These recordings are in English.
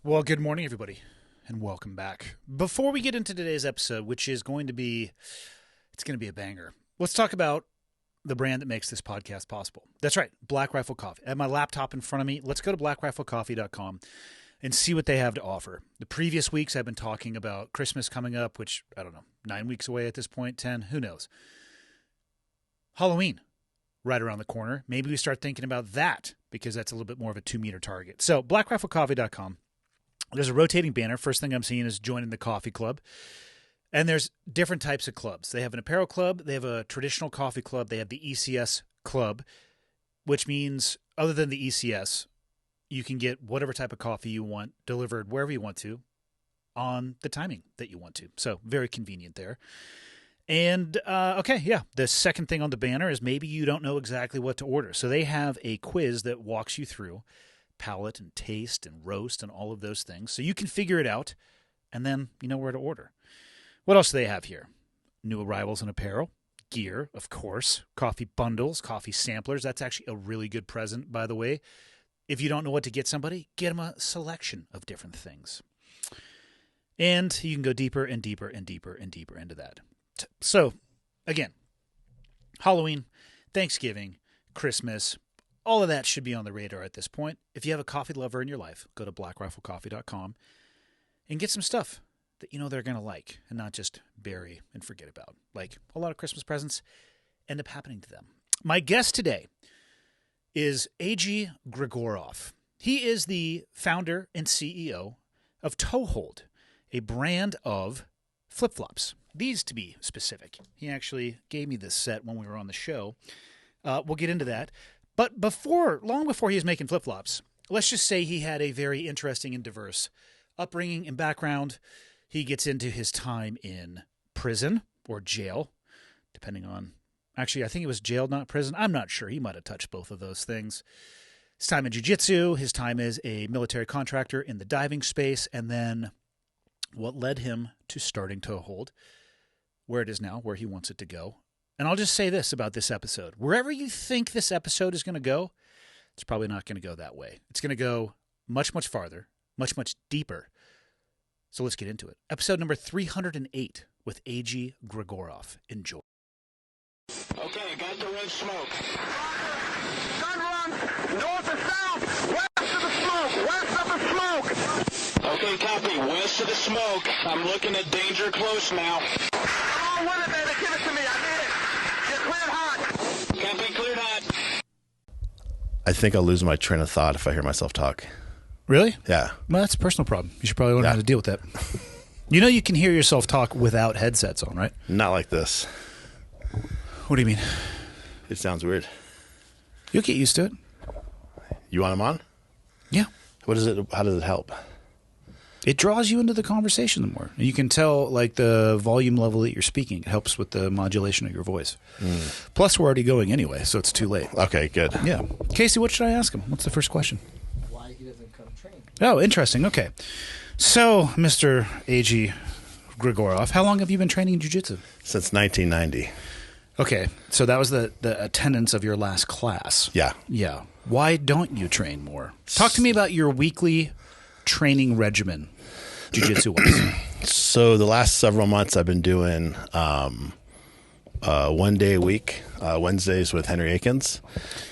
Well, good morning, everybody, and welcome back. Before we get into today's episode, which is going to be, it's going to be a banger, let's talk about the brand that makes this podcast possible. That's right, Black Rifle Coffee. I have my laptop in front of me. Let's go to blackriflecoffee.com and see what they have to offer. The previous weeks, I've been talking about Christmas coming up, which, I don't know, 9 weeks away at this point, 10, who knows. Halloween, right around the corner. Maybe we start thinking about that because that's a little bit more of a 2-meter target. So, blackriflecoffee.com. There's a rotating banner. First thing I'm seeing is joining the coffee club. And there's different types of clubs. They have an apparel club. They have a traditional coffee club. They have the ECS club, which means other than the ECS, you can get whatever type of coffee you want delivered wherever you want to on the timing that you want to. So very convenient there. And, the second thing on the banner is maybe you don't know exactly what to order. So they have a quiz that walks you through palate and taste and roast and all of those things. So you can figure it out, and then you know where to order. What else do they have here? New arrivals in apparel, gear, of course, coffee bundles, coffee samplers. That's actually a really good present, by the way. If you don't know what to get somebody, get them a selection of different things. And you can go deeper and deeper and deeper and deeper into that. So, again, Halloween, Thanksgiving, Christmas, all of that should be on the radar at this point. If you have a coffee lover in your life, go to blackriflecoffee.com and get some stuff that you know they're going to like and not just bury and forget about. Like a lot of Christmas presents end up happening to them. My guest today is A.G. Gregoroff. He is the founder and CEO of Toehold, a brand of flip-flops. These, to be specific. He actually gave me this set when we were on the show. We'll get into that. But long before he was making flip-flops, let's just say he had a very interesting and diverse upbringing and background. He gets into his time in prison or jail, depending on... Actually, I think it was jail, not prison. I'm not sure. He might have touched both of those things. His time in jiu-jitsu, his time as a military contractor in the diving space, and then what led him to starting Toehold, where it is now, where he wants it to go. And I'll just say this about this episode. Wherever you think this episode is going to go, it's probably not going to go that way. It's going to go much, much farther, much, much deeper. So let's get into it. Episode number 308 with A.G. Gregoroff. Enjoy. Okay, got the red smoke. Gun run, north and south, west of the smoke, west of the smoke. Okay, copy, west of the smoke. I'm looking at danger close now. Come on with it, baby, give it to me, I need it. You're cleared hot. Copy, cleared hot. I think I'll lose my train of thought if I hear myself talk. Really? Yeah. Well, that's a personal problem. You should probably learn how to deal with that. You know you can hear yourself talk without headsets on, right? Not like this. What do you mean? It sounds weird. You'll get used to it. You want them on? Yeah. What is it? How does it help? It draws you into the conversation more. You can tell, like, the volume level that you're speaking. It helps with the modulation of your voice. Plus, we're already going anyway, so it's too late. Okay, good. Yeah. Casey, what should I ask him? What's the first question? Why he doesn't come train. Oh, interesting. Okay. So, Mr. A.G. Gregoroff, how long have you been training jiu-jitsu? Since 1990. Okay. So that was the attendance of your last class. Yeah. Yeah. Why don't you train more? Talk to me about your weekly training regimen, jiu-jitsu-wise. So the last several months I've been doing 1 day a week, Wednesdays with Henry Akins,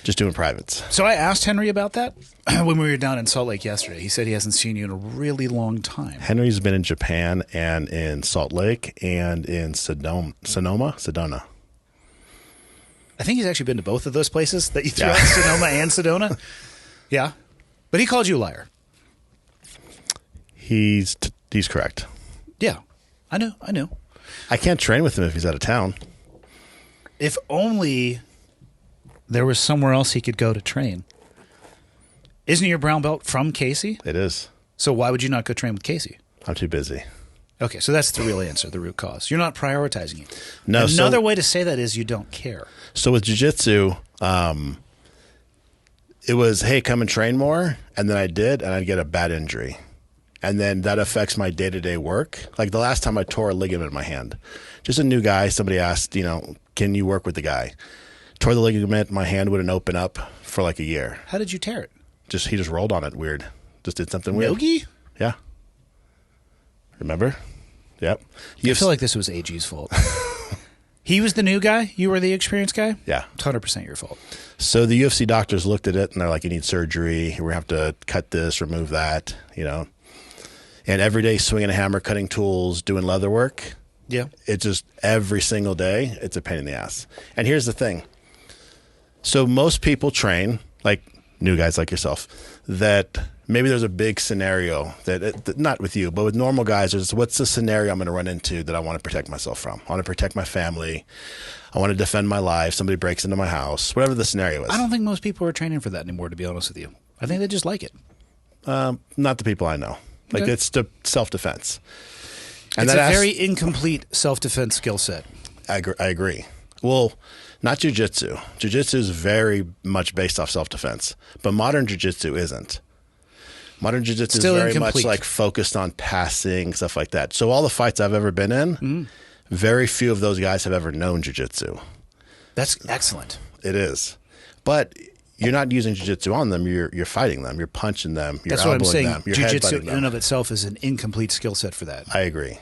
just doing privates. So I asked Henry about that when we were down in Salt Lake yesterday. He said he hasn't seen you in a really long time. Henry's been in Japan and in Salt Lake and in Sedona. I think he's actually been to both of those places that you threw out, Sonoma and Sedona. Yeah. But he called you a liar. He's correct. Yeah. I know. I can't train with him if he's out of town. If only there was somewhere else he could go to train. Isn't your brown belt from Casey? It is. So why would you not go train with Casey? I'm too busy. Okay, so that's the real answer, the root cause. You're not prioritizing it. No. Another way to say that is you don't care. So with jiu-jitsu, it was, hey, come and train more. And then I did, and I'd get a bad injury. And then that affects my day-to-day work. Like the last time I tore a ligament in my hand. Just a new guy, somebody asked, can you work with the guy? Tore the ligament, my hand wouldn't open up for like a year. How did you tear it? He just rolled on it weird. Just did something weird. Nogi? Yeah. Remember? Yep. I feel like this was AG's fault. He was the new guy. You were the experienced guy. Yeah. 100% your fault. So the UFC doctors looked at it and they're like, you need surgery. We're going to have to cut this, remove that, you know. And every day swinging a hammer, cutting tools, doing leather work. Yeah. It's just every single day, it's a pain in the ass. And here's the thing. So most people train, like new guys like yourself, that maybe there's a big scenario that not with you, but with normal guys, there's what's the scenario I'm going to run into that I want to protect myself from? I want to protect my family. I want to defend my life. Somebody breaks into my house, whatever the scenario is. I don't think most people are training for that anymore, to be honest with you. I think they just like it. Not the people I know. Like Okay. it's the self-defense. And It's that a very incomplete self-defense skill set. I agree. Well, not jiu-jitsu. Jiu-jitsu is very much based off self-defense, but modern jiu-jitsu isn't. Modern jiu-jitsu is Still very incomplete. much like focused on passing, stuff like that. So all the fights I've ever been in, very few of those guys have ever known jiu-jitsu. That's excellent. It is. But you're not using jiu-jitsu on them. You're fighting them. You're punching them. You're That's what I'm elbowing saying. them. You're Jiu-jitsu headbutting in them. and of itself is an incomplete skill set for that. I agree.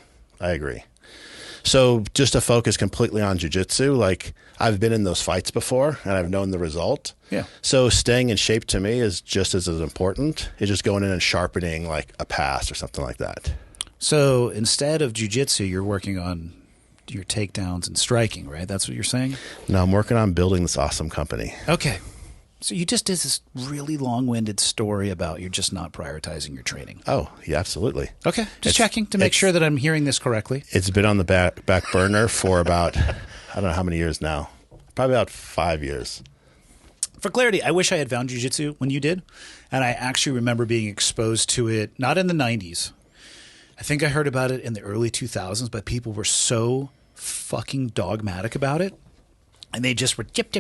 So just to focus completely on jiu-jitsu, like I've been in those fights before and I've known the result. Yeah. So staying in shape to me is just as important. It's just going in and sharpening like a pass or something like that. So instead of jiu-jitsu, you're working on your takedowns and striking, right? That's what you're saying? No, I'm working on building this awesome company. Okay. So you just did this really long-winded story about you're just not prioritizing your training. Oh, yeah, absolutely. Okay. Just checking to make sure that I'm hearing this correctly. It's been on the back burner for about, I don't know how many years now. Probably about 5 years. For clarity, I wish I had found jiu-jitsu when you did. And I actually remember being exposed to it, not in the 90s. I think I heard about it in the early 2000s, but people were so fucking dogmatic about it. And they just were chip.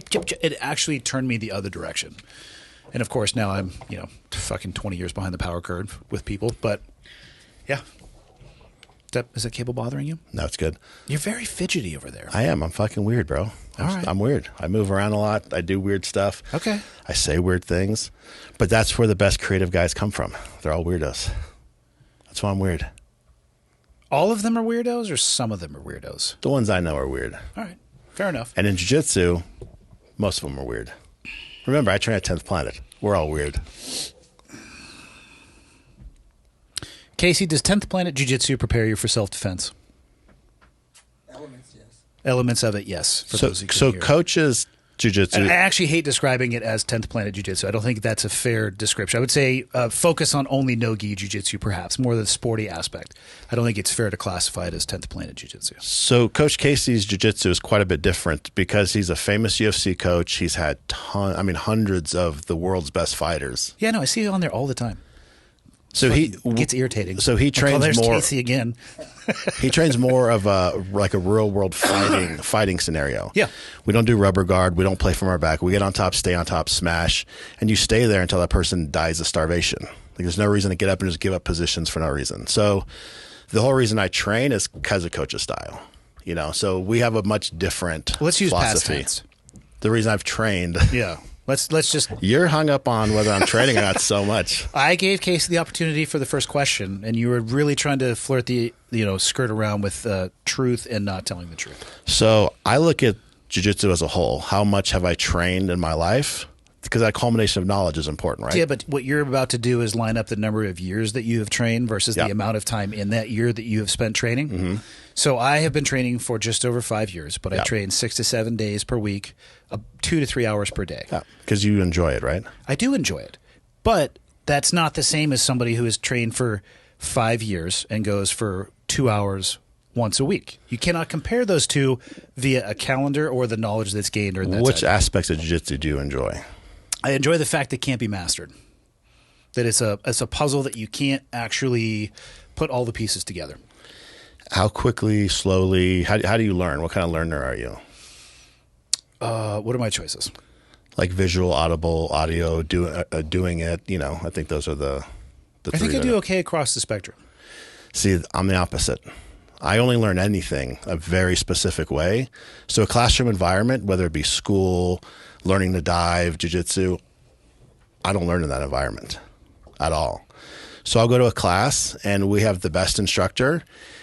It actually turned me the other direction. And of course, now I'm, fucking 20 years behind the power curve with people. But yeah. Is that cable bothering you? No, it's good. You're very fidgety over there. I am. I'm fucking weird, bro. All right. I'm weird. I move around a lot. I do weird stuff. Okay. I say weird things. But that's where the best creative guys come from. They're all weirdos. That's why I'm weird. All of them are weirdos or some of them are weirdos? The ones I know are weird. All right. Fair enough. And in jiu-jitsu, most of them are weird. Remember, I train at 10th Planet. We're all weird. Casey, does 10th Planet Jiu-Jitsu prepare you for self-defense? Elements, yes. Elements of it, yes. For those who couldn't hear. coaches jiu-jitsu. And I actually hate describing it as 10th Planet Jiu-Jitsu. I don't think that's a fair description. I would say focus on only no-gi Jiu-Jitsu, perhaps, more the sporty aspect. I don't think it's fair to classify it as 10th Planet Jiu-Jitsu. So Coach Casey's jiu-jitsu is quite a bit different because he's a famous UFC coach. He's had hundreds of the world's best fighters. Yeah, no, I see it on there all the time. So It gets irritating. So he Like, oh, trains there's more. Casey again. He trains more of a real world fighting scenario. Yeah. We don't do rubber guard. We don't play from our back. We get on top, stay on top, smash, and you stay there until that person dies of starvation. Like there's no reason to get up and just give up positions for no reason. So the whole reason I train is because of coach's style. So we have a much different Let's use past philosophy. tense. The reason I've trained. Yeah. Let's just... You're hung up on whether I'm training or not so much. I gave Casey the opportunity for the first question, and you were really trying to flirt skirt around with truth and not telling the truth. So I look at jiu-jitsu as a whole. How much have I trained in my life? Because that culmination of knowledge is important, right? Yeah, but what you're about to do is line up the number of years that you have trained versus the amount of time in that year that you have spent training. Mm-hmm. So I have been training for just over 5 years, but I train 6 to 7 days per week, 2 to 3 hours per day. Yeah, because you enjoy it, right? I do enjoy it, but that's not the same as somebody who has trained for 5 years and goes for 2 hours once a week. You cannot compare those two via a calendar or the knowledge that's gained. Or that Which aspects of jiu-jitsu do you enjoy? I enjoy the fact that it can't be mastered. That it's a puzzle that you can't actually put all the pieces together. How quickly, slowly? How do you learn? What kind of learner are you? What are my choices? Like visual, audible, audio, doing it. I think those are the three. I think I do okay across the spectrum. See, I'm the opposite. I only learn anything a very specific way. So a classroom environment, whether it be school, learning to dive, jiu-jitsu, I don't learn in that environment at all. So I'll go to a class and we have the best instructor.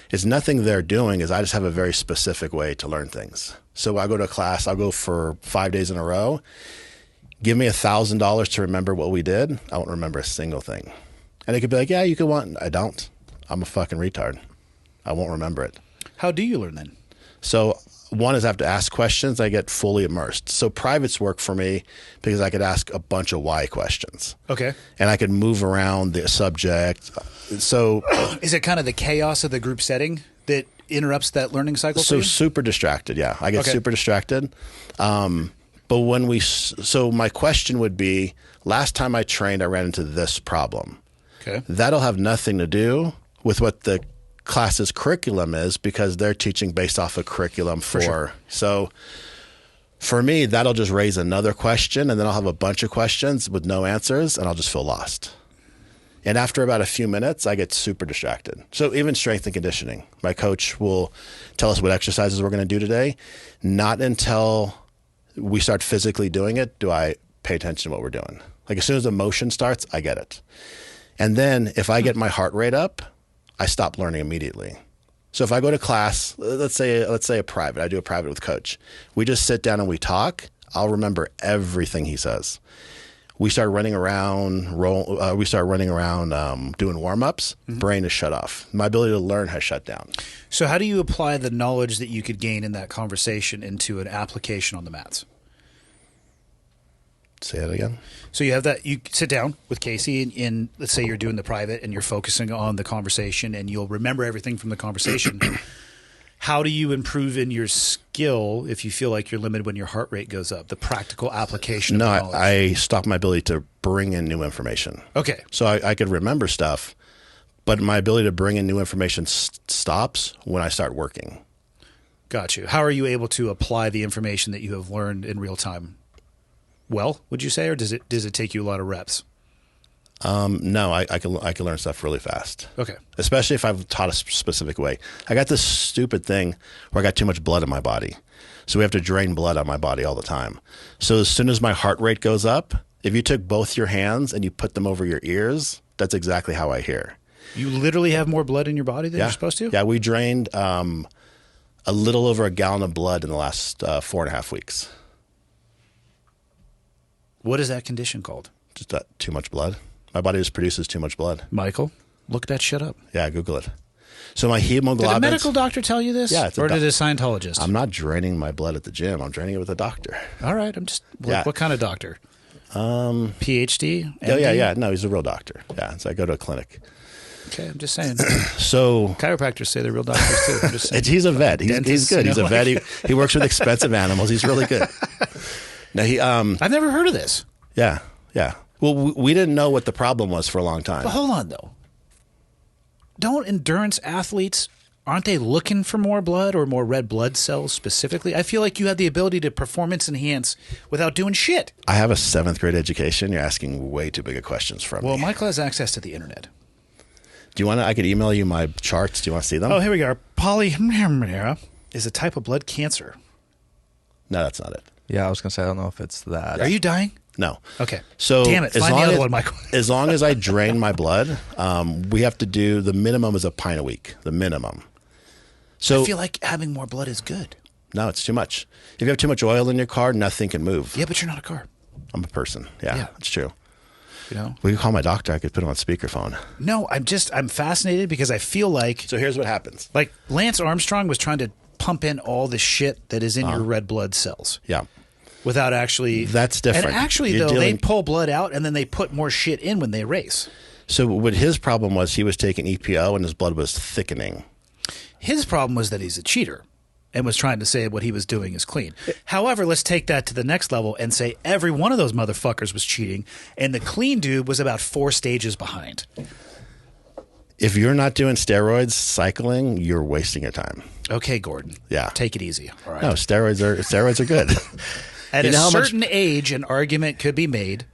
It's nothing they're doing, is I just have a very specific way to learn things. So I go to a class, I'll go for 5 days in a row. Give me $1,000 to remember what we did. I won't remember a single thing. And they could be like, yeah, you could want. I don't. I'm a fucking retard. I won't remember it. How do you learn then? So one is I have to ask questions. I get fully immersed. So privates work for me because I could ask a bunch of why questions. Okay. And I could move around the subject. So is it kind of the chaos of the group setting that interrupts that learning cycle for so you? super distracted. Yeah. I get Okay. super distracted. But when so my question would be, last time I trained, I ran into this problem. Okay. That'll have nothing to do with what the class's curriculum is, because they're teaching based off a curriculum for sure. So for me, that'll just raise another question, and then I'll have a bunch of questions with no answers, and I'll just feel lost. And after about a few minutes, I get super distracted. So even strength and conditioning, my coach will tell us what exercises we're going to do today. Not until we start physically doing it do I pay attention to what we're doing. Like as soon as the motion starts, I get it. And then if I get my heart rate up, I stop learning immediately. So if I go to class, let's say a private, I do a private with coach. We just sit down and we talk. I'll remember everything he says. We start running around, doing warm-ups. Brain is shut off. My ability to learn has shut down. So how do you apply the knowledge that you could gain in that conversation into an application on the mats? Say that again. So you have that, you sit down with Casey in let's say you're doing the private and you're focusing on the conversation and you'll remember everything from the conversation. How do you improve in your skill if you feel like you're limited when your heart rate goes up? The practical application of No, the knowledge. I stop my ability to bring in new information. Okay. So I could remember stuff, but my ability to bring in new information stops when I start working. Got you. How are you able to apply the information that you have learned in real time? Well, would you say, or does it take you a lot of reps? No, I can learn stuff really fast. Okay. Especially if I've taught a specific way. I got this stupid thing where I got too much blood in my body. So we have to drain blood out of my body all the time. So as soon as my heart rate goes up, if you took both your hands and you put them over your ears, that's exactly how I hear. You literally have more blood in your body than you're supposed to? Yeah, we drained a little over a gallon of blood in the last 4.5 weeks. What is that condition called? Just too much blood. My body just produces too much blood. Michael, look that shit up. Yeah, Google it. So my hemoglobin. Did a medical doctor tell you this? Yeah, it's or did a Scientologist? I'm not draining my blood at the gym. I'm draining it with a doctor. All right, I'm just. Yeah. What kind of doctor? PhD. Oh, MD? yeah. No, he's a real doctor. Yeah, so I go to a clinic. Okay, I'm just saying. So Chiropractors say they're real doctors too. I'm just saying. he's a vet. He's Dentists, good. you He's know, a vet. He works with expensive animals. He's really good. Now I've never heard of this. Yeah. Well, we didn't know what the problem was for a long time. But hold on though. Don't endurance athletes, aren't they looking for more blood or more red blood cells specifically? I feel like you have the ability to performance enhance without doing shit. I have a 7th grade education. You're asking way too big of questions from Well, me. Michael has access to the internet. Do you want to? I could email you my charts. Do you want to see them? Oh, here we go. Polyhemia is a type of blood cancer. No, that's not it. Yeah, I was going to say, I don't know if it's that. Are you dying? No. Okay. So damn it. Find the other one, Michael. as long as I drain my blood, we have to do the minimum is a pint a week. The minimum. So I feel like having more blood is good. no, it's too much. If you have too much oil in your car, nothing can move. Yeah, but you're not a car. I'm a person. Yeah, Yeah. it's true. You know? We could call my doctor. I could put him on speakerphone. No, I'm fascinated because I feel like So here's what happens. Lance Armstrong was trying to pump in all the shit that is in your red blood cells. Yeah. Without actually... That's different. And actually, You're though, they dealing- pull blood out and then they put more shit in when they race. So what his problem was, he was taking EPO and his blood was thickening. His problem was that he's a cheater and was trying to say what he was doing is clean. However, let's take that to the next level and say every one of those motherfuckers was cheating and the clean dude was about 4 stages behind. If you're not doing steroids, cycling, you're wasting your time. Okay, Gordon. Yeah. Take it easy. All right. No, steroids are good. At You a know how much- certain age, an argument could be made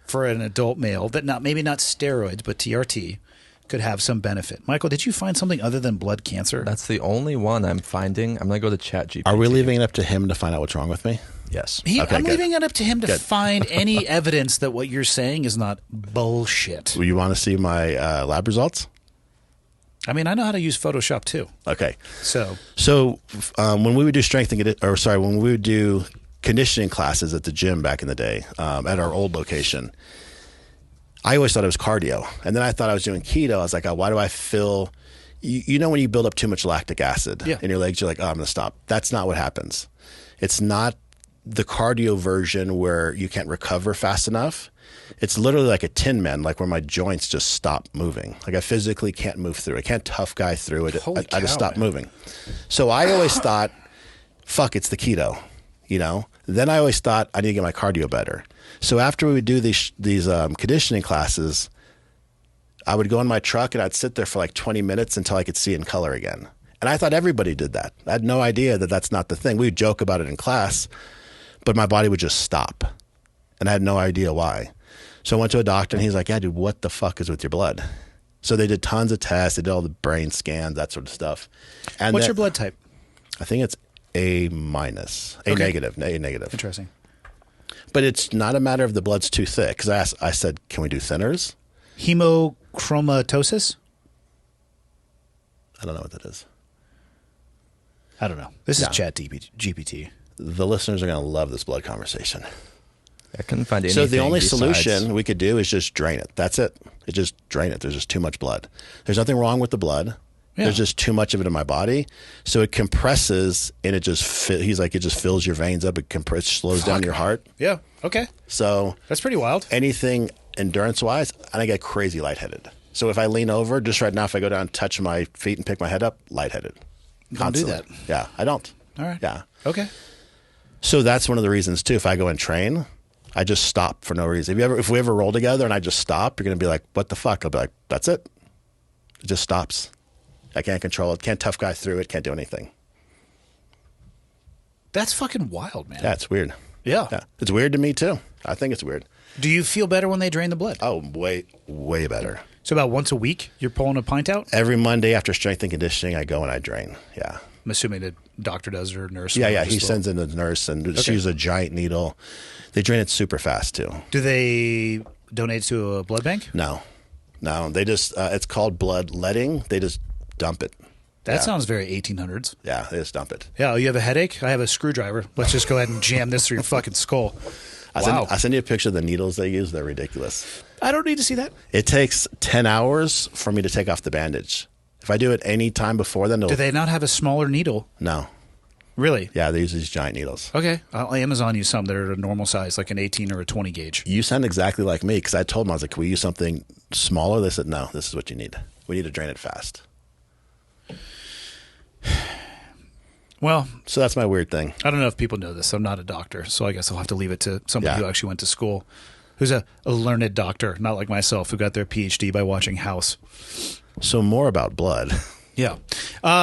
for an adult male that maybe not steroids, but TRT could have some benefit. Michael, did you find something other than blood cancer? That's the only one I'm finding. I'm going to go to ChatGPT. Are we leaving it up to him to find out what's wrong with me? Yes. I'm good. leaving it up to him to Good. find any evidence that what you're saying is not bullshit. You want to see my lab results? I mean, I know how to use Photoshop too. Okay. So When we would do when we would do conditioning classes at the gym back in the day, at our old location, I always thought it was cardio. And then I thought I was doing keto. I was like, oh, why do I feel, you know, when you build up too much lactic acid in your legs, you're like, oh, I'm going to stop. That's not what happens. It's not the cardio version where you can't recover fast enough. It's literally like a Tin Man, like where my joints just stop moving. Like I physically can't move through it. I can't tough guy through it. I just stop moving. So I always thought, fuck, it's the keto, you know? Then I always thought I need to get my cardio better. So after we would do these conditioning classes, I would go in my truck and I'd sit there for like 20 minutes until I could see in color again. And I thought everybody did that. I had no idea that that's not the thing. We would joke about it in class, but my body would just stop. And I had no idea why. So I went to a doctor and he's like, yeah, dude, what the fuck is with your blood? So they did tons of tests. They did all the brain scans, that sort of stuff. And what's your blood type? I think it's A-, negative. Interesting. But it's not a matter of the blood's too thick. Because I said, can we do thinners? Hemochromatosis? I don't know what that is. I don't know. This is Chat GPT. The listeners are going to love this blood conversation. I couldn't find anything. So the only besides- solution we could do is just drain it. That's it. Just drain it. There's just too much blood. There's nothing wrong with the blood. Yeah. There's just too much of it in my body. So it compresses and it just, he's like, it just fills your veins up. It slows down your heart. Yeah. Okay. So That's pretty wild. anything endurance-wise, and I get crazy lightheaded. So if I lean over, just right now, if I go down and touch my feet and pick my head up, lightheaded. Don't do Constantly. Yeah, I don't. All right. Yeah. Okay. So that's one of the reasons too. If I go and train, I just stop for no reason. If we ever roll together and I just stop, you're going to be like, what the fuck? I'll be like, that's it. It just stops. I can't control it. Can't tough guy through it. Can't do anything. That's fucking wild, man. Yeah, it's weird. Yeah. Yeah. It's weird to me too. I think it's weird. Do you feel better when they drain the blood? Oh, way, way better. So about once a week, you're pulling a pint out? Every Monday after strength and conditioning, I go and I drain. Yeah. I'm assuming the doctor does or nurse. Yeah, or yeah. just He will. sends in a nurse and she uses a giant needle. They drain it super fast too. Do they donate to a blood bank? No. They just, it's called bloodletting. They just dump it. That sounds very 1800s. Yeah, they just dump it. Yeah, you have a headache? I have a screwdriver. Let's just go ahead and jam this through your fucking skull. Wow. I'll send you a picture of the needles they use. They're ridiculous. I don't need to see that. It takes 10 hours for me to take off the bandage. If I do it any time before then, Do they not have a smaller needle? No. Really? Yeah, they use these giant needles. Okay. I'll Amazon you some that are a normal size, like an 18 or a 20 gauge. You sound exactly like me because I told them, I was like, can we use something smaller? They said, no, this is what you need. We need to drain it fast. Well, So that's my weird thing. I don't know if people know this. I'm not a doctor, so I guess I'll have to leave it to somebody Yeah. who actually went to school, who's a learned doctor, not like myself, who got their PhD by watching House. So more about blood. Yeah.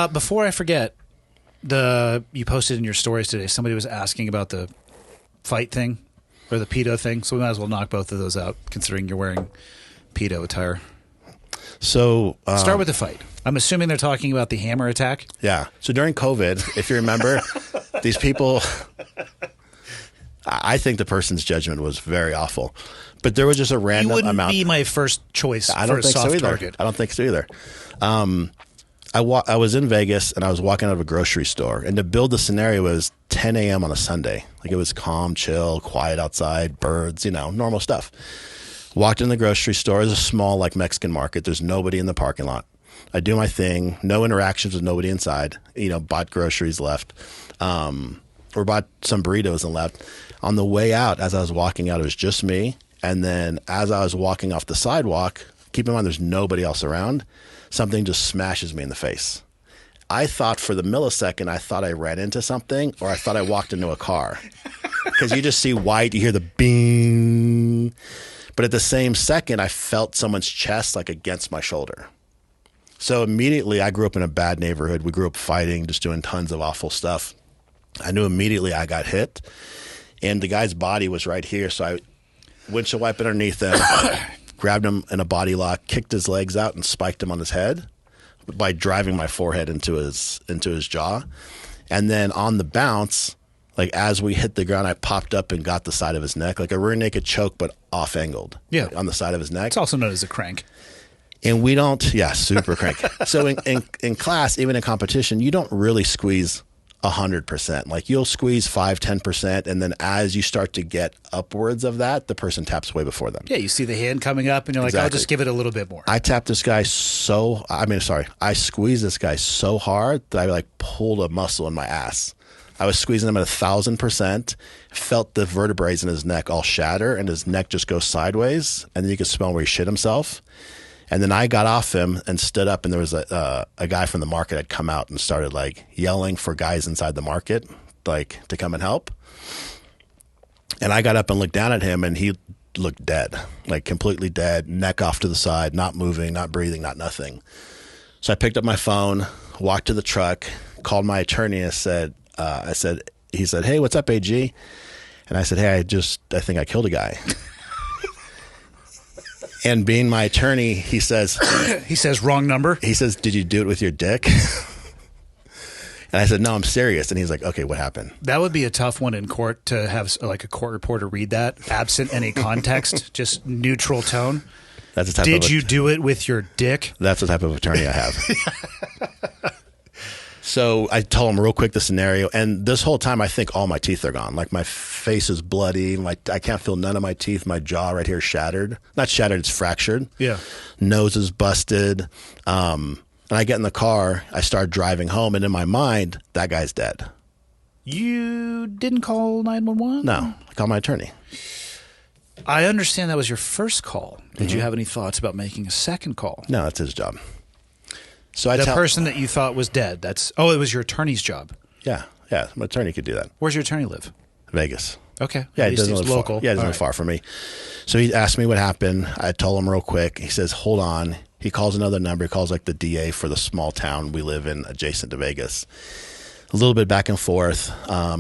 Before I forget, you posted in your stories today, somebody was asking about the fight thing or the pedo thing, so we might as well knock both of those out, considering you're wearing pedo attire. So Start with the fight. I'm assuming they're talking about the hammer attack. yeah. So during COVID, if you remember, these people, I think the person's judgment was very awful. But there was just a You random wouldn't amount. be my first choice I for don't a think soft so either. target. I don't think so either. I was in Vegas and I was walking out of a grocery store, and to build the scenario was 10 a.m. on a Sunday. Like it was calm, chill, quiet outside, birds, normal stuff. Walked in the grocery store. It's a small, like Mexican market. There's nobody in the parking lot. I do my thing. No interactions with nobody inside. Bought groceries, left, or bought some burritos and left. On the way out, as I was walking out, it was just me. And then as I was walking off the sidewalk, keep in mind there's nobody else around, something just smashes me in the face. I thought for the millisecond, I thought I ran into something or I thought I walked into a car. Because you just see white, you hear the bing. But at the same second, I felt someone's chest like against my shoulder. So immediately, I grew up in a bad neighborhood. We grew up fighting, just doing tons of awful stuff. I knew immediately I got hit. And the guy's body was right here. So I windshield wipe underneath him, grabbed him in a body lock, kicked his legs out, and spiked him on his head by driving my forehead into his jaw. And then on the bounce, Like as we hit the ground, I popped up and got the side of his neck, like a rear naked choke, but off angled. Yeah. On the side of his neck. It's also known as a crank. And we don't, super crank. So in class, even in competition, you don't really squeeze 100%. Like you'll squeeze 5-10%, and then as you start to get upwards of that, the person taps way before them. Yeah, you see the hand coming up, and you're like, I'll just give it a little bit more. I tapped this guy I squeezed this guy so hard that I like pulled a muscle in my ass. I was squeezing him at 1,000%, felt the vertebrae in his neck all shatter, and his neck just go sideways, and then you could smell where he shit himself. And then I got off him and stood up, and there was a guy from the market had come out and started like yelling for guys inside the market, like to come and help. And I got up and looked down at him, and he looked dead, like completely dead, neck off to the side, not moving, not breathing, not nothing. So I picked up my phone, walked to the truck, called my attorney, and he said, "Hey, what's up, AG?" And I said, "Hey, I think I killed a guy." And being my attorney, he says, wrong number. He says, "Did you do it with your dick?" And I said, "No, I'm serious." And he's like, "Okay, what happened?" That would be a tough one in court to have like a court reporter read that, absent any context, just neutral tone. That's the type Did you do it with your dick? That's the type of attorney I have. So I told him real quick the scenario, and this whole time I think all my teeth are gone. Like my face is bloody, I can't feel none of my teeth. My jaw right here is shattered. Not shattered, it's fractured. Yeah. Nose is busted. And I get in the car, I start driving home, and in my mind, that guy's dead. You didn't call 911? No, I called my attorney. I understand that was your first call. Did you have any thoughts about making a second call? No, that's his job. So The person that you thought was dead, it was your attorney's job. Yeah, my attorney could do that. Where's your attorney live? Vegas. Okay. Yeah, At he least doesn't he's live local. Far. Yeah, he doesn't live far from me. So he asked me what happened. I told him real quick. He says, "Hold on." He calls another number. He calls like the DA for the small town we live in adjacent to Vegas. A little bit back and forth.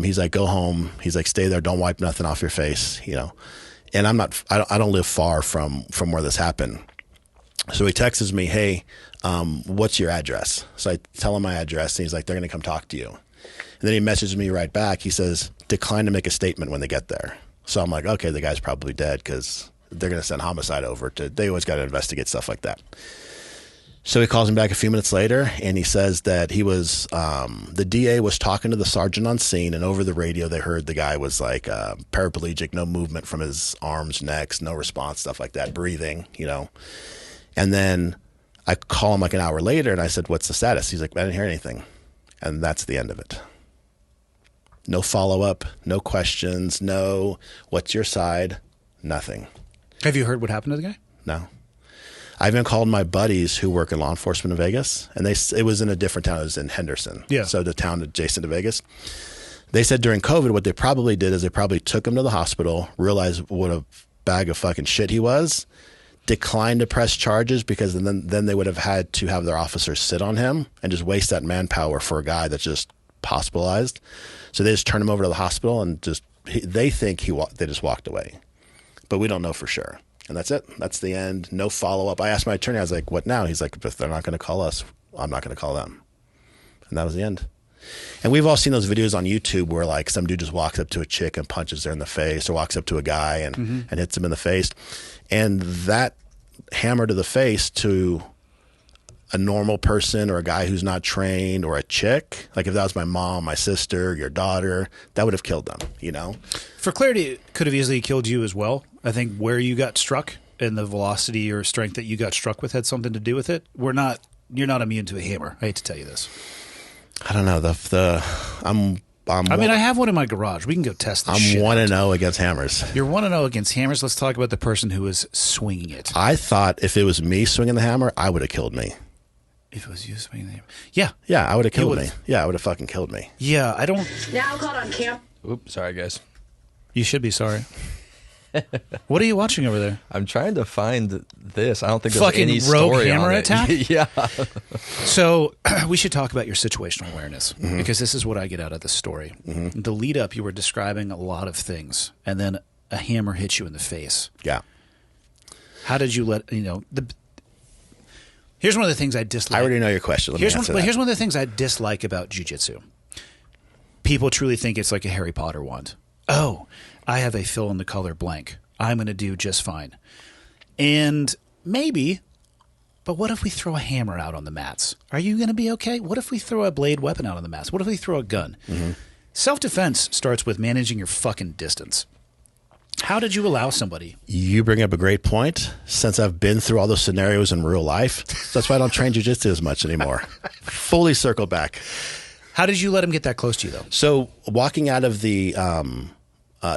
He's like, "Go home." He's like, "Stay there. Don't wipe nothing off your face." And I don't live far from where this happened. So he texts me, "Hey, what's your address?" So I tell him my address, and he's like, "They're going to come talk to you." And then he messages me right back. He says, "Decline to make a statement when they get there." So I'm like, okay, the guy's probably dead because they're going to send homicide over they always got to investigate stuff like that. So he calls me back a few minutes later, and he says that he was, the DA was talking to the sergeant on scene, and over the radio they heard the guy was like paraplegic, no movement from his arms, necks, no response, stuff like that, breathing, And then I call him like an hour later, and I said, "What's the status?" He's like, "I didn't hear anything." And that's the end of it. No follow-up, no questions, no what's your side, nothing. Have you heard what happened to the guy? No. I even called my buddies who work in law enforcement in Vegas, and it was in a different town. It was in Henderson. Yeah. So the town adjacent to Vegas. They said during COVID, what they probably did is they probably took him to the hospital, realized what a bag of fucking shit he was, declined to press charges because then they would have had to have their officers sit on him and just waste that manpower for a guy that's just hospitalized. So they just turned him over to the hospital and they think they just walked away. But we don't know for sure. And that's it. That's the end. No follow-up. I asked my attorney, I was like, "What now?" He's like, "If they're not going to call us, I'm not going to call them." And that was the end. And we've all seen those videos on YouTube where like some dude just walks up to a chick and punches her in the face, or walks up to a guy and hits him in the face. And that hammer to the face to a normal person or a guy who's not trained or a chick, like if that was my mom, my sister, your daughter, that would have killed them, For clarity, it could have easily killed you as well. I think where you got struck and the velocity or strength that you got struck with had something to do with it. You're not immune to a hammer. I hate to tell you this. I don't know. I have one in my garage. We can go test this shit. I'm 1-0 against hammers. You're 1-0 against hammers. Let's talk about the person who was swinging it. I thought if it was me swinging the hammer, I would have killed me. If it was you swinging the hammer. Yeah. Yeah, I would have killed me. Yeah, I would have fucking killed me. Yeah, I don't. Now caught on camp. Oops, sorry guys. You should be sorry. What are you watching over there? I'm trying to find this. I don't think there's Fucking any rogue story hammer on it. attack? Yeah. So we should talk about your situational awareness because this is what I get out of this story. The lead up, you were describing a lot of things, and then a hammer hits you in the face. Yeah. How did you Here's one of the things I dislike. I already know your question. Let me answer that. Here's one of the things I dislike about jiu-jitsu. people truly think it's like a Harry Potter wand. Oh, I have a fill in the color blank. I'm going to do just fine. And maybe, but what if we throw a hammer out on the mats? Are you going to be okay? What if we throw a blade weapon out on the mats? What if we throw a gun? Mm-hmm. Self-defense starts with managing your fucking distance. How did you allow somebody? You bring up a great point. Since I've been through all those scenarios in real life, that's why I don't train jiu-jitsu as much anymore. Fully circled back. How did you let him get that close to you, though? So walking out of the,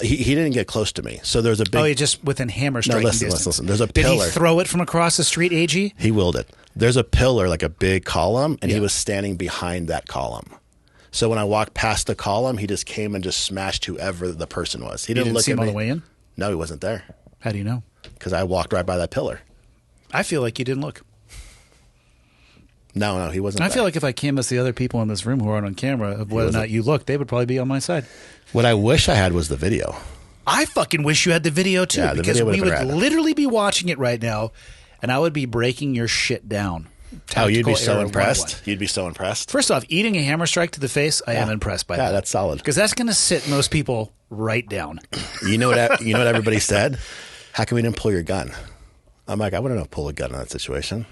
he didn't get close to me. So there's a big. Oh, he just within hammer striking distance. Listen. There's a Did pillar. he throw it from across the street, AG? He willed it. There's a pillar, like a big column, and Yeah. he was standing behind that column. So when I walked past the column, he just came and just smashed whoever the person was. He didn't look see at him me. on the way in? No, he wasn't there How do you know? because I walked right by that pillar. I feel like you didn't look. No, he wasn't. I there. feel like if I canvassed the other people in this room who aren't on camera of whether or not you looked, they would probably be on my side. What I wish I had was the video. I fucking wish you had the video too, Yeah, the because video we would've would been rad. literally be watching it right now, and I would be breaking your shit down. Oh, you'd be Tactical so error impressed. 101. You'd be so impressed. First off, eating a hammer strike to the face, I am impressed by that. Yeah, that's solid. Because that's going to sit most people right down. You know what? You know what everybody said? How come we didn't pull your gun? I'm like, I wouldn't have pulled a gun in that situation.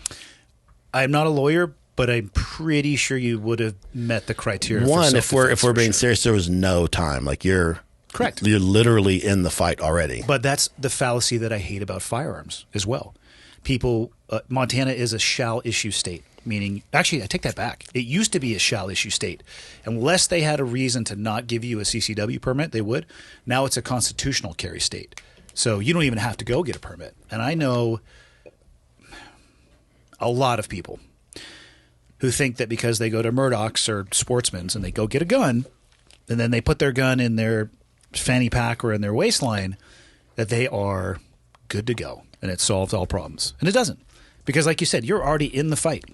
I'm not a lawyer, but I'm pretty sure you would have met the criteria. One, for if we're self-defense being for sure. serious, there was no time. Like you're Correct. You're literally in the fight already. But that's the fallacy that I hate about firearms as well. People, Montana is a shall issue state, meaning, actually, I take that back. It used to be a shall issue state. Unless they had a reason to not give you a CCW permit, they would. Now it's a constitutional carry state. So you don't even have to go get a permit. And I know a lot of people who think that because they go to Murdoch's or Sportsman's and they go get a gun, and then they put their gun in their fanny pack or in their waistline, that they are good to go and it solves all problems. And it doesn't. Because like you said, you're already in the fight.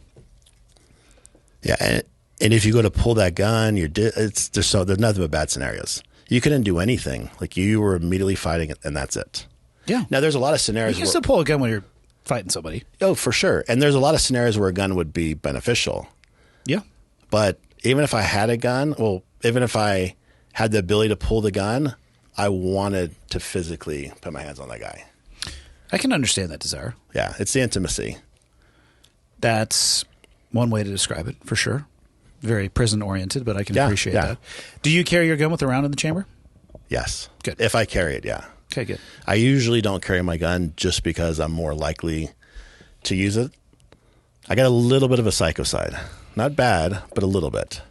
Yeah, and if you go to pull that gun, there's nothing but bad scenarios. You couldn't do anything. Like you were immediately fighting, and that's it. Yeah. Now there's a lot of You scenarios. can still pull a gun when you're fighting somebody. Oh, for sure. And there's a lot of scenarios where a gun would be beneficial. Yeah. But even if I had a gun, even if I had the ability to pull the gun, I wanted to physically put my hands on that guy. I can understand that desire. Yeah, it's the intimacy. That's one way to describe it, for sure. Very prison-oriented, but I can appreciate that. Do you carry your gun with a round in the chamber? Yes. Good. If I carry it, yeah. Okay, good. I usually don't carry my gun just because I'm more likely to use it. I got a little bit of a psycho side. Not bad, but a little bit.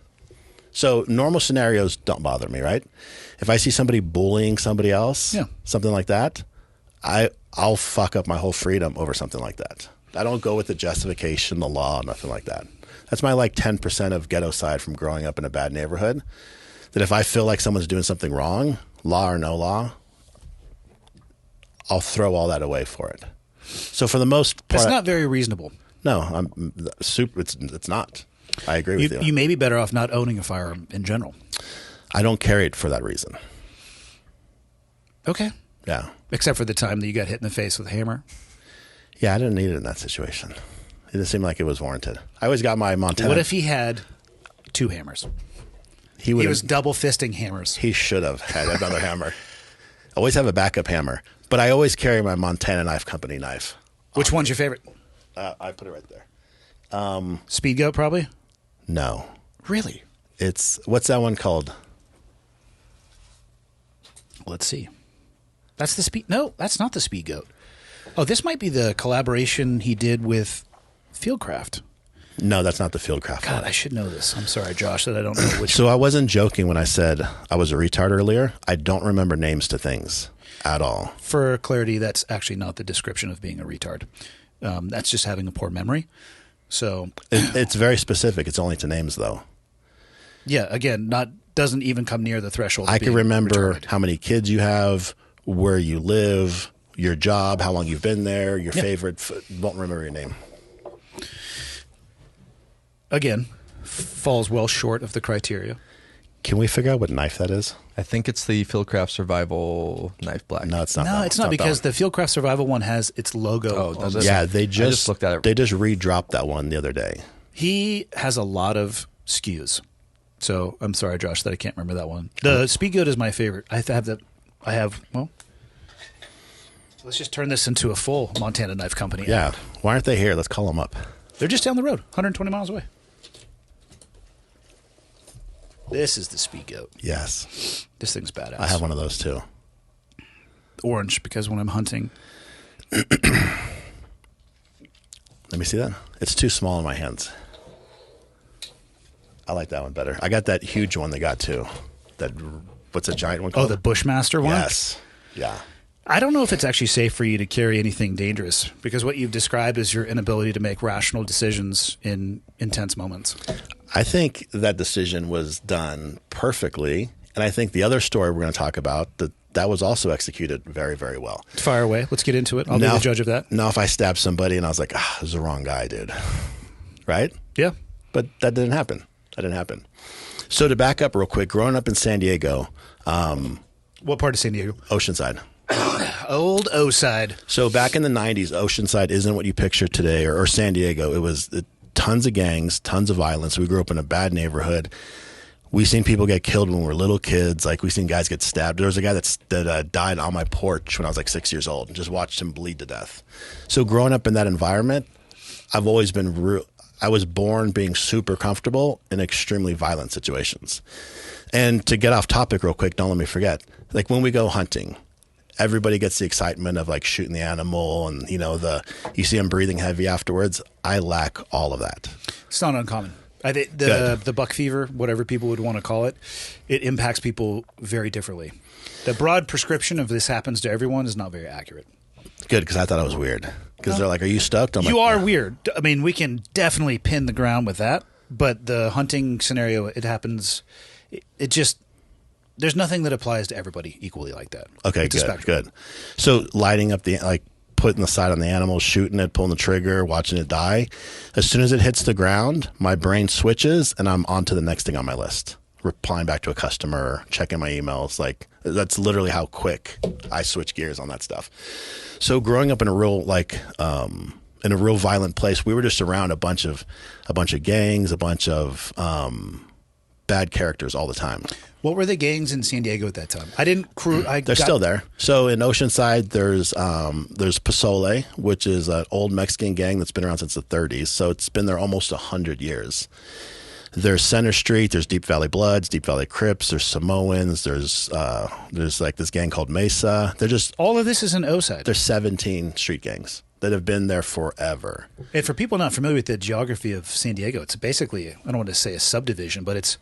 So normal scenarios don't bother me, right? If I see somebody bullying somebody else, something like that, I'll fuck up my whole freedom over something like that. I don't go with the justification, the law, nothing like that. That's my 10% of ghetto side from growing up in a bad neighborhood. That if I feel like someone's doing something wrong, law or no law, I'll throw all that away for it. So for the most part, That's not very reasonable. no, I'm super. It's not. I agree with you. You may be better off not owning a firearm in general. I don't carry it for that reason. Okay. Yeah. Except for the time that you got hit in the face with a hammer. Yeah, I didn't need it in that situation. It didn't seem like it was warranted. I always got my Montana. What if he had two hammers? he He was double fisting hammers. He should have had another hammer. Always have a backup hammer. But I always carry my Montana Knife Company knife. Which one's your favorite? I put it right there. Speed Goat, probably? No. Really? What's that one called? Let's see. That's the Speed... No, that's not the Speed Goat. Oh, this might be the collaboration he did with Fieldcraft. No, that's not the Fieldcraft God, one. I should know this. I'm sorry, Josh, that I don't know which So I wasn't joking when I said I was a retard earlier. I don't remember names to things at all. For clarity, that's actually not the description of being a retard. That's just having a poor memory. So, It's very specific. It's only to names, though. yeah, again, doesn't even come near the threshold. Of I can being remember retarded. how many kids you have, where you live, your job, how long you've been there, your favorite. Won't remember your name. Again, falls well short of the criteria. Can we figure out what knife that is? I think it's the Fieldcraft Survival Knife Black. No, it's not. No, that. it's not because that the Fieldcraft Survival one has its logo. Oh, does on it? the- yeah, they just looked at it. They just redropped that one the other day. He has a lot of SKUs. So I'm sorry, Josh, that I can't remember that one. The speed goat is my favorite. I have that. Well, let's just turn this into a full Montana Knife Company. Yeah. Why aren't they here? Let's call them up. They're just down the road, 120 miles away. This is the speed goat. Yes. This thing's badass. I have one of those too. Orange, because when I'm hunting. Let me see that. It's too small in my hands. I like that one better. I got that huge one they got too. What's a giant one called? Oh, the Bushmaster one? Yes. Yeah. I don't know if it's actually safe for you to carry anything dangerous, because what you've described is your inability to make rational decisions in intense moments. I think that decision was done perfectly. And I think the other story we're going to talk about, that was also executed very, very well. Fire away. Let's get into it. I'll be the judge of that. Now, if I stabbed somebody and I was like, this is the wrong guy, dude. Right? Yeah. But that didn't happen. So to back up real quick, growing up in San Diego. What part of San Diego? Oceanside. Old O-side. So back in the 90s, Oceanside isn't what you picture today, or San Diego. It was tons of gangs, tons of violence. We grew up in a bad neighborhood. We've seen people get killed when we were little kids. Like, we've seen guys get stabbed. There was a guy that died on my porch when I was like 6 years old, and just watched him bleed to death. So growing up in that environment, I've always been I was born being super comfortable in extremely violent situations. And to get off topic real quick, don't let me forget, like when we go hunting, everybody gets the excitement of like shooting the animal and, you see them breathing heavy afterwards. I lack all of that. It's not uncommon. I think the buck fever, whatever people would want to call it, it impacts people very differently. The broad prescription of this happens to everyone is not very accurate. Good, because I thought I was weird. Because they're like, "Are you stoked?" You are weird. I mean, we can definitely pin the ground with that, but the hunting scenario, it happens. It just, there's nothing that applies to everybody equally like that. Okay, good. So lighting up putting the sight on the animal, shooting it, pulling the trigger, watching it die. As soon as it hits the ground, my brain switches and I'm on to the next thing on my list. Replying back to a customer, checking my emails. Like, that's literally how quick I switch gears on that stuff. So growing up in a real violent place, we were just around a bunch of gangs, a bunch of bad characters all the time. What were the gangs in San Diego at that time? They're still there. So in Oceanside, there's Pozole, which is an old Mexican gang that's been around since the 30s. So it's been there almost 100 years. There's Center Street. There's Deep Valley Bloods, Deep Valley Crips. There's Samoans. There's like this gang called Mesa. They're just all of this is in Oside. There's 17 street gangs that have been there forever. And for people not familiar with the geography of San Diego, it's basically, I don't want to say a subdivision, but it's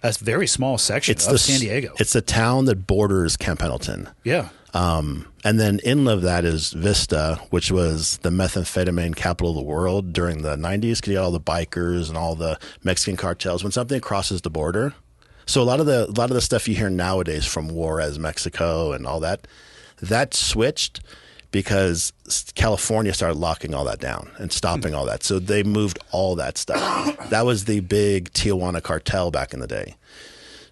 a very small section of San Diego. It's a town that borders Camp Pendleton. Yeah. And then inland of that is Vista, which was the methamphetamine capital of the world during the 90s, because you had all the bikers and all the Mexican cartels. When something crosses the border, so a lot of the stuff you hear nowadays from Juarez, Mexico, and all that switched because California started locking all that down and stopping all that. So they moved all that stuff. That was the big Tijuana cartel back in the day.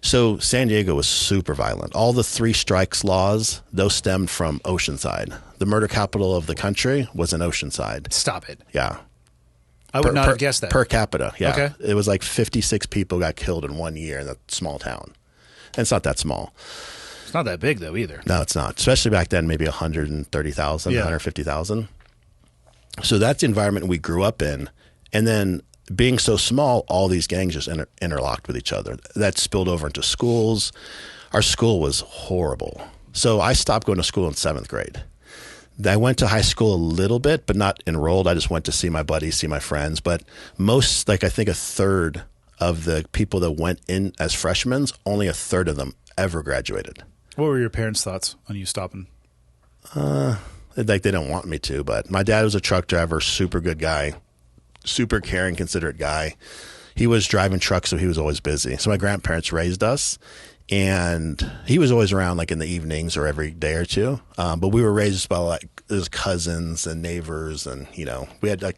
So San Diego was super violent. All the 3 strikes laws, those stemmed from Oceanside. The murder capital of the country was in Oceanside. Stop it. Yeah. I would not have guessed that. Per capita, yeah. Okay. It was like 56 people got killed in 1 year in that small town. And it's not that small. It's not that big, though, either. No, it's not. Especially back then, maybe 130,000, 150,000. So that's the environment we grew up in. And then being so small, all these gangs just interlocked with each other. That spilled over into schools. Our school was horrible. So I stopped going to school in 7th grade. I went to high school a little bit, but not enrolled. I just went to see my buddies, see my friends. But most, I think a third of the people that went in as freshmen, only a third of them ever graduated. What were your parents' thoughts on you stopping? They didn't want me to, but my dad was a truck driver, super good guy. Super caring, considerate guy. He was driving trucks, so he was always busy. So my grandparents raised us, and he was always around like in the evenings or every day or two. But we were raised by like his cousins and neighbors, and we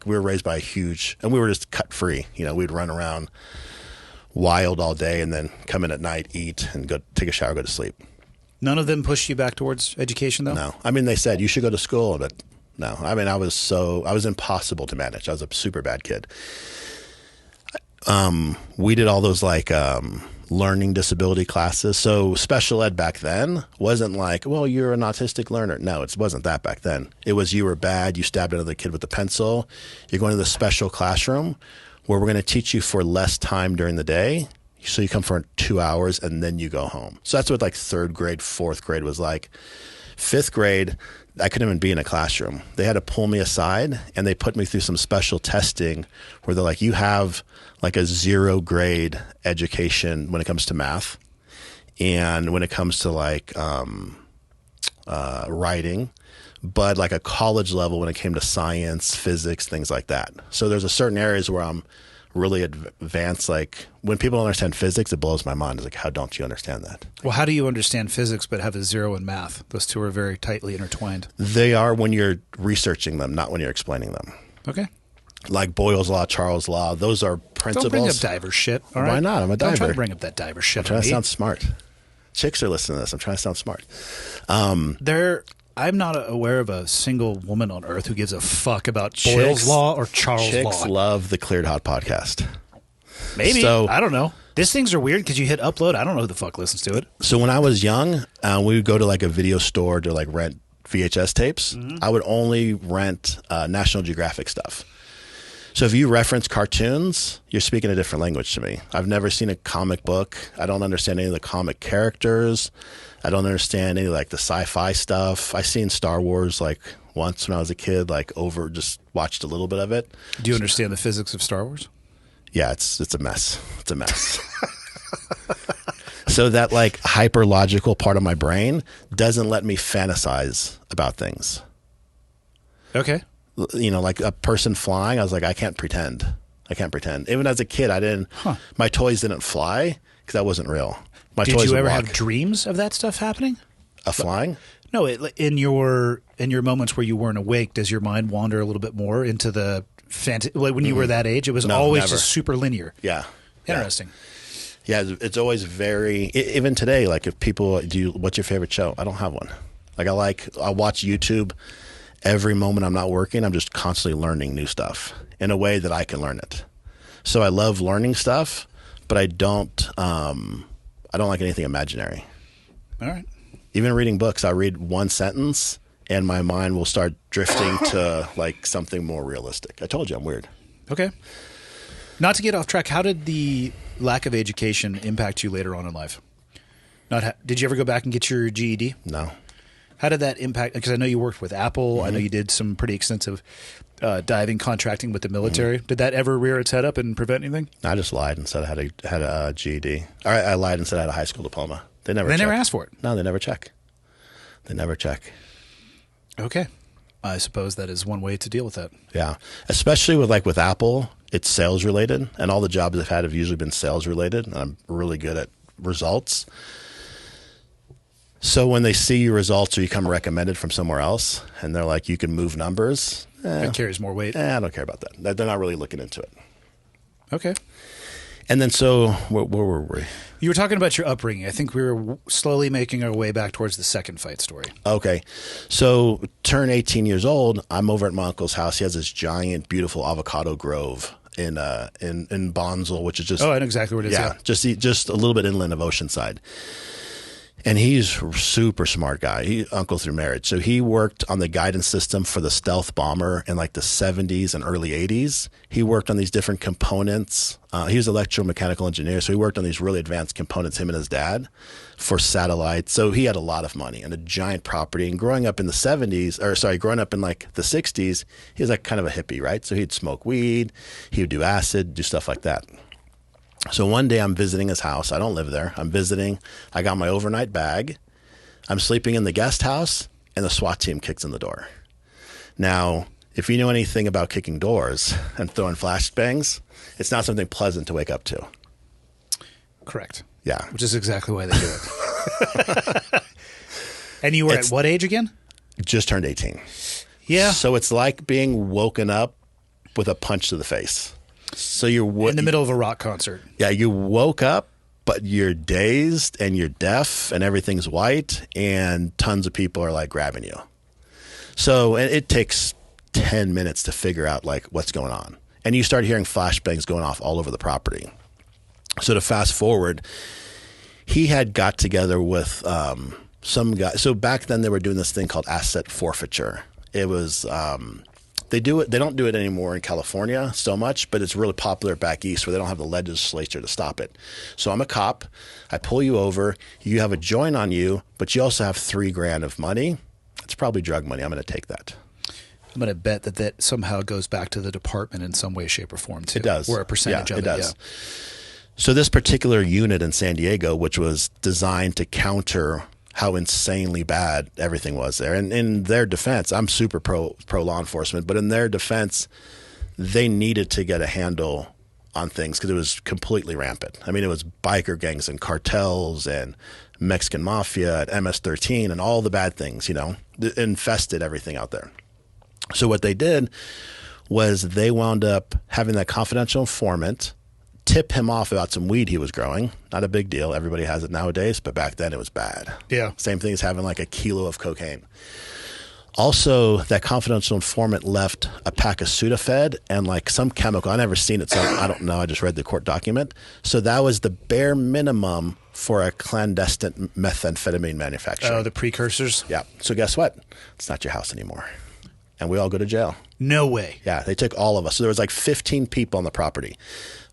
were raised by a huge, and we were just cut free. We'd run around wild all day, and then come in at night, eat, and go take a shower, go to sleep. None of them pushed you back towards education, though? No. I mean, they said you should go to school, but no. I mean, I was impossible to manage. I was a super bad kid. we did all those like learning disability classes. So special ed back then wasn't like, well, you're an autistic learner. No, it wasn't that back then. It was you were bad, you stabbed another kid with a pencil. You're going to the special classroom where we're going to teach you for less time during the day. So you come for 2 hours and then you go home. So that's what like 3rd grade, 4th grade was like. 5th grade, I couldn't even be in a classroom. They had to pull me aside and they put me through some special testing where they're like, you have like a 0 grade education when it comes to math. And when it comes to like writing, but like a college level when it came to science, physics, things like that. So there's a certain areas where I'm really advanced. Like when people don't understand physics, it blows my mind. It's like, how don't you understand that? Well, how do you understand physics but have a 0 in math? Those two are very tightly intertwined. They are when you're researching them, not when you're explaining them. Okay. Like Boyle's Law, Charles' Law, those are principles. Don't bring up diver shit. All right? Why not? I'm a diver. Don't try to bring up that diver shit. I'm trying to sound smart. Chicks are listening to this. I'm trying to sound smart. I'm not aware of a single woman on earth who gives a fuck about Chicks- Boyle's Law or Charles' Chicks Law. love the Cleared Hot podcast. Maybe. So- I don't know. These things are weird because you hit upload. I don't know who the fuck listens to it. So when I was young, we would go to like a video store to like rent VHS tapes. Mm-hmm. I would only rent National Geographic stuff. So if you reference cartoons, you're speaking a different language to me. I've never seen a comic book. I don't understand any of the comic characters. I don't understand any like the sci-fi stuff. I seen Star Wars like once when I was a kid, like just watched a little bit of it. Do you understand the physics of Star Wars? Yeah, it's a mess. It's a mess. So that like hyper logical part of my brain doesn't let me fantasize about things. Okay. You know, like a person flying, I was like, I can't pretend. Even as a kid, my toys didn't fly because that wasn't real. My Did toys you would ever walk. have dreams of that stuff happening? Flying? No, in your moments where you weren't awake, does your mind wander a little bit more into the like when you were that age? It was No, always never. just super linear. Yeah. Interesting. Yeah, it's always very. Even today, like if people what's your favorite show? I don't have one. Like I watch YouTube every moment I'm not working. I'm just constantly learning new stuff in a way that I can learn it. So I love learning stuff, but I don't like anything imaginary. All right. Even reading books, I read one sentence and my mind will start drifting to like something more realistic. I told you I'm weird. Okay. Not to get off track, how did the lack of education impact you later on in life? Did you ever go back and get your GED? No. How did that impact? Because I know you worked with Apple. I know you did some pretty extensive diving contracting with the military. Did that ever rear its head up and prevent anything? I just lied and said I had a GED. All right, I lied and said I had a high school diploma. They never asked for it. No, they never check. They never check. Okay. I suppose that is one way to deal with that. Yeah. Especially with Apple, it's sales related, and all the jobs I've had have usually been sales related, and I'm really good at results. So when they see your results or you come recommended from somewhere else and they're like, you can move numbers. That carries more weight. I don't care about that. They're not really looking into it. Okay. And then so where were we? You were talking about your upbringing. I think we were slowly making our way back towards the second fight story. Okay. So turn 18 years old, I'm over at my uncle's house. He has this giant, beautiful avocado grove in Bonsall, which is just... Oh, I know exactly where it is. Yeah, just a little bit inland of Oceanside. And he's a super smart guy. Uncle through marriage. So he worked on the guidance system for the stealth bomber in like the 70s and early 80s. He worked on these different components. He was an electromechanical engineer. So he worked on these really advanced components, him and his dad, for satellites. So he had a lot of money and a giant property. And growing up in the 70s, growing up in like the 60s, he was like kind of a hippie, right? So he'd smoke weed, he would do acid, do stuff like that. So one day I'm visiting his house. I don't live there. I'm visiting. I got my overnight bag. I'm sleeping in the guest house, and the SWAT team kicks in the door. Now, if you know anything about kicking doors and throwing flashbangs, it's not something pleasant to wake up to. Correct. Yeah. Which is exactly why they do it. And you were at what age again? Just turned 18. Yeah. So it's like being woken up with a punch to the face. So you're in the middle of a rock concert. Yeah, you woke up, but you're dazed and you're deaf and everything's white and tons of people are like grabbing you. So it takes 10 minutes to figure out like what's going on. And you start hearing flashbangs going off all over the property. So to fast forward, he had got together with some guy. So back then they were doing this thing called asset forfeiture. It was they do it. They don't do it anymore in California so much, but it's really popular back east where they don't have the legislature to stop it. So I'm a cop. I pull you over. You have a joint on you, but you also have $3,000 of money. It's probably drug money. I'm going to take that. I'm going to bet that somehow goes back to the department in some way, shape, or form, too. It does. Or a percentage of it. Does. Yeah. So this particular unit in San Diego, which was designed to counter how insanely bad everything was there. And in their defense, I'm super pro law enforcement, but in their defense, they needed to get a handle on things because it was completely rampant. I mean, it was biker gangs and cartels and Mexican mafia at MS-13 and all the bad things, that infested everything out there. So what they did was they wound up having that confidential informant tip him off about some weed he was growing. Not a big deal. Everybody has it nowadays, but back then it was bad. Yeah. Same thing as having like a kilo of cocaine. Also, that confidential informant left a pack of Sudafed and like some chemical. I never seen it, so I don't know. I just read the court document. So that was the bare minimum for a clandestine methamphetamine manufacturer. Oh, the precursors? Yeah. So guess what? It's not your house anymore. And we all go to jail. No way. Yeah, they took all of us. So there was like 15 people on the property.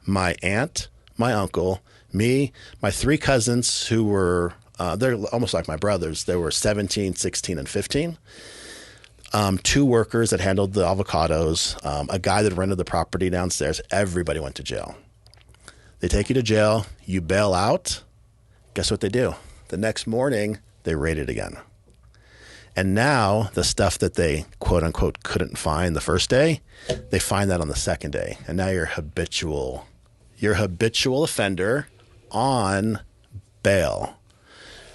My aunt, my uncle, me, my 3 cousins who were, they're almost like my brothers. They were 17, 16, and 15. 2 workers that handled the avocados, a guy that rented the property downstairs. Everybody went to jail. They take you to jail. You bail out. Guess what they do? The next morning, they raid it again. And now the stuff that they, quote unquote, couldn't find the first day, they find that on the second day. And now you're habitual offender on bail,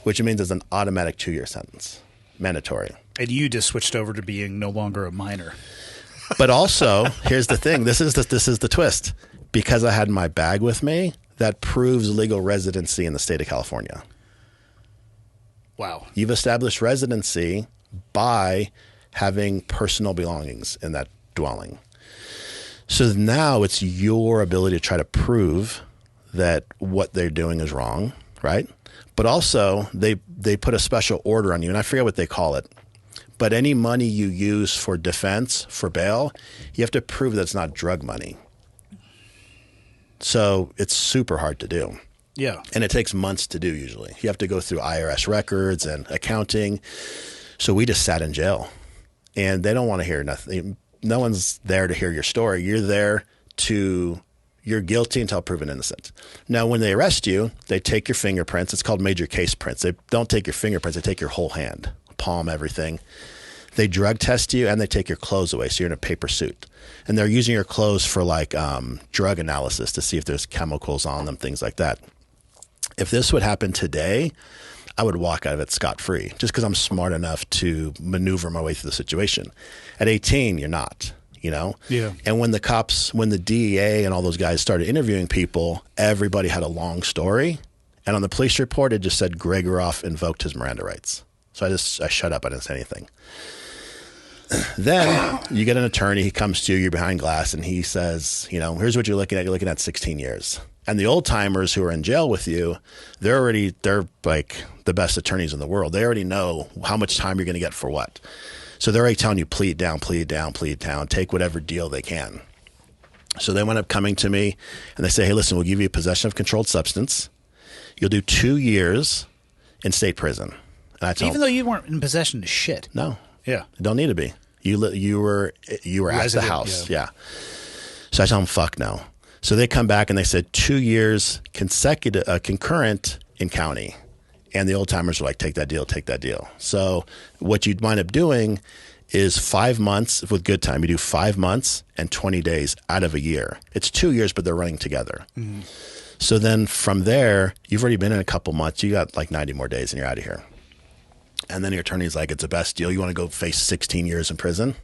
which means it's an automatic 2-year sentence, mandatory. And you just switched over to being no longer a minor. But also, here's the thing. This is the twist. Because I had my bag with me, that proves legal residency in the state of California. Wow. You've established residency by having personal belongings in that dwelling. So now it's your ability to try to prove that what they're doing is wrong, right? But also they put a special order on you, and I forget what they call it. But any money you use for defense, for bail, you have to prove that it's not drug money. So it's super hard to do. Yeah. And it takes months to do usually. You have to go through IRS records and accounting. So we just sat in jail. And they don't want to hear nothing. No one's there to hear your story. You're guilty until proven innocent. Now, when they arrest you, they take your fingerprints. It's called major case prints. They don't take your fingerprints. They take your whole hand, palm, everything. They drug test you and they take your clothes away. So you're in a paper suit. And they're using your clothes for like drug analysis to see if there's chemicals on them, things like that. If this would happen today, I would walk out of it scot-free just because I'm smart enough to maneuver my way through the situation. At 18, you're not, Yeah. And when the DEA and all those guys started interviewing people, everybody had a long story. And on the police report, it just said Gregoroff invoked his Miranda rights. So I shut up. I didn't say anything. Then you get an attorney. He comes to you. You're behind glass. And he says, here's what you're looking at. You're looking at 16 years. And the old timers who are in jail with you, they're like the best attorneys in the world. They already know how much time you're going to get for what. So they're already telling you, plead down, take whatever deal they can. So they wind up coming to me and they say, hey, listen, we'll give you possession of controlled substance. You'll do 2 years in state prison. And I tell Even though you weren't in possession of shit. No. Yeah. You don't need to be. You were at the house. Yeah. So I tell them, fuck no. So they come back and they said 2 years concurrent in county. And the old timers were like, take that deal. So what you'd wind up doing is 5 months with good time. You do 5 months and 20 days out of a year. It's 2 years, but they're running together. Mm-hmm. So then from there, you've already been in a couple months. You got like 90 more days and you're out of here. And then your attorney's like, it's the best deal. You want to go face 16 years in prison?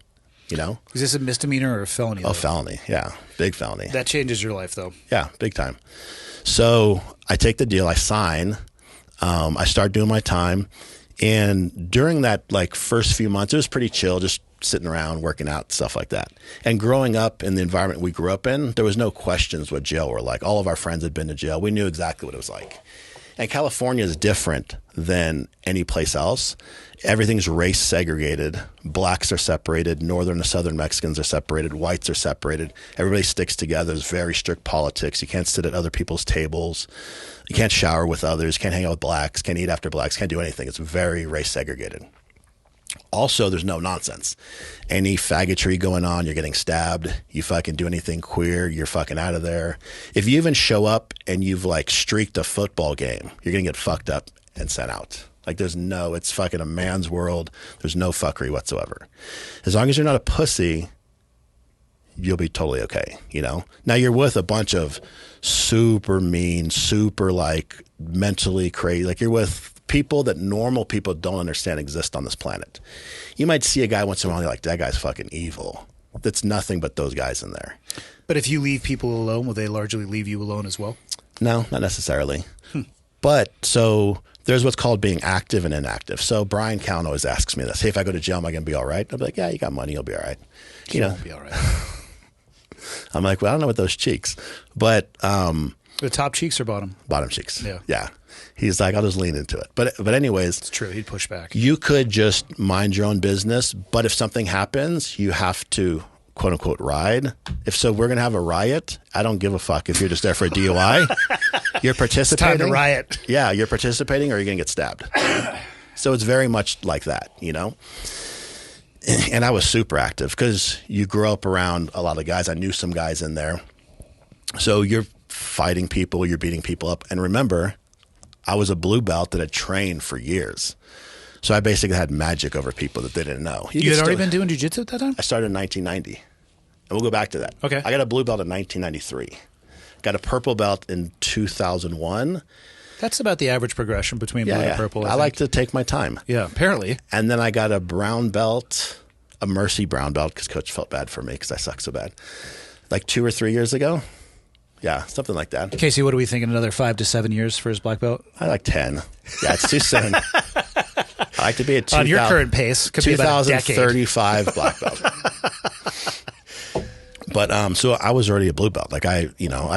Is this a misdemeanor or a felony? Oh, felony. Yeah. Big felony. That changes your life, though. Yeah. Big time. So I take the deal. I sign. I start doing my time. And during that first few months, it was pretty chill. Just sitting around, working out, stuff like that. And growing up in the environment we grew up in, there was no questions what jail were like. All of our friends had been to jail. We knew exactly what it was like. And California is different than any place else. Everything's race segregated. Blacks are separated. Northern and Southern Mexicans are separated. Whites are separated. Everybody sticks together. There's very strict politics. You can't sit at other people's tables. You can't shower with others. Can't hang out with blacks. Can't eat after blacks. Can't do anything. It's very race segregated. Also, there's no nonsense. Any faggotry going on, you're getting stabbed. You fucking do anything queer, you're fucking out of there. If you even show up and you've like streaked a football game, you're going to get fucked up and sent out. Like it's fucking a man's world. There's no fuckery whatsoever. As long as you're not a pussy, you'll be totally okay, you know? Now you're with a bunch of super mean, super like mentally crazy, like you're with people that normal people don't understand exist on this planet. You might see a guy once in a while, you're like, that guy's fucking evil. That's nothing but those guys in there. But if you leave people alone, will they largely leave you alone as well? No, not necessarily. But so there's what's called being active and inactive. So Brian Cowan always asks me this, hey, if I go to jail, am I going to be all right? I'll be like, yeah, you got money, you'll be all right. You know, be all right. I'm like, well, I don't know what those cheeks, but the top cheeks or bottom? Bottom cheeks. Yeah. Yeah. He's like, I'll just lean into it. But anyways, It's true. He'd push back. you could just mind your own business. But if something happens, you have to quote unquote ride. If so, we're going to have a riot. I don't give a fuck if you're just there for a DUI. You're participating. It's time to riot. Yeah. You're participating or you're going to get stabbed. So it's very much like that, you know? And I was super active because you grew up around a lot of guys. I knew some guys in there. So you're fighting people, you're beating people up. And remember, I was a blue belt that had trained for years. So I basically had magic over people that they didn't know. You had already been doing jiu-jitsu at that time? I started in 1990. And we'll go back to that. Okay. I got a blue belt in 1993. Got a purple belt in 2001. That's about the average progression between blue and purple. I like to take my time. Yeah, apparently. And then I got a brown belt, a mercy brown belt, because coach felt bad for me because I suck so bad. Like 2 or 3 years ago. Yeah, something like that. Casey, what are we thinking? Another 5 to 7 years for his black belt? I like 10. Yeah, it's too soon. I like to be at On your current pace, could be about a decade. 2035 black belt. But so I was already a blue belt. Like I've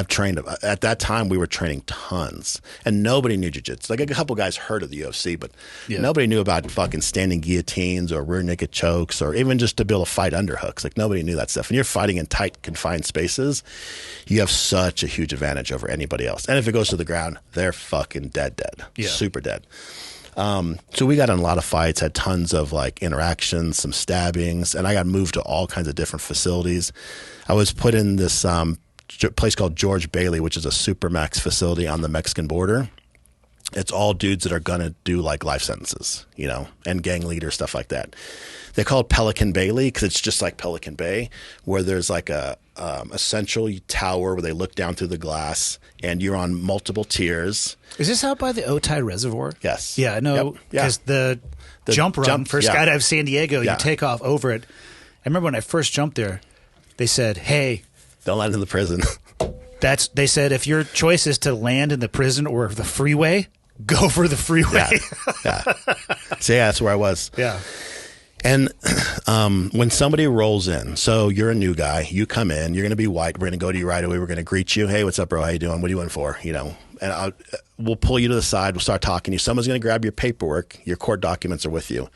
trained. At that time, we were training tons, and nobody knew jiu-jitsu. Like a couple guys heard of the UFC, but nobody knew about fucking standing guillotines or rear naked chokes, or even just to be able to fight underhooks. Like nobody knew that stuff. And you're fighting in tight, confined spaces. You have such a huge advantage over anybody else. And if it goes to the ground, they're fucking dead, super dead. So we got in a lot of fights, had tons of like interactions, some stabbings, and I got moved to all kinds of different facilities. I was put in this place called George Bailey, which is a supermax facility on the Mexican border. It's all dudes that are going to do like life sentences, you know, and gang leaders, stuff like that. They call it Pelican Bailey because it's just like Pelican Bay, where there's like a central tower where they look down through the glass and you're on multiple tiers. Is this out by the Otay Reservoir? Yes. Yeah, I know. Because the jump run for Skydive San Diego, you take off over it. I remember when I first jumped there, they said, hey, don't land in the prison. They said, if your choice is to land in the prison or the freeway, go for the freeway. Yeah. So that's where I was. Yeah. And when somebody rolls in, so you're a new guy, you come in, you're going to be white. We're going to go to you right away. We're going to greet you. Hey, what's up, bro? How you doing? What are you in for? You know, and we'll pull you to the side. We'll start talking to you. Someone's going to grab your paperwork. Your court documents are with you.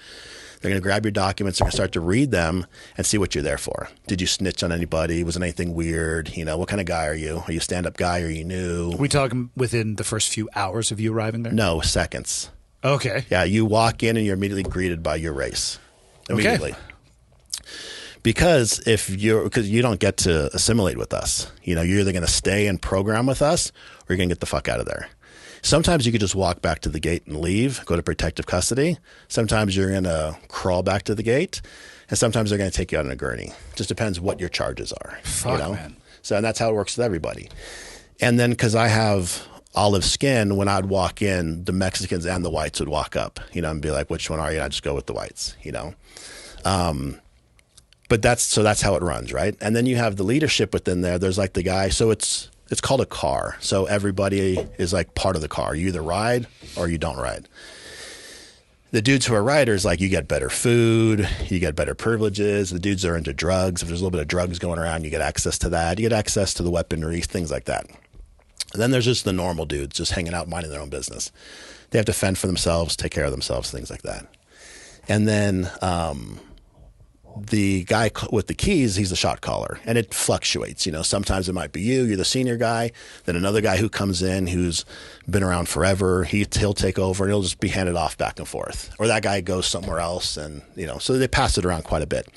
They're going to grab your documents. They're going to start to read them and see what you're there for. Did you snitch on anybody? Was it anything weird? You know, what kind of guy are you? Are you a stand-up guy? Are you new? We talking within the first few hours of you arriving there? No, seconds. Okay. Yeah, you walk in and you're immediately greeted by your race. Immediately. Okay. Because you don't get to assimilate with us. You know, you're either going to stay and program with us or you're going to get the fuck out of there. Sometimes you could just walk back to the gate and leave, go to protective custody. Sometimes you're going to crawl back to the gate, and sometimes they're going to take you out on a gurney. Just depends what your charges are. Fuck, man. So and that's how it works with everybody. And then because I have olive skin, when I'd walk in, the Mexicans and the whites would walk up, you know, and be like, which one are you? And I'd just go with the whites, you know. But that's how it runs, right? And then you have the leadership within there. There's like the guy. So it's called a car. So everybody is like part of the car. You either ride or you don't ride. The dudes who are writers, like, you get better food, you get better privileges. The dudes that are into drugs, if there's a little bit of drugs going around, you get access to that. You get access to the weaponry, things like that. And then there's just the normal dudes just hanging out, minding their own business. They have to fend for themselves, take care of themselves, things like that. And then the guy with the keys, he's the shot caller, and it fluctuates. You know, sometimes it might be you're the senior guy, then another guy who comes in who's been around forever, he'll take over, and he'll just be handed off back and forth. Or that guy goes somewhere else, and, you know, so they pass it around quite a bit.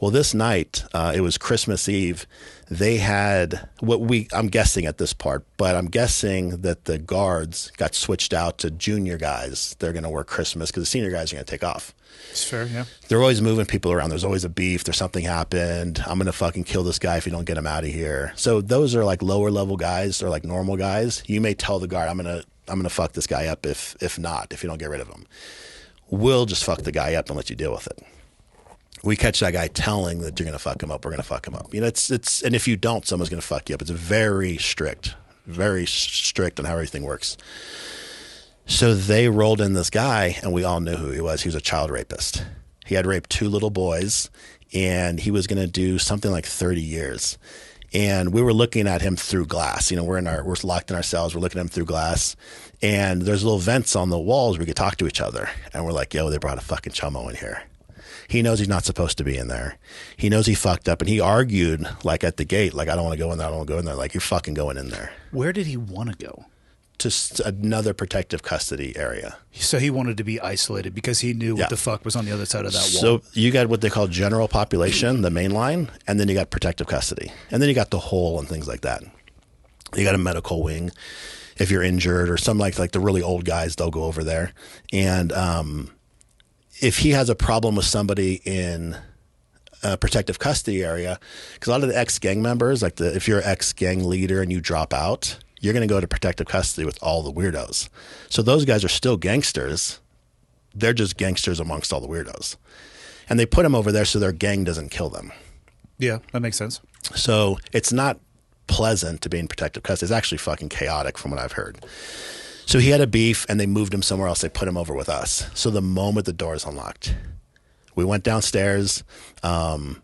Well, this night, it was Christmas Eve. They had I'm guessing at this part, but I'm guessing that the guards got switched out to junior guys. They're going to work Christmas because the senior guys are going to take off. It's fair, yeah. They're always moving people around. There's always a beef. There's something happened. I'm going to fucking kill this guy if you don't get him out of here. So those are like lower level guys or like normal guys. You may tell the guard, I'm going to fuck this guy up if you don't get rid of him. We'll just fuck the guy up and let you deal with it. We catch that guy telling that you're going to fuck him up, we're going to fuck him up. You know, it's and if you don't, someone's going to fuck you up. It's very strict on how everything works. So they rolled in this guy, and we all knew who he was. He was a child rapist. He had raped 2 little boys, and he was going to do something like 30 years. And we were looking at him through glass. You know, we're locked in our cells. We're looking at him through glass, and there's little vents on the walls where we could talk to each other. And we're like, yo, they brought a fucking chomo in here. He knows he's not supposed to be in there. He knows he fucked up, and he argued like at the gate, like, I don't want to go in there. I don't want to go in there. Like, you're fucking going in there. Where did he want to go? To another protective custody area. So he wanted to be isolated because he knew what the fuck was on the other side of that wall. So you got what they call general population, the main line, and then you got protective custody. And then you got the hole and things like that. You got a medical wing. If you're injured or some like the really old guys, they'll go over there. And if he has a problem with somebody in a protective custody area, because a lot of the ex-gang members, like if you're an ex-gang leader and you drop out, you're going to go to protective custody with all the weirdos. So those guys are still gangsters. They're just gangsters amongst all the weirdos. And they put them over there so their gang doesn't kill them. Yeah, that makes sense. So it's not pleasant to be in protective custody. It's actually fucking chaotic from what I've heard. So he had a beef, and they moved him somewhere else. They put him over with us. So the moment the door is unlocked, we went downstairs, and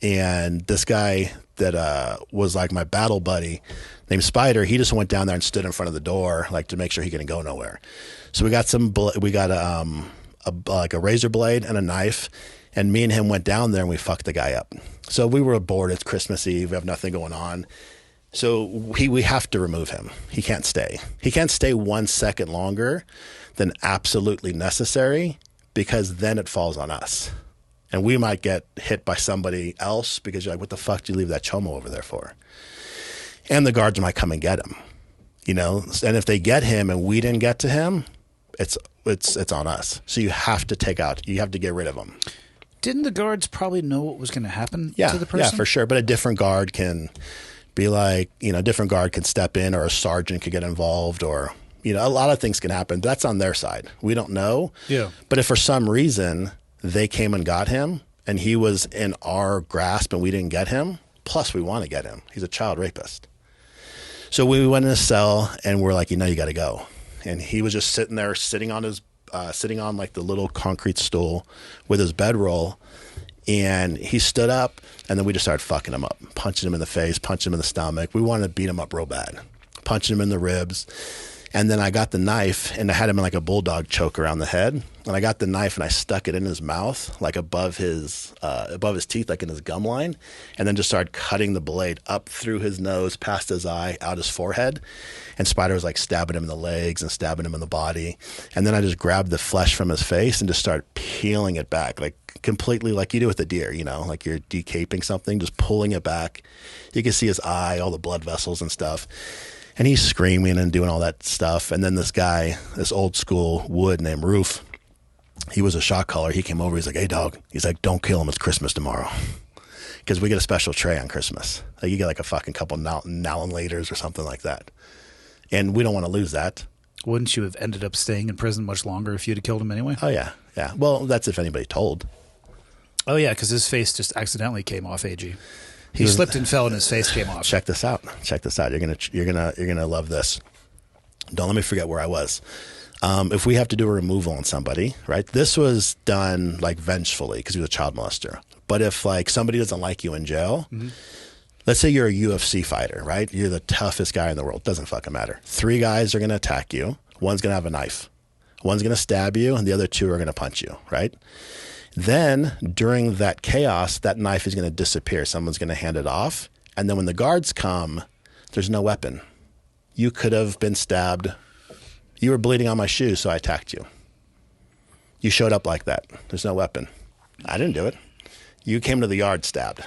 this guy that was like my battle buddy named Spider, he just went down there and stood in front of the door, like, to make sure he couldn't go nowhere. So we got a razor blade and a knife, and me and him went down there and we fucked the guy up. So we were bored. It's Christmas Eve. We have nothing going on. So we have to remove him. He can't stay. He can't stay 1 second longer than absolutely necessary, because then it falls on us. And we might get hit by somebody else because you're like, what the fuck do you leave that chomo over there for? And the guards might come and get him, you know? And if they get him and we didn't get to him, it's on us. So you have to get rid of him. Didn't the guards probably know what was going to happen to the person? Yeah, for sure. But a different guard can be like, you know, a different guard can step in, or a sergeant could get involved, or, you know, a lot of things can happen. That's on their side. We don't know. Yeah. But if for some reason they came and got him and he was in our grasp and we didn't get him, plus we want to get him. He's a child rapist. So we went in a cell and we're like, you know, you got to go. And he was just sitting there, sitting on like the little concrete stool with his bedroll. And he stood up, and then we just started fucking him up, punching him in the face, punching him in the stomach. We wanted to beat him up real bad, punching him in the ribs. And then I got the knife, and I had him in like a bulldog choke around the head. And I got the knife, and I stuck it in his mouth, like above his teeth, like in his gum line. And then just started cutting the blade up through his nose, past his eye, out his forehead. And Spider was like stabbing him in the legs and stabbing him in the body. And then I just grabbed the flesh from his face and just started peeling it back, like completely, like you do with a deer, you know, like you're decaping something, just pulling it back. You can see his eye, all the blood vessels and stuff. And he's screaming and doing all that stuff. And then this guy, this old school wood named Roof, he was a shot caller. He came over. He's like, hey, dog. He's like, don't kill him. It's Christmas tomorrow. Because we get a special tray on Christmas. Like, you get like a fucking couple Nallen-laters or something like that. And we don't want to lose that. Wouldn't you have ended up staying in prison much longer if you'd have killed him anyway? Oh, yeah. Yeah. Well, that's if anybody told. Oh, yeah, because his face just accidentally came off, AG. He slipped and fell and his face came off. Check this out. You're gonna love this. Don't let me forget where I was. If we have to do a removal on somebody, right? This was done like vengefully because he was a child molester. But if like somebody doesn't like you in jail, let's say you're a UFC fighter, right? You're the toughest guy in the world. Doesn't fucking matter. 3 guys are going to attack you. One's going to have a knife. One's going to stab you, and the other 2 are going to punch you, right? Then during that chaos, that knife is going to disappear. Someone's going to hand it off. And then when the guards come, there's no weapon. You could have been stabbed. You were bleeding on my shoes, so I attacked you. You showed up like that. There's no weapon. I didn't do it. You came to the yard stabbed.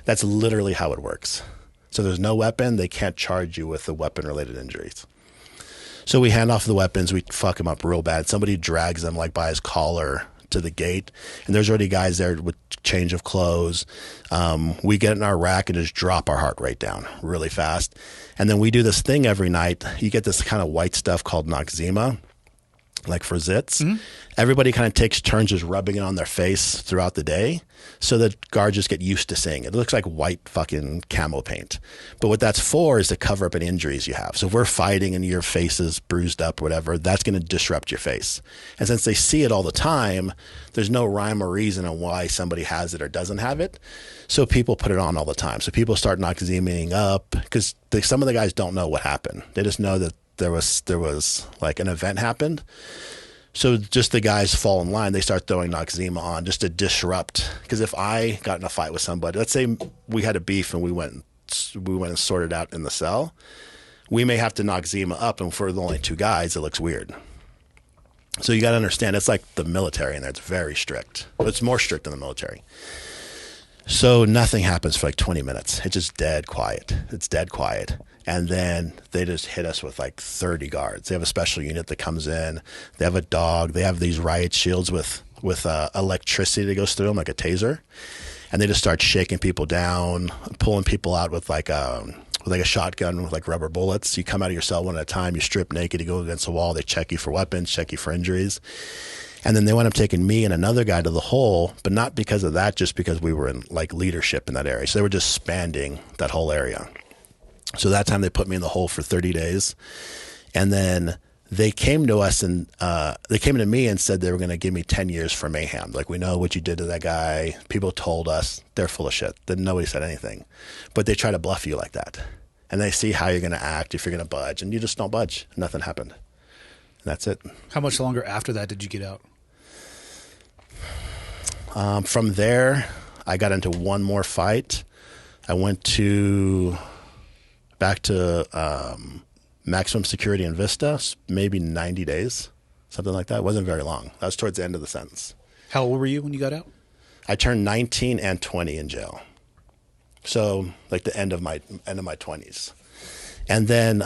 That's literally how it works. So there's no weapon. They can't charge you with the weapon-related injuries. So we hand off the weapons. We fuck him up real bad. Somebody drags him like by his collar to the gate, and there's already guys there with change of clothes. We get in our rack and just drop our heart rate down really fast. And then we do this thing every night. You get this kind of white stuff called noxema, like for zits. Everybody kind of takes turns just rubbing it on their face throughout the day, so that guards just get used to seeing it. It looks like white fucking camo paint. But what that's for is to cover up any injuries you have. So if we're fighting and your face is bruised up or whatever, that's going to disrupt your face. And since they see it all the time, there's no rhyme or reason on why somebody has it or doesn't have it. So people put it on all the time. So people start noxemaing up because some of the guys don't know what happened. They just know that there was like an event happened. So just the guys fall in line. They start throwing noxema on just to disrupt. Because if I got in a fight with somebody, let's say we had a beef and we went and sorted out in the cell, we may have to noxema up, and for the only 2 guys, it looks weird. So you got to understand, it's like the military in there. It's very strict. It's more strict than the military. So nothing happens for like 20 minutes. It's just dead quiet. It's dead quiet. And then they just hit us with like 30 guards. They have a special unit that comes in. They have a dog. They have these riot shields with electricity that goes through them, like a taser. And they just start shaking people down, pulling people out with like a shotgun with like rubber bullets. You come out of your cell one at a time. You strip naked. You go against the wall. They check you for weapons, check you for injuries. And then they wound up taking me and another guy to the hole, but not because of that, just because we were in like leadership in that area. So they were just spanning that whole area. So that time they put me in the hole for 30 days. And then they came to us and they came to me and said they were going to give me 10 years for mayhem. Like, we know what you did to that guy. People told us. They're full of shit. Then nobody said anything. But they try to bluff you like that. And they see how you're going to act, if you're going to budge. And you just don't budge. Nothing happened. And that's it. How much longer after that did you get out? From there, I got into one more fight. I went back to maximum security in Vista, maybe 90 days, something like that. It wasn't very long. That was towards the end of the sentence. How old were you when you got out? I turned 19 and 20 in jail. So like the end of my 20s. And then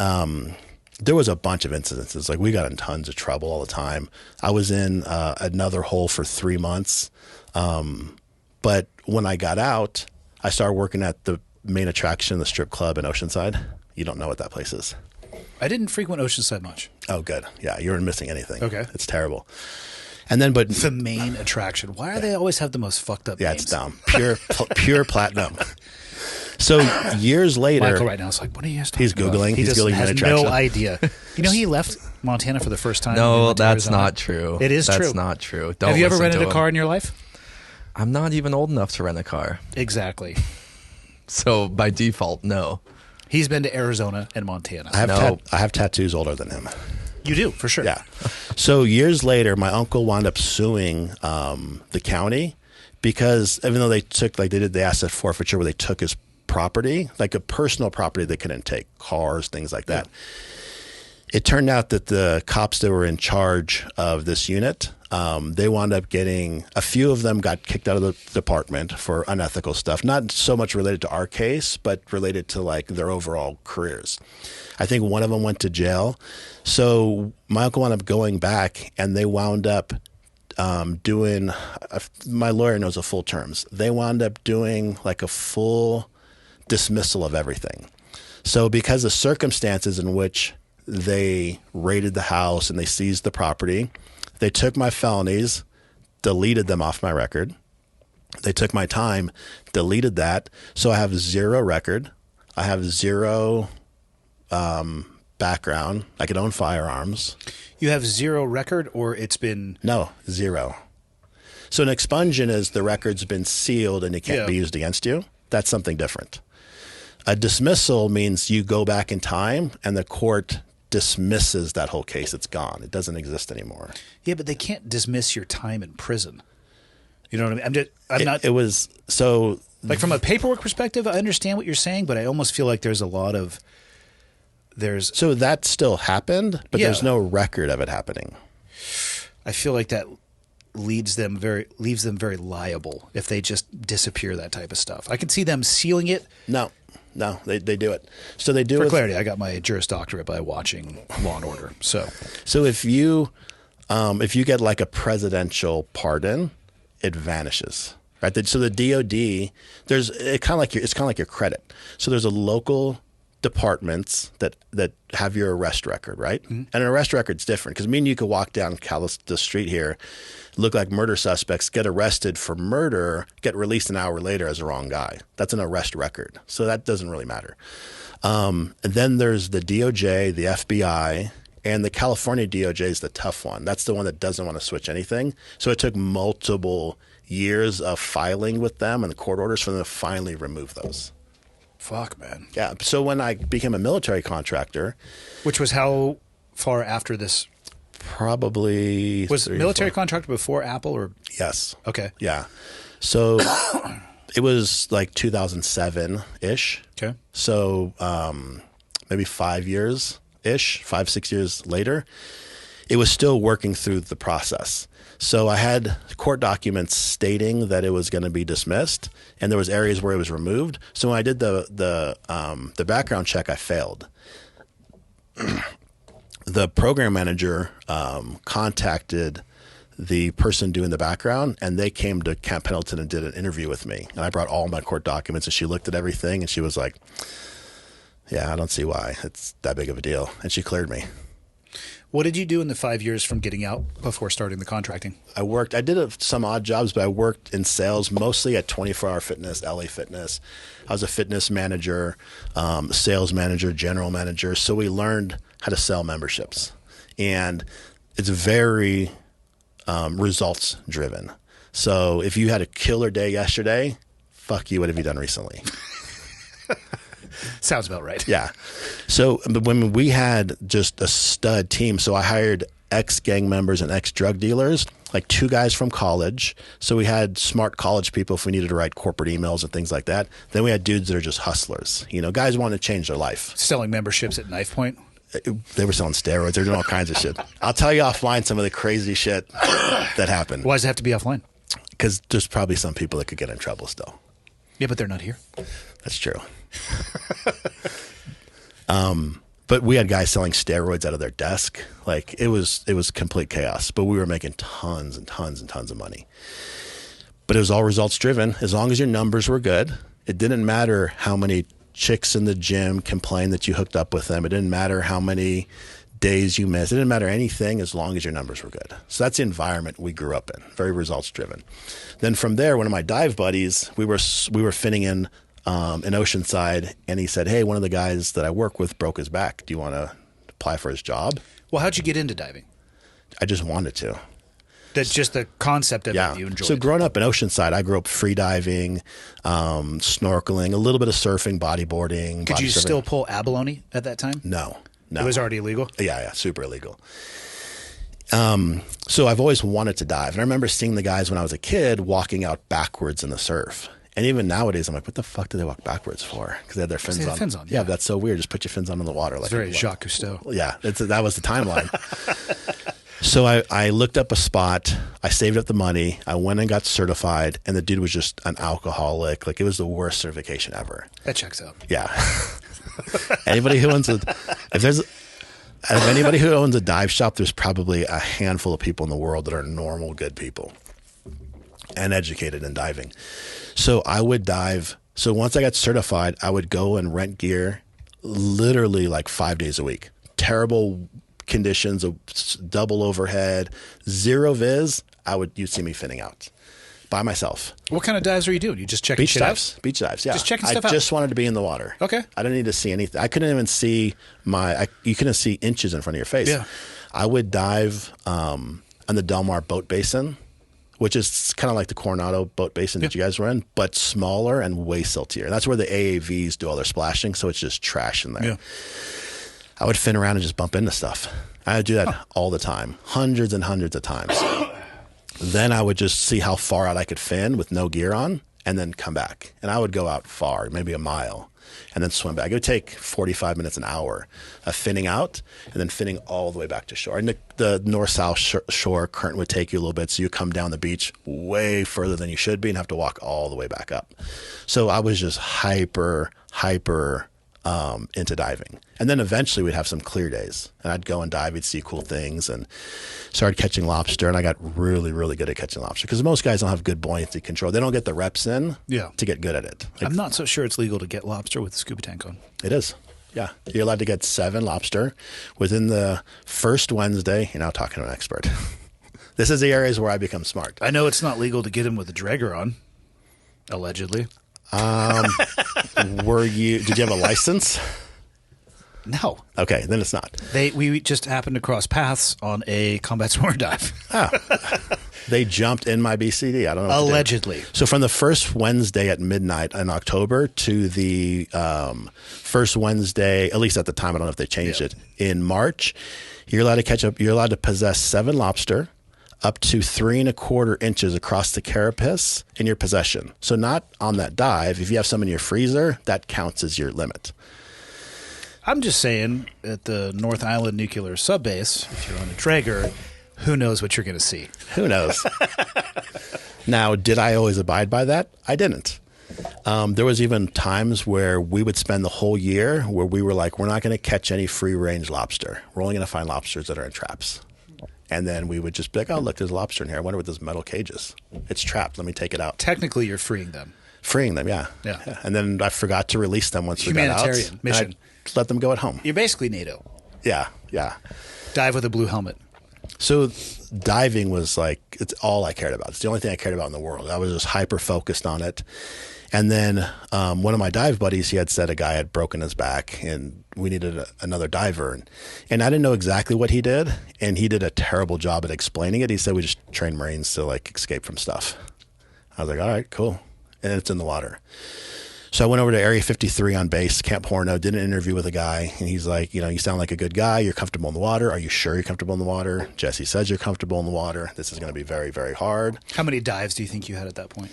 there was a bunch of incidences. Like, we got in tons of trouble all the time. I was in another hole for 3 months. But when I got out, I started working at the main attraction, the strip club in Oceanside. You don't know what that place is. I didn't frequent Oceanside much. Oh, good. Yeah, you weren't missing anything. Okay. It's terrible. And then, but the main attraction. Why do they always have the most fucked up names? It's dumb. Pure platinum. So years later, Michael right now is like, what are you guys talking he's about? Googling. He He's Googling has attraction. no idea. You know, he left Montana for the first time. No, that's not true. It is true. That's not true. Don't Have you ever listen rented to a car him. in your life? I'm not even old enough to rent a car. Exactly. So by default, no. He's been to Arizona and Montana. I have tattoos older than him. You do, for sure. Yeah. So years later, my uncle wound up suing the county because even though they took, like, they did the asset forfeiture where they took his property, like a personal property they couldn't take, cars, things like that. It turned out that the cops that were in charge of this unit, they wound up getting, a few of them got kicked out of the department for unethical stuff, not so much related to our case, but related to like their overall careers. I think one of them went to jail. So my uncle wound up going back, and they wound up doing, my lawyer knows the full terms. They wound up doing like a full dismissal of everything. So because the circumstances in which they raided the house and they seized the property, they took my felonies, deleted them off my record. They took my time, deleted that. So I have zero record. I have zero background. I could own firearms. You have zero record, or it's been No, zero. So an expunsion is the record's been sealed and it can't be used against you. That's something different. A dismissal means you go back in time and the court dismisses that whole case. It's gone. It doesn't exist anymore. Yeah, but they can't dismiss your time in prison. You know what I mean? It was so like from a paperwork perspective, I understand what you're saying, but I almost feel like there's a lot of so that still happened, but Yeah. there's no record of it happening. I feel like that leaves them very liable if they just disappear that type of stuff. I can see them sealing it. No, they do it. So they do For it. clarity, I got my Juris Doctorate by watching Law and Order. So if you get like a presidential pardon, it vanishes, right? So the DOD, it's kind of like your credit. So there's a local departments that have your arrest record, right? Mm-hmm. And an arrest record's different because me and you could walk down the street here, look like murder suspects, get arrested for murder, get released an hour later as a wrong guy. That's an arrest record. So that doesn't really matter. And then there's the DOJ, the FBI, and the California DOJ is the tough one. That's the one that doesn't want to switch anything. So it took multiple years of filing with them and the court orders for them to finally remove those. fuck, man. Yeah. So when I became a military contractor, Which was how far after this? probably Was 3 or military 4. contractor before Apple or? Yes. Okay. Yeah. So it was like 2007-ish. Okay. So maybe 5 years-ish, 5-6 years later, it was still working through the process. So I had court documents stating that it was going to be dismissed, and there was areas where it was removed. So when I did the background check, I failed. The program manager contacted the person doing the background, and they came to Camp Pendleton and did an interview with me. And I brought all my court documents, and she looked at everything, and she was like, yeah, I don't see why it's that big of a deal. And she cleared me. What did you do in the 5 years from getting out before starting the contracting? I did some odd jobs, but I worked in sales, mostly at 24 Hour Fitness, LA Fitness. I was a fitness manager, sales manager, general manager. So we learned how to sell memberships. And it's very results driven. So if you had a killer day yesterday, fuck you, what have you done recently? Sounds about right. Yeah. So but when we had just a stud team, so I hired ex-gang members and ex-drug dealers, like 2 guys from college. So we had smart college people if we needed to write corporate emails and things like that. Then we had dudes that are just hustlers. You know, guys want to change their life. Selling memberships at Knife Point? They were selling steroids. They were doing all kinds of shit. I'll tell you offline some of the crazy shit that happened. Why does it have to be offline? Because there's probably some people that could get in trouble still. Yeah, but they're not here. That's true. But we had guys selling steroids out of their desk. Like it was complete chaos. But we were making tons and tons and tons of money. But it was all results driven. As long as your numbers were good, it didn't matter how many chicks in the gym complained that you hooked up with them. It didn't matter how many days you missed. It didn't matter anything as long as your numbers were good. So that's the environment we grew up in. Very results driven. Then from there, one of my dive buddies, we were finning in Oceanside, and he said, hey, one of the guys that I work with broke his back. Do you want to apply for his job? Well, how'd you get into diving? I just wanted to. That's just the concept of Yeah. it you enjoyed. So growing up in Oceanside, I grew up free diving, snorkeling, a little bit of surfing, bodyboarding. Could body you surfing. still pull abalone at that time? No. It was already illegal? Yeah, super illegal. So I've always wanted to dive. And I remember seeing the guys when I was a kid walking out backwards in the surf. And even nowadays, I'm like, what the fuck do they walk backwards for? Because they had their fins they on. had fins on, Yeah, yeah. that's so weird. Just put your fins on in the water. It's very Jacques Cousteau. Yeah, that was the timeline. So I looked up a spot. I saved up the money. I went and got certified. And the dude was just an alcoholic. Like, it was the worst certification ever. That checks out. Yeah. Anybody who owns anybody who owns a dive shop, there's probably a handful of people in the world that are normal, good people and educated in diving. So I would dive. So once I got certified, I would go and rent gear literally like 5 days a week. Terrible conditions, double overhead, zero viz. You'd see me finning out. by myself. What kind of dives are you doing? You just checking Beach shit dives. out? Beach dives, yeah. Just checking stuff out. I just wanted to be in the water. Okay. I didn't need to see anything. I couldn't even see you couldn't see inches in front of your face. Yeah. I would dive on the Del Mar boat basin, which is kind of like the Coronado boat basin that you guys were in, but smaller and way siltier. And that's where the AAVs do all their splashing, so it's just trash in there. Yeah. I would fin around and just bump into stuff. I would do that all the time, hundreds and hundreds of times. Then I would just see how far out I could fin with no gear on and then come back. And I would go out far, maybe a mile, and then swim back. It would take 45 minutes, an hour of finning out and then finning all the way back to shore. And the north-south shore current would take you a little bit, so you come down the beach way further than you should be and have to walk all the way back up. So I was just hyper into diving. And then eventually we'd have some clear days and I'd go and dive, we'd see cool things and started catching lobster. And I got really, really good at catching lobster because most guys don't have good buoyancy control. They don't get the reps in to get good at it. I'm not so sure it's legal to get lobster with a scuba tank on. It is. Yeah. You're allowed to get 7 lobster within the first Wednesday. You're now talking to an expert. This is the areas where I become smart. I know it's not legal to get him with a dragger on, allegedly. Did you have a license? No. Okay, then it's not. We just happened to cross paths on a combat swimmer dive. They jumped in my BCD. I don't know. Allegedly. So from the first Wednesday at midnight in October to the first Wednesday, at least at the time, I don't know if they changed it, in March, you're allowed to catch up. You're allowed to possess 7 lobster up to 3¼ inches across the carapace in your possession. So not on that dive. If you have some in your freezer, that counts as your limit. I'm just saying, at the North Island Nuclear Subbase, if you're on a Traeger, who knows what you're going to see? Who knows? Now, did I always abide by that? I didn't. There was even times where we would spend the whole year where we were like, we're not going to catch any free-range lobster. We're only going to find lobsters that are in traps. And then we would just be like, oh, look, there's a lobster in here. I wonder what this metal cage is. It's trapped. Let me take it out. Technically, you're freeing them. Freeing them, yeah. And then I forgot to release them once we got out. Humanitarian mission. Let them go at home. You're basically NATO. Yeah. Dive with a blue helmet. So diving was like, it's all I cared about. It's the only thing I cared about in the world. I was just hyper-focused on it. And then one of my dive buddies, he had said a guy had broken his back and we needed another diver. And I didn't know exactly what he did. And he did a terrible job at explaining it. He said we just train Marines to like escape from stuff. I was like, all right, cool. And it's in the water. So I went over to Area 53 on base, Camp Horno, did an interview with a guy. And he's like, you sound like a good guy. You're comfortable in the water. Are you sure you're comfortable in the water? Jesse says you're comfortable in the water. This is going to be very, very hard. How many dives do you think you had at that point?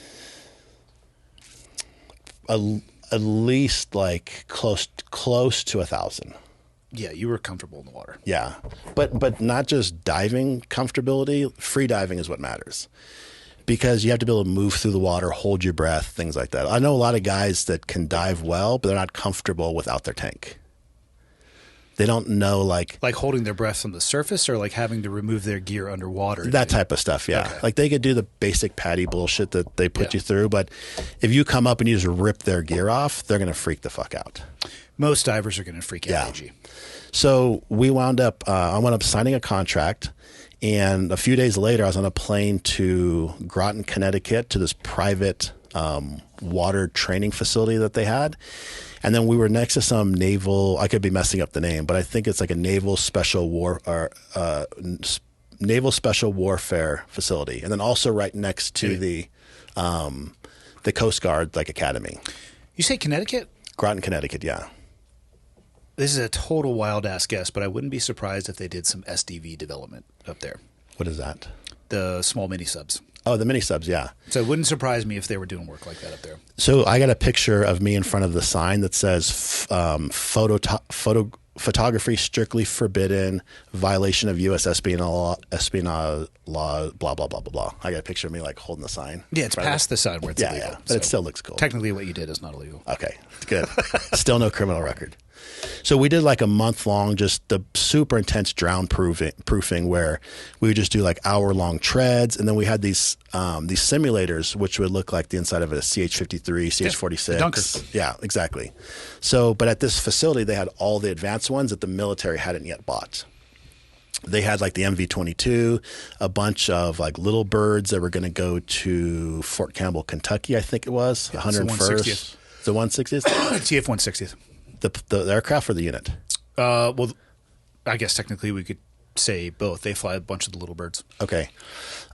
At least like close to 1,000. Yeah, you were comfortable in the water. Yeah, but not just diving comfortability. Free diving is what matters because you have to be able to move through the water, hold your breath, things like that. I know a lot of guys that can dive well, but they're not comfortable without their tank. They don't know like holding their breath on the surface or like having to remove their gear underwater. That type of stuff, yeah. Okay. Like they could do the basic patty bullshit that they put you through, but if you come up and you just rip their gear off, they're going to freak the fuck out. Most divers are going to freak out, AG. So we wound up, I wound up signing a contract, and a few days later I was on a plane to Groton, Connecticut to this private water training facility that they had. And then we were next to some naval, I could be messing up the name, but I think it's like a naval special warfare facility. And then also right next to the Coast Guard like academy. You say Connecticut? Groton, Connecticut, yeah. This is a total wild ass guess, but I wouldn't be surprised if they did some SDV development up there. What is that? The small mini subs. Oh, the mini subs, yeah. So it wouldn't surprise me if they were doing work like that up there. So I got a picture of me in front of the sign that says photography strictly forbidden, violation of U.S. espionage law, blah, blah, blah, blah, blah. I got a picture of me like holding the sign. Yeah, it's past the sign where it's illegal. Yeah, but it still looks cool. Technically what you did is not illegal. Okay, good. Still no criminal record. So we did like a month long, just the super intense drown proofing where we would just do like hour-long treads. And then we had these simulators, which would look like the inside of a CH-53, CH-46. Dunker. Yeah, exactly. So, but at this facility, they had all the advanced ones that the military hadn't yet bought. They had like the MV-22, a bunch of like little birds that were going to go to Fort Campbell, Kentucky, I think it was, 101st. The 160th? TF-160th. The aircraft or the unit? Well, I guess technically we could say both. They fly a bunch of the little birds. Okay.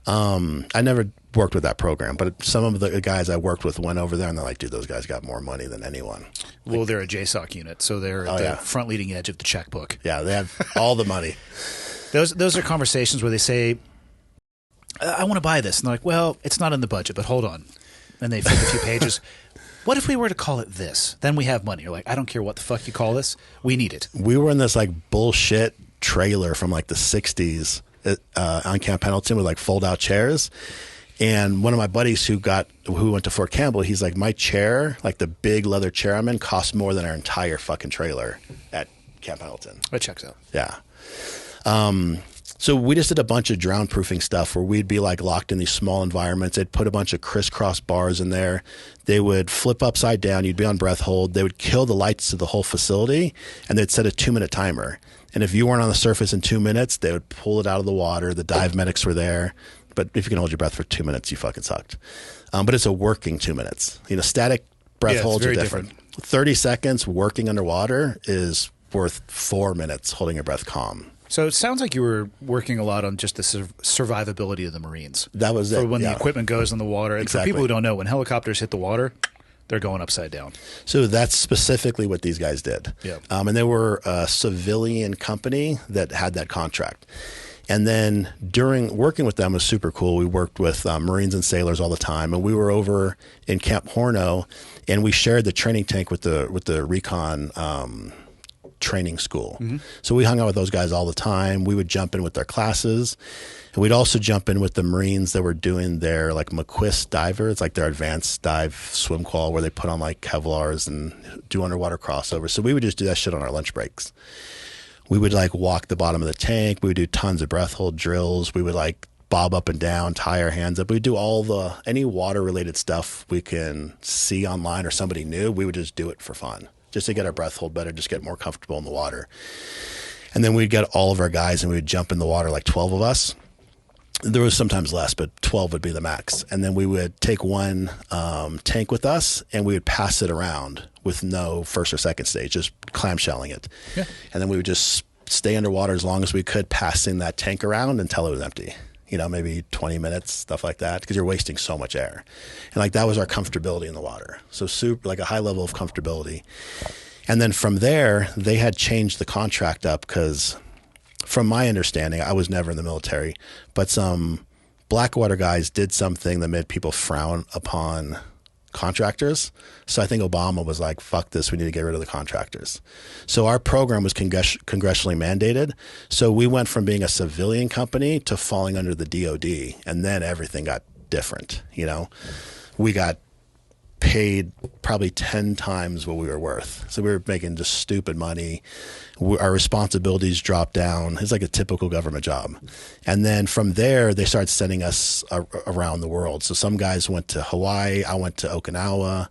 I never worked with that program, but some of the guys I worked with went over there and they're like, dude, those guys got more money than anyone. Well, they're a JSOC unit, so they're at the front leading edge of the checkbook. Yeah, they have all the money. Those are conversations where they say, I want to buy this. And they're like, well, it's not in the budget, but hold on. And they flip a few pages. What if we were to call it this? Then we have money. You're like, I don't care what the fuck you call this. We need it. We were in this like bullshit trailer from like the 60s on Camp Pendleton with like fold out chairs. And one of my buddies who went to Fort Campbell, he's like, my chair, like the big leather chair I'm in, costs more than our entire fucking trailer at Camp Pendleton. That checks out. Yeah. So we just did a bunch of drown proofing stuff where we'd be like locked in these small environments. They'd put a bunch of crisscross bars in there. They would flip upside down. You'd be on breath hold. They would kill the lights to the whole facility and they'd set a 2-minute timer. And if you weren't on the surface in 2 minutes, they would pull it out of the water. The dive medics were there. But if you can hold your breath for 2 minutes, you fucking sucked. But it's a working 2 minutes. Static breath holds are different. 30 seconds working underwater is worth 4 minutes holding your breath calm. So it sounds like you were working a lot on just the survivability of the Marines. That was it. For when the equipment goes in the water. And exactly. For people who don't know, when helicopters hit the water, they're going upside down. So that's specifically what these guys did. Yeah. And they were a civilian company that had that contract. And then during working with them was super cool. We worked with Marines and sailors all the time. And we were over in Camp Horno, and we shared the training tank with the recon training school. Mm-hmm. So we hung out with those guys all the time. We would jump in with their classes. And we'd also jump in with the Marines that were doing their like McQuist diver. It's like their advanced dive swim qual where they put on like Kevlars and do underwater crossovers. So we would just do that shit on our lunch breaks. We would like walk the bottom of the tank. We would do tons of breath hold drills. We would like bob up and down, tie our hands up. We'd do any water related stuff we can see online or somebody new. We would just do it for fun. Just to get our breath hold better, just get more comfortable in the water. And then we'd get all of our guys and we would jump in the water, like 12 of us. There was sometimes less, but 12 would be the max. And then we would take one tank with us and we would pass it around with no first or second stage, just clamshelling it. Yeah. And then we would just stay underwater as long as we could, passing that tank around until it was empty. Maybe 20 minutes, stuff like that, because you're wasting so much air. And like that was our comfortability in the water. So super, like a high level of comfortability. And then from there, they had changed the contract up because from my understanding, I was never in the military, but some Blackwater guys did something that made people frown upon contractors. So I think Obama was like, fuck this, we need to get rid of the contractors. So our program was congressionally mandated. So we went from being a civilian company to falling under the DOD, and then everything got different. We got paid probably 10 times what we were worth. So we were making just stupid money. Our responsibilities dropped down. It's like a typical government job. And then from there, they started sending us around the world. So some guys went to Hawaii. I went to Okinawa.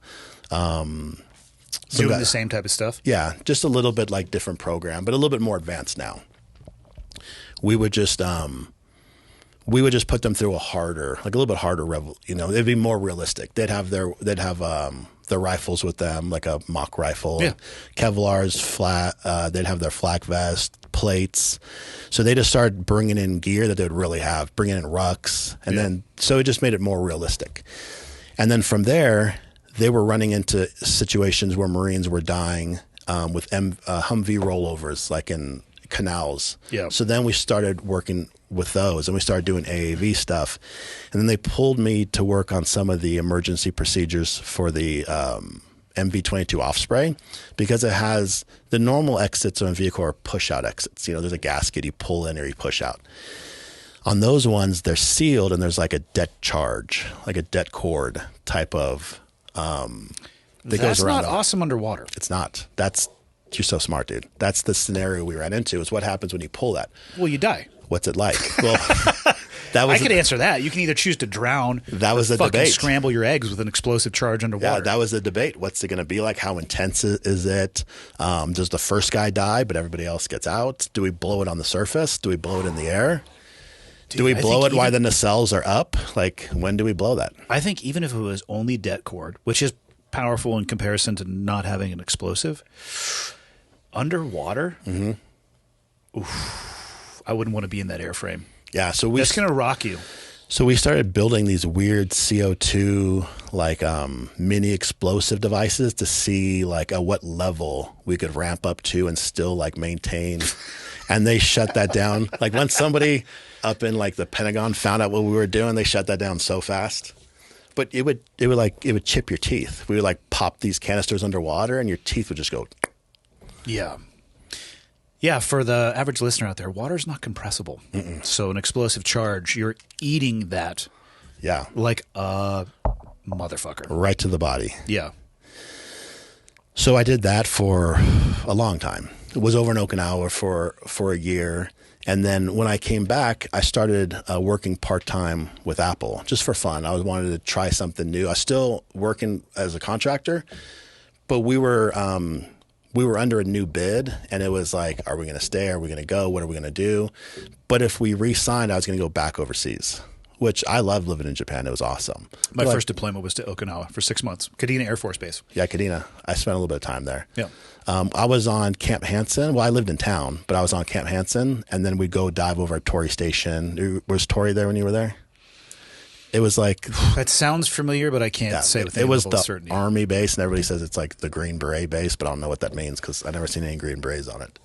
Doing the same type of stuff? Yeah, just a little bit like different program, but a little bit more advanced now. We would just put them through a little bit harder, it'd be more realistic. They'd have their rifles with them, like a mock rifle, yeah. Kevlar's flat. They'd have their flak vest, plates. So they just started bringing in gear that they would really have, bringing in rucks. And then, so it just made it more realistic. And then from there, they were running into situations where Marines were dying with Humvee rollovers, like in canals. Yeah. So then we started working with those and we started doing AAV stuff. And then they pulled me to work on some of the emergency procedures for the MV-22 Osprey because it has the normal exits on a vehicle are push out exits. There's a gasket you pull in or you push out. On those ones, they're sealed and there's like a det charge, like a det cord type of that goes around. That's not awesome underwater. It's not. You're so smart, dude. That's the scenario we ran into is what happens when you pull that. Well, you die. What's it like? Well, That was I could answer that. You can either choose to drown. That was or the fucking debate. Scramble your eggs with an explosive charge underwater. Yeah, that was the debate. What's it going to be like? How intense is it? Does the first guy die, but everybody else gets out? Do we blow it on the surface? Do we blow it in the air? Do we I blow think it while even- the nacelles are up? Like, when do we blow that? I think even if it was only det cord, which is powerful in comparison to not having an explosive, underwater, I wouldn't want to be in that airframe. Yeah, so That's going to rock you. So we started building these weird CO2 like mini explosive devices to see like at what level we could ramp up to and still like maintain. And they shut that down. Like when somebody up in like the Pentagon found out what we were doing, they shut that down so fast. But it would chip your teeth. We would like pop these canisters underwater and your teeth would just go. Yeah. Yeah, for the average listener out there, water's not compressible. So an explosive charge, you're eating that Yeah. like a motherfucker. Right to the body. Yeah. So I did that for a long time. It was over in Okinawa for a year. And then when I came back, I started working part-time with Apple just for fun. I wanted to try something new. I was still working as a contractor, but we were under a new bid, and it was like, are we going to stay? Are we going to go? What are we going to do? But if we re-signed, I was going to go back overseas, which I loved living in Japan. It was awesome. My But first deployment was to Okinawa for 6 months. Kadena Air Force Base. yeah, Kadena. I spent a little bit of time there. Yeah. I was on Camp Hansen. Well, I lived in town, but I was on Camp Hansen, and then we'd go dive over at Tory Station. Was Tory there when you were there? It was like That sounds familiar, but I can't say with any it was level the of certainty. Army base, and everybody says it's like the Green Beret base, but I don't know what that means because I've never seen any Green Berets on it.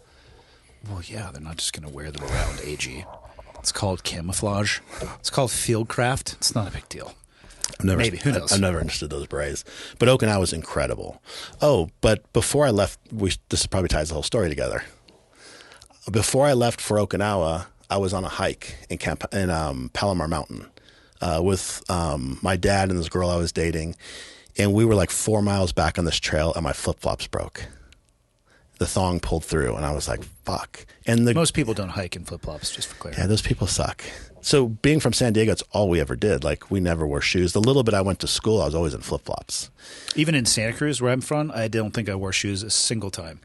Well, yeah, they're not just going to wear them around, AG. It's called camouflage. It's called fieldcraft. It's not a big deal. Maybe. Who knows? I've never understood those berets. But Okinawa was incredible. Oh, but before I left, this probably ties the whole story together. Before I left for Okinawa, I was on a hike in Palomar Mountain with my dad and this girl I was dating. And we were like 4 miles back on this trail, and my flip-flops broke. The thong pulled through, and I was like, fuck. And Most people don't hike in flip-flops, just for clarity. yeah, those people suck. So being from San Diego, it's all we ever did. Like, we never wore shoes. The little bit I went to school, I was always in flip-flops. Even in Santa Cruz, where I'm from, I don't think I wore shoes a single time.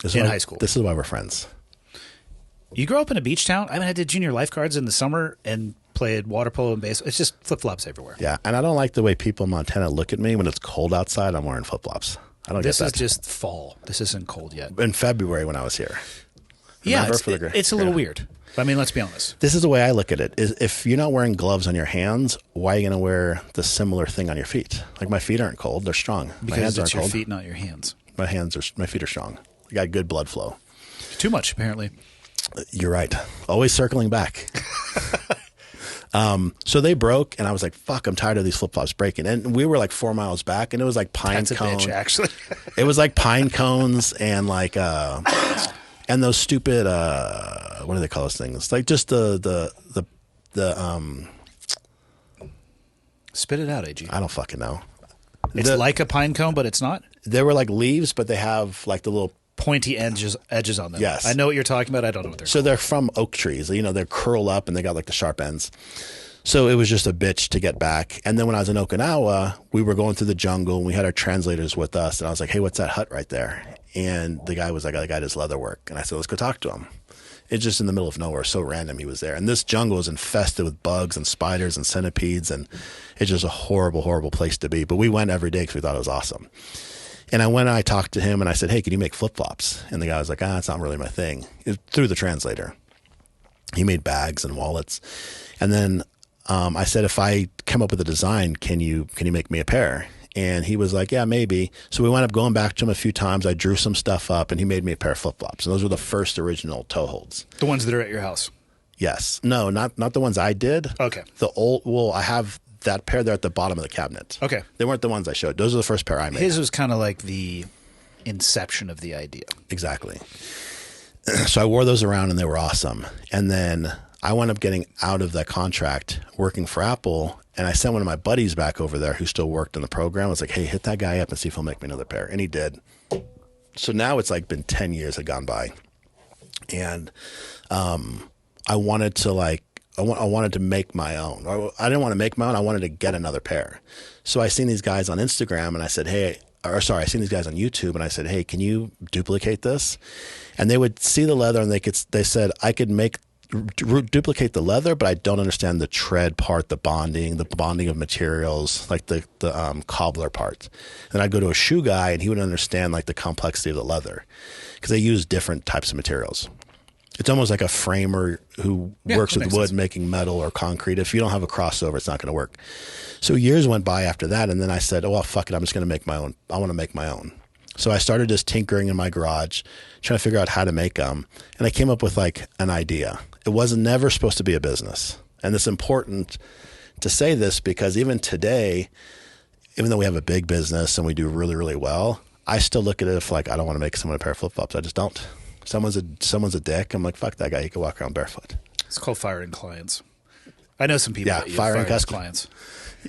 This is In why- high school. This is why we're friends. You grew up in a beach town? I mean, I did junior lifeguards in the summer and played water polo and baseball. It's just flip-flops everywhere. Yeah, and I don't like the way people in Montana look at me when it's cold outside. I'm wearing flip-flops. I don't This get is that. just fall. This isn't cold yet. In February when I was here. Yeah, Remember it's, for the it's a little weird. I mean, let's be honest. This is the way I look at it. Is if you're not wearing gloves on your hands, why are you going to wear the similar thing on your feet? Like, my feet aren't cold. They're strong. My Because hands it's aren't your cold. feet, not your hands. My feet are strong. I got good blood flow. Too much, apparently. You're right. Always circling back. So they broke, and I was like, fuck, I'm tired of these flip-flops breaking. And we were like 4 miles back, and it was like pine That's a cone. bitch, actually. It was like pine cones and like and those stupid what do they call those things? Like just the Spit it out, AG. I don't fucking know. It's like a pine cone, but it's not. They were like leaves, but they have like the little. Pointy edges on them. Yes. I know what you're talking about. I don't know what they're So they're from oak trees. You know, they're curl up and they got like the sharp ends. So it was just a bitch to get back. And then when I was in Okinawa, we were going through the jungle and we had our translators with us. And I was like, hey, what's that hut right there? And the guy was like, I got his leather work. And I said, let's go talk to him. It's just in the middle of nowhere. So random he was there. And this jungle is infested with bugs and spiders and centipedes. And it's just a horrible, horrible place to be. But we went every day because we thought it was awesome. And I went and I talked to him and I said, hey, can you make flip-flops? And the guy was like, it's not really my thing. Through the translator. He made bags and wallets. And then I said, if I come up with a design, can you make me a pair? And he was like, yeah, maybe. So we wound up going back to him a few times. I drew some stuff up and he made me a pair of flip-flops. And those were the first original Toeholds. The ones that are at your house. Yes. No, not the ones I did. Okay. I have that pair there at the bottom of the cabinet. Okay. They weren't the ones I showed. Those are the first pair I made. His was kind of like the inception of the idea. Exactly. So I wore those around and they were awesome. And then I wound up getting out of that contract working for Apple. And I sent one of my buddies back over there who still worked in the program. I was like, hey, hit that guy up and see if he'll make me another pair. And he did. So now it's like been 10 years had gone by. And I wanted to like I wanted to make my own. Or I didn't want to make my own. I wanted to get another pair. So I seen these guys on Instagram and I said, hey, I seen these guys on YouTube and I said, hey, can you duplicate this? And they would see the leather and they said, I could duplicate the leather, but I don't understand the tread part, the bonding of materials, like the cobbler part. And I'd go to a shoe guy and he would understand like the complexity of the leather because they use different types of materials. It's almost like a framer who works with wood making metal or concrete. If you don't have a crossover, it's not going to work. So years went by after that, and then I said, oh, well, fuck it. I'm just going to make my own. I want to make my own. So I started just tinkering in my garage, trying to figure out how to make them. And I came up with like an idea. It wasn't never supposed to be a business. And it's important to say this because even today, even though we have a big business and we do really, really well, I still look at it if like I don't want to make someone a pair of flip-flops. I just don't. Someone's a dick. I'm like, fuck that guy. He can walk around barefoot. It's called firing clients. I know some people. Yeah, that you firing fire clients.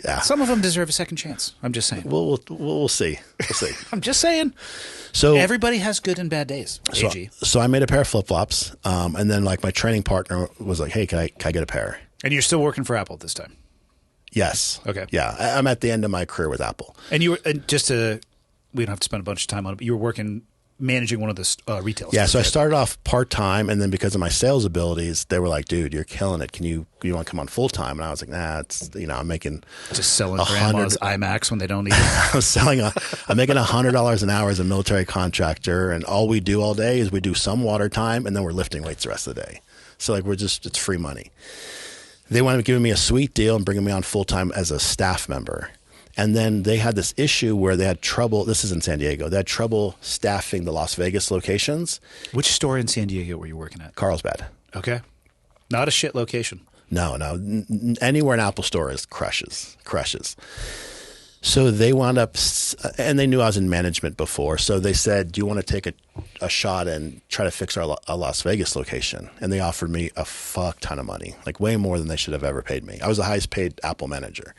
Yeah, some of them deserve a second chance. I'm just saying. We'll see. We'll see. I'm just saying. So everybody has good and bad days. So I made a pair of flip flops, and then like my training partner was like, hey, can I get a pair? And you're still working for Apple this time. Yes. Okay. Yeah, I'm at the end of my career with Apple. And you were we don't have to spend a bunch of time on it, but you were working. Managing one of the retail stores. Yeah, so I started off part-time, and then because of my sales abilities, they were like, dude, you're killing it. You want to come on full-time? And I was like, nah, I'm making... Just selling grandma's iMacs when they don't need it. I'm making $100 an hour as a military contractor, and all we do all day is we do some water time, and then we're lifting weights the rest of the day. So like it's free money. They wound up giving me a sweet deal and bringing me on full-time as a staff member. And then they had this issue where they had trouble. This is in San Diego. They had trouble staffing the Las Vegas locations. Which store in San Diego were you working at? Carlsbad. Okay. Not a shit location. No. Anywhere an Apple store is crushes. So they wound up, and they knew I was in management before. So they said, do you want to take a shot and try to fix our Las Vegas location? And they offered me a fuck ton of money, like way more than they should have ever paid me. I was the highest paid Apple manager.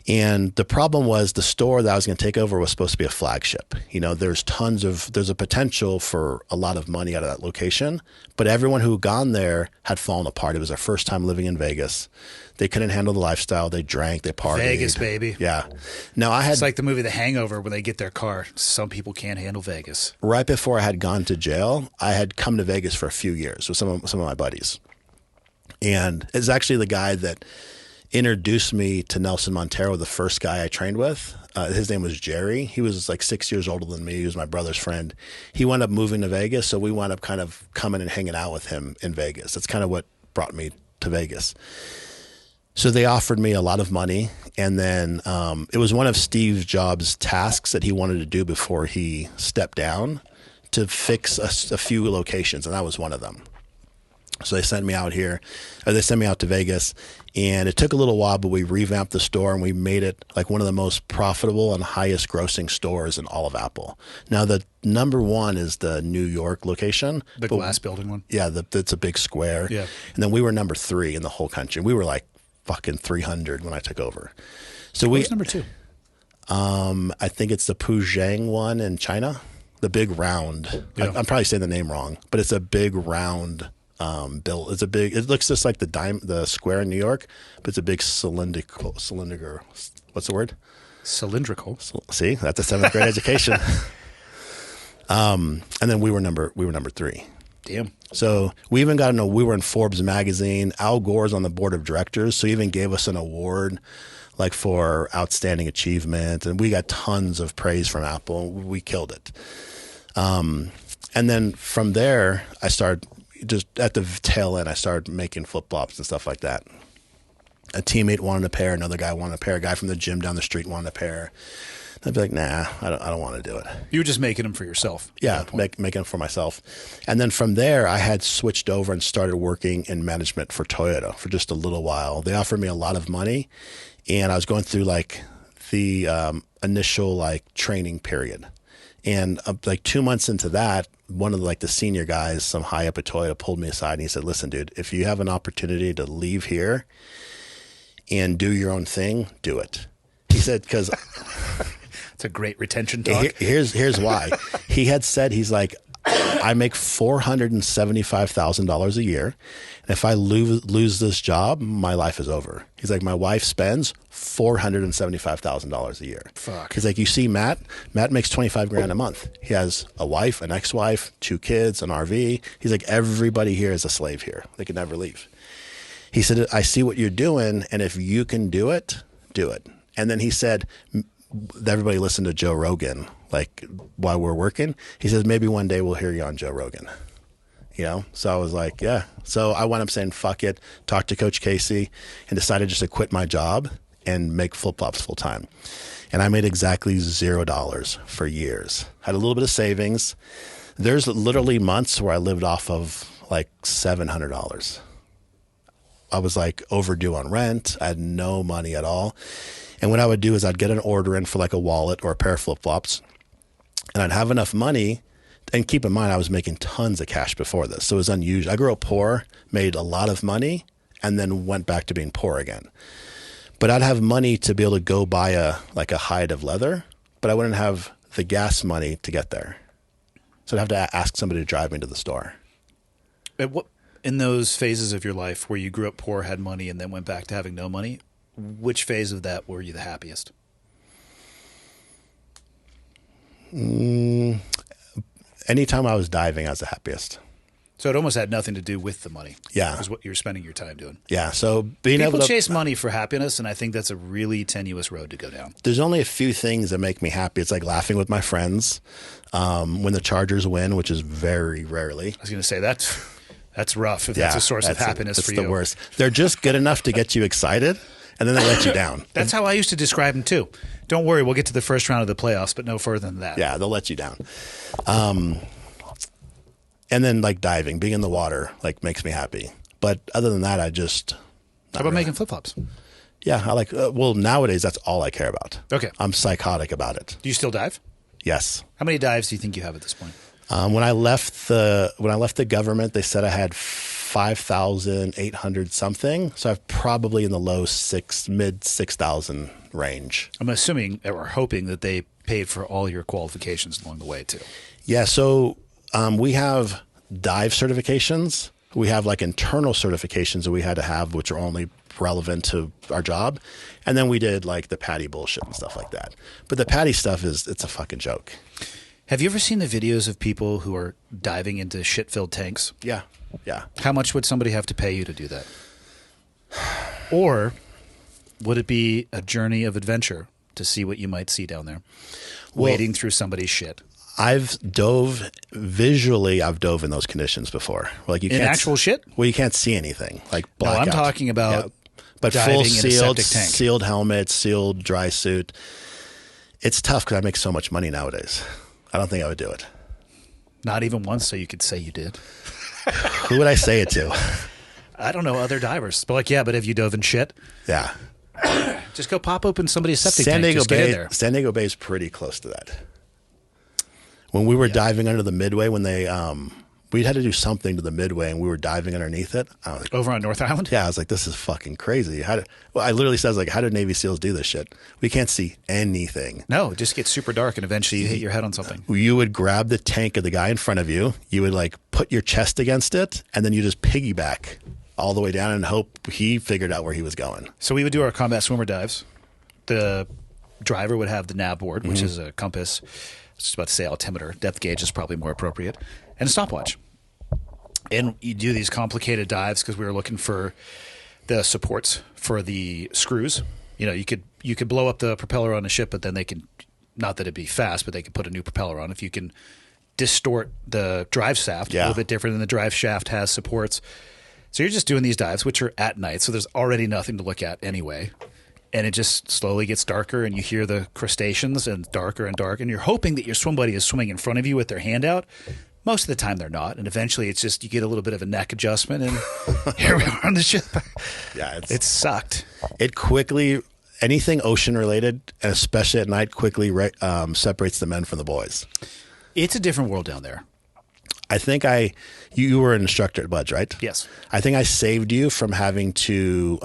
And the problem was the store that I was going to take over was supposed to be a flagship. You know, there's a potential for a lot of money out of that location, but everyone who had gone there had fallen apart. It was their first time living in Vegas. They couldn't handle the lifestyle. They drank, they partied. Vegas, baby. Yeah. Now it's like the movie The Hangover when they get their car. Some people can't handle Vegas. Right before I had gone to jail, I had come to Vegas for a few years with some of my buddies. And it's actually the guy that introduced me to Nelson Montero, the first guy I trained with. His name was Jerry. He was like 6 years older than me. He was my brother's friend. He wound up moving to Vegas, so we wound up kind of coming and hanging out with him in Vegas. That's kind of what brought me to Vegas. So they offered me a lot of money, and then it was one of Steve Jobs' tasks that he wanted to do before he stepped down to fix a few locations, and that was one of them. So they sent me out here, or they sent me out to Vegas, and it took a little while, but we revamped the store and we made it like one of the most profitable and highest grossing stores in all of Apple. Now, the number one is the New York location. The glass building one? Yeah, it's a big square. Yeah. And then we were number 3 in the whole country. We were like fucking 300 when I took over. So what's number 2? I think it's the Puzhang one in China, the big round. Yeah. I'm probably saying the name wrong, but it's a big round built. It looks just like the square in New York, but it's a big cylindrical. What's the word? Cylindrical. See, that's a 7th grade education. And then we were number 3. Damn. So we even got we were in Forbes magazine. Al Gore's on the board of directors, so he even gave us an award like for outstanding achievement, and we got tons of praise from Apple. We killed it. And then from there, I started just at the tail end. I started making flip flops and stuff like that. A teammate wanted a pair, another guy wanted a pair, a guy from the gym down the street wanted a pair. I'd be like, nah, I don't want to do it. You were just making them for yourself. Yeah, making them for myself. And then from there, I had switched over and started working in management for Toyota for just a little while. They offered me a lot of money, and I was going through like the initial like training period. And like 2 months into that, one of the senior guys, some high up at Toyota, pulled me aside and he said, listen, dude, if you have an opportunity to leave here and do your own thing, do it. He said, because it's a great retention talk. Here's why. He had said, he's like, I make $475,000 a year. And if I lose this job, my life is over. He's like, my wife spends $475,000 a year. Fuck. He's like, you see Matt? Matt makes 25 grand a month. He has a wife, an ex-wife, 2 kids, an RV. He's like, everybody here is a slave here. They can never leave. He said, I see what you're doing, and if you can do it, do it. And then he said, everybody listened to Joe Rogan, like while we're working. He says, maybe one day we'll hear you on Joe Rogan. You know? So I was like, yeah. So I wound up saying, fuck it, talked to Coach Casey, and decided just to quit my job and make flip-flops full time. And I made exactly $0 for years. Had a little bit of savings. There's literally months where I lived off of like $700. I was like overdue on rent. I had no money at all. And what I would do is I'd get an order in for like a wallet or a pair of flip-flops, and I'd have enough money. And keep in mind, I was making tons of cash before this. So it was unusual. I grew up poor, made a lot of money, and then went back to being poor again. But I'd have money to be able to go buy a hide of leather, but I wouldn't have the gas money to get there. So I'd have to ask somebody to drive me to the store. In those phases of your life where you grew up poor, had money, and then went back to having no money, which phase of that were you the happiest? Anytime I was diving, I was the happiest. So it almost had nothing to do with the money. Yeah. It was what you were spending your time doing. Yeah. So being People able to chase money for happiness, and I think that's a really tenuous road to go down. There's only a few things that make me happy. It's like laughing with my friends when the Chargers win, which is very rarely. I was going to say that's rough if that's a source of happiness for you. It's the worst. They're just good enough to get you excited, and then they let you down. That's how I used to describe them too. Don't worry, we'll get to the first round of the playoffs, but no further than that. Yeah, they'll let you down. And then like diving, being in the water, like makes me happy. But other than that, I just... How about making flip-flops? Yeah, I like... well, nowadays, that's all I care about. Okay. I'm psychotic about it. Do you still dive? Yes. How many dives do you think you have at this point? When I left the government, they said I had 5,800 something. So I'm probably in the mid 6,000 range. I'm assuming or hoping that they paid for all your qualifications along the way too. Yeah. So we have dive certifications. We have like internal certifications that we had to have, which are only relevant to our job. And then we did like the PADI bullshit and stuff like that. But the PADI stuff it's a fucking joke. Have you ever seen the videos of people who are diving into shit-filled tanks? Yeah. Yeah. How much would somebody have to pay you to do that? Or would it be a journey of adventure to see what you might see down there, wading through somebody's shit? I've dove in those conditions before. Like you in can't actual shit? Well, you can't see anything. Like No, blackout. I'm talking about but diving full in a sealed, septic tank. sealed helmet, sealed dry suit. It's tough because I make so much money nowadays. I don't think I would do it. Not even once, so you could say you did. Who would I say it to? I don't know, other divers. But but have you dove in shit? Yeah. Just go pop open somebody's septic San tank. Diego Just get in Bay. there. San Diego Bay is pretty close to that. When we were diving under the Midway, when they we had to do something to the Midway, and we were diving underneath it. I was like, Over on North Island? yeah, I was like, this is fucking crazy. I literally said, like, how do Navy SEALs do this shit? We can't see anything. No, it just gets super dark, and eventually you hit your head on something. You would grab the tank of the guy in front of you. You would like put your chest against it, and then you just piggyback all the way down and hope he figured out where he was going. So we would do our combat swimmer dives. The driver would have the nav board, which is a compass. I was just about to say altimeter. Depth gauge is probably more appropriate. And a stopwatch. And you do these complicated dives because we were looking for the supports for the screws. You know, you could blow up the propeller on a ship, but then they can, not that it'd be fast, but they could put a new propeller on. If you can distort the drive shaft a little bit different than the drive shaft has supports. So you're just doing these dives, which are at night, so there's already nothing to look at anyway. And it just slowly gets darker, and you hear the crustaceans, and darker and darker, and you're hoping that your swim buddy is swimming in front of you with their hand out. Most of the time they're not, and eventually it's just you get a little bit of a neck adjustment, and here we are on the ship. Yeah, it sucked. It quickly, anything ocean related, and especially at night, quickly separates the men from the boys. It's a different world down there. I think you were an instructor at Budge, right? Yes. I think I saved you from having to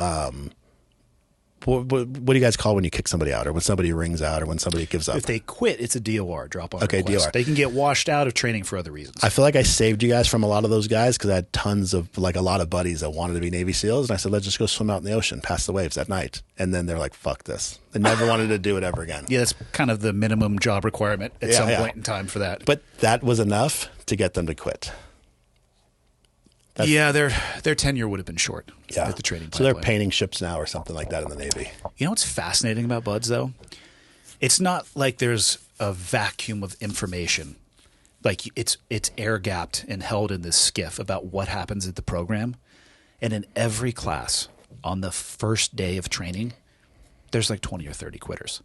What do you guys call when you kick somebody out, or when somebody rings out, or when somebody gives up? If they quit, it's a DOR, drop on Okay, request. DOR. They can get washed out of training for other reasons. I feel like I saved you guys from a lot of those guys because I had tons of a lot of buddies that wanted to be Navy SEALs, and I said, let's just go swim out in the ocean, past the waves at night, and then they're like, fuck this. They never wanted to do it ever again. Yeah, that's kind of the minimum job requirement at some point in time for that. But that was enough to get them to quit. Yeah, their tenure would have been short at the training So they're pipeline. painting ships now or something like that in the Navy. You know what's fascinating about buds, though? It's not like there's a vacuum of information. Like it's air gapped and held in this skiff about what happens at the program. And in every class, on the first day of training, there's like 20 or 30 quitters.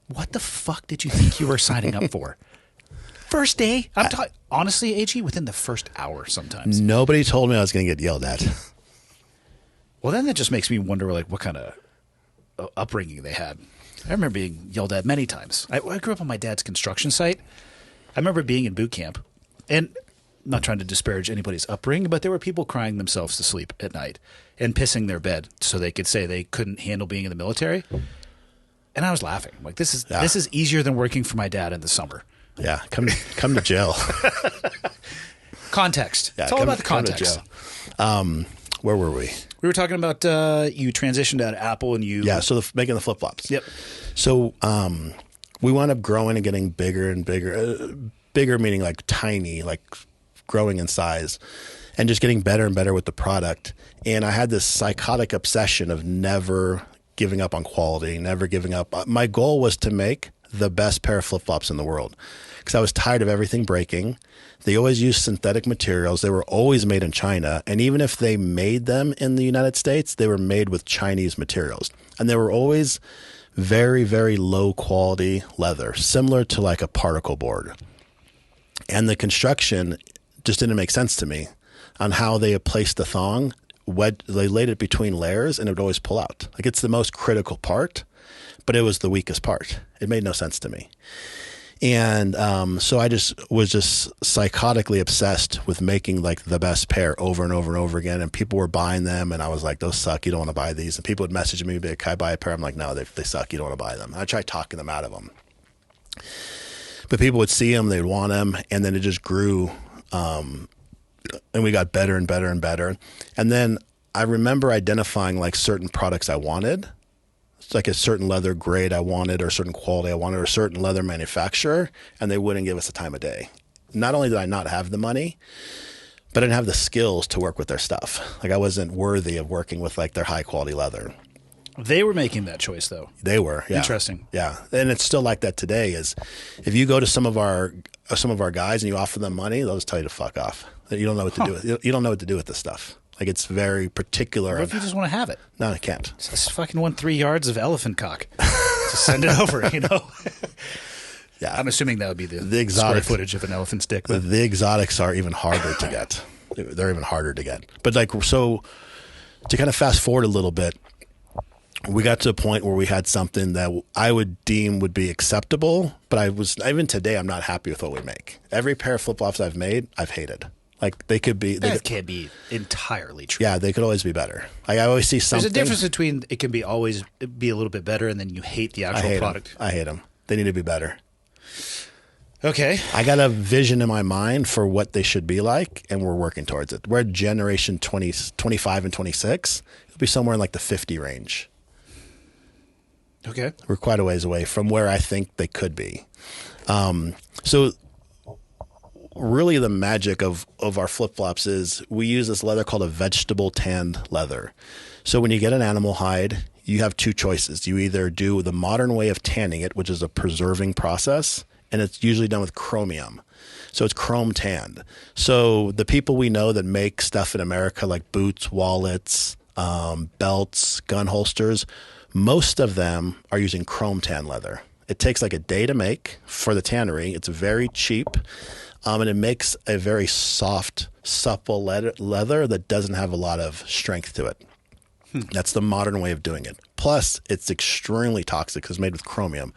What the fuck did you think you were signing up for? First day? I'm talking honestly, AG, within the first hour sometimes. Nobody told me I was going to get yelled at. Well, then that just makes me wonder, like, what kind of upbringing they had. I remember being yelled at many times. I grew up on my dad's construction site. I remember being in boot camp, and I'm not trying to disparage anybody's upbringing, but there were people crying themselves to sleep at night and pissing their bed so they could say they couldn't handle being in the military. And I was laughing. Like, this is easier than working for my dad in the summer. Yeah, come to jail. Context. Yeah, it's all about the context. Where were we? We were talking about you transitioned out of Apple and you... Yeah, so making the flip-flops. Yep. So we wound up growing and getting bigger and bigger. Bigger meaning like tiny, like growing in size. And just getting better and better with the product. And I had this psychotic obsession of never giving up on quality, never giving up. My goal was to make the best pair of flip-flops in the world because I was tired of everything breaking. They always used synthetic materials. They were always made in China. And even if they made them in the United States, they were made with Chinese materials. And they were always very, very low quality leather, similar to like a particle board. And the construction just didn't make sense to me on how they had placed the thong. They laid it between layers and it would always pull out. Like it's the most critical part, but it was the weakest part. It made no sense to me. And so I was psychotically obsessed with making like the best pair over and over and over again. And people were buying them. And I was like, those suck. You don't want to buy these. And people would message me, be like, can I buy a pair? I'm like, no, they suck. You don't want to buy them. And I tried talking them out of them. But people would see them. They'd want them. And then it just grew. And we got better and better and better. And then I remember identifying like certain products I wanted. It's like a certain leather grade I wanted or a certain quality I wanted or a certain leather manufacturer, and they wouldn't give us the time of day. Not only did I not have the money, but I didn't have the skills to work with their stuff. Like I wasn't worthy of working with like their high quality leather. They were making that choice though. They were, yeah. Interesting. Yeah. And it's still like that today is if you go to some of our guys and you offer them money, they'll just tell you to fuck off. You don't know what to do with it. You don't know what to do with this stuff. Like it's very particular. What if you just want to have it? No, I can't. Just fucking want 3 yards of elephant cock. Just send it over, you know? Yeah. I'm assuming that would be the exotic square footage of an elephant's dick. But the exotics are even harder to get. They're even harder to get. But like, so to kind of fast forward a little bit, we got to a point where we had something that I would deem would be acceptable, but even today, I'm not happy with what we make. Every pair of flip-flops I've made, I've hated. Like they could be. That can't be entirely true. Yeah, they could always be better. Like I always see something. There's a difference between it can be always be a little bit better and then you hate the actual product. I hate them. They need to be better. Okay. I got a vision in my mind for what they should be like, and we're working towards it. We're at generation 25 and 26. It'll be somewhere in like the 50 range. Okay. We're quite a ways away from where I think they could be. So really the magic of our flip-flops is we use this leather called a vegetable tanned leather. So when you get an animal hide, you have two choices. You either do the modern way of tanning it, which is a preserving process, and it's usually done with chromium. So it's chrome tanned. So the people we know that make stuff in America like boots, wallets, belts, gun holsters, most of them are using chrome tan leather. It takes like a day to make for the tannery. It's very cheap. And it makes a very soft, supple leather that doesn't have a lot of strength to it. That's the modern way of doing it. Plus, it's extremely toxic because it's made with chromium.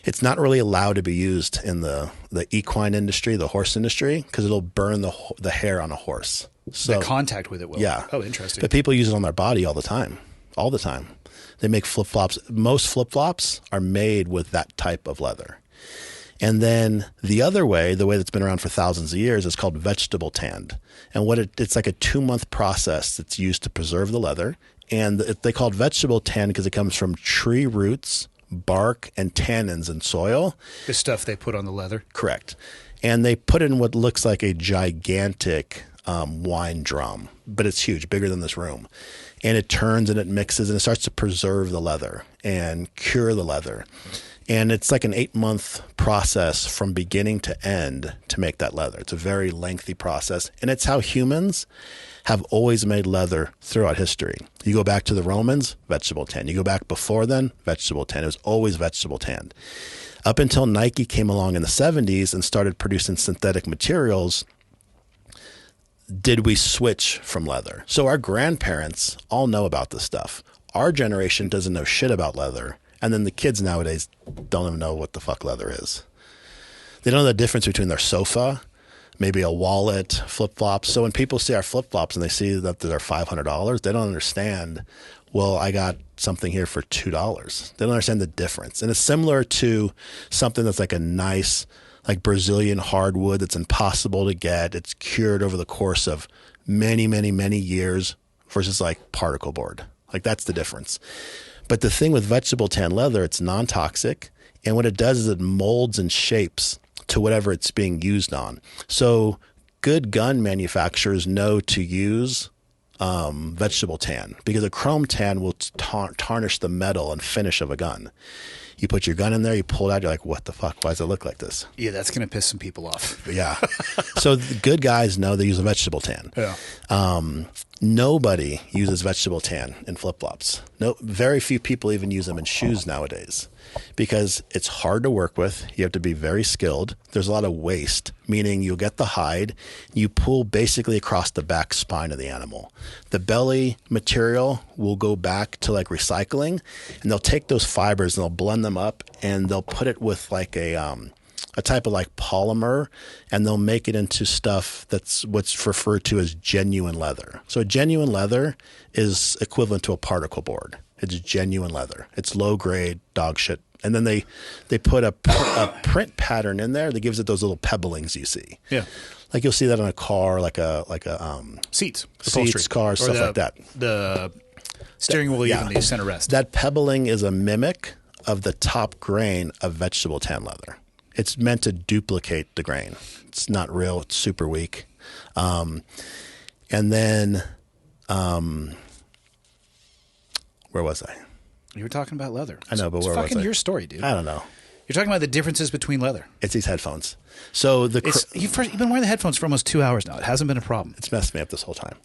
It's not really allowed to be used in the equine industry, the horse industry, because it'll burn the hair on a horse. So the contact with it will. Yeah. Oh, interesting. But people use it on their body all the time. all the time. They make flip-flops. Most flip-flops are made with that type of leather. And then the other way, the way that's been around for thousands of years, is called vegetable tanned. And it's like a 2-month process that's used to preserve the leather. And they call it vegetable tan because it comes from tree roots, bark, and tannins in soil. The stuff they put on the leather. Correct. And they put in what looks like a gigantic wine drum, but it's huge, bigger than this room. And it turns and it mixes and it starts to preserve the leather and cure the leather. And it's like an 8-month process from beginning to end to make that leather. It's a very lengthy process. And it's how humans have always made leather throughout history. You go back to the Romans, vegetable tan. You go back before then, vegetable tan. It was always vegetable tanned. Up until Nike came along in the 70s and started producing synthetic materials, did we switch from leather? So our grandparents all know about this stuff. Our generation doesn't know shit about leather. And then the kids nowadays don't even know what the fuck leather is. They don't know the difference between their sofa, maybe a wallet, flip-flops. So when people see our flip-flops and they see that they're $500, they don't understand, well, I got something here for $2. They don't understand the difference. And it's similar to something that's like a nice, like Brazilian hardwood that's impossible to get. It's cured over the course of many, many, many years versus like particle board. Like that's the difference. But the thing with vegetable tan leather, it's non-toxic. And what it does is it molds and shapes to whatever it's being used on. So good gun manufacturers know to use vegetable tan because a chrome tan will tarnish the metal and finish of a gun. You put your gun in there, you pull it out, you're like, what the fuck? Why does it look like this? Yeah, that's going to piss some people off. Yeah. So the good guys know they use a vegetable tan. Yeah. Nobody uses vegetable tan in flip-flops. No, very few people even use them in shoes nowadays because it's hard to work with. You have to be very skilled. There's a lot of waste, meaning you'll get the hide. You pull basically across the back spine of the animal. The belly material will go back to like recycling, and they'll take those fibers and they'll blend them up, and they'll put it with like a type of like polymer, and they'll make it into stuff that's what's referred to as genuine leather. So a genuine leather is equivalent to a particle board. It's genuine leather. It's low grade dog shit. And then they put a print pattern in there that gives it those little pebblings you see. Yeah. Like you'll see that on a car, like a Seats, seats, cars, stuff like that. The steering wheel, even the center rest. That pebbling is a mimic of the top grain of vegetable tan leather. It's meant to duplicate the grain. It's not real. It's super weak. And then, where was I? You were talking about leather. I know, but it's where was I? fucking your story, dude. I don't know. You're talking about the differences between leather. It's these headphones. So You've been wearing the headphones for almost 2 hours now. It hasn't been a problem. It's messed me up this whole time.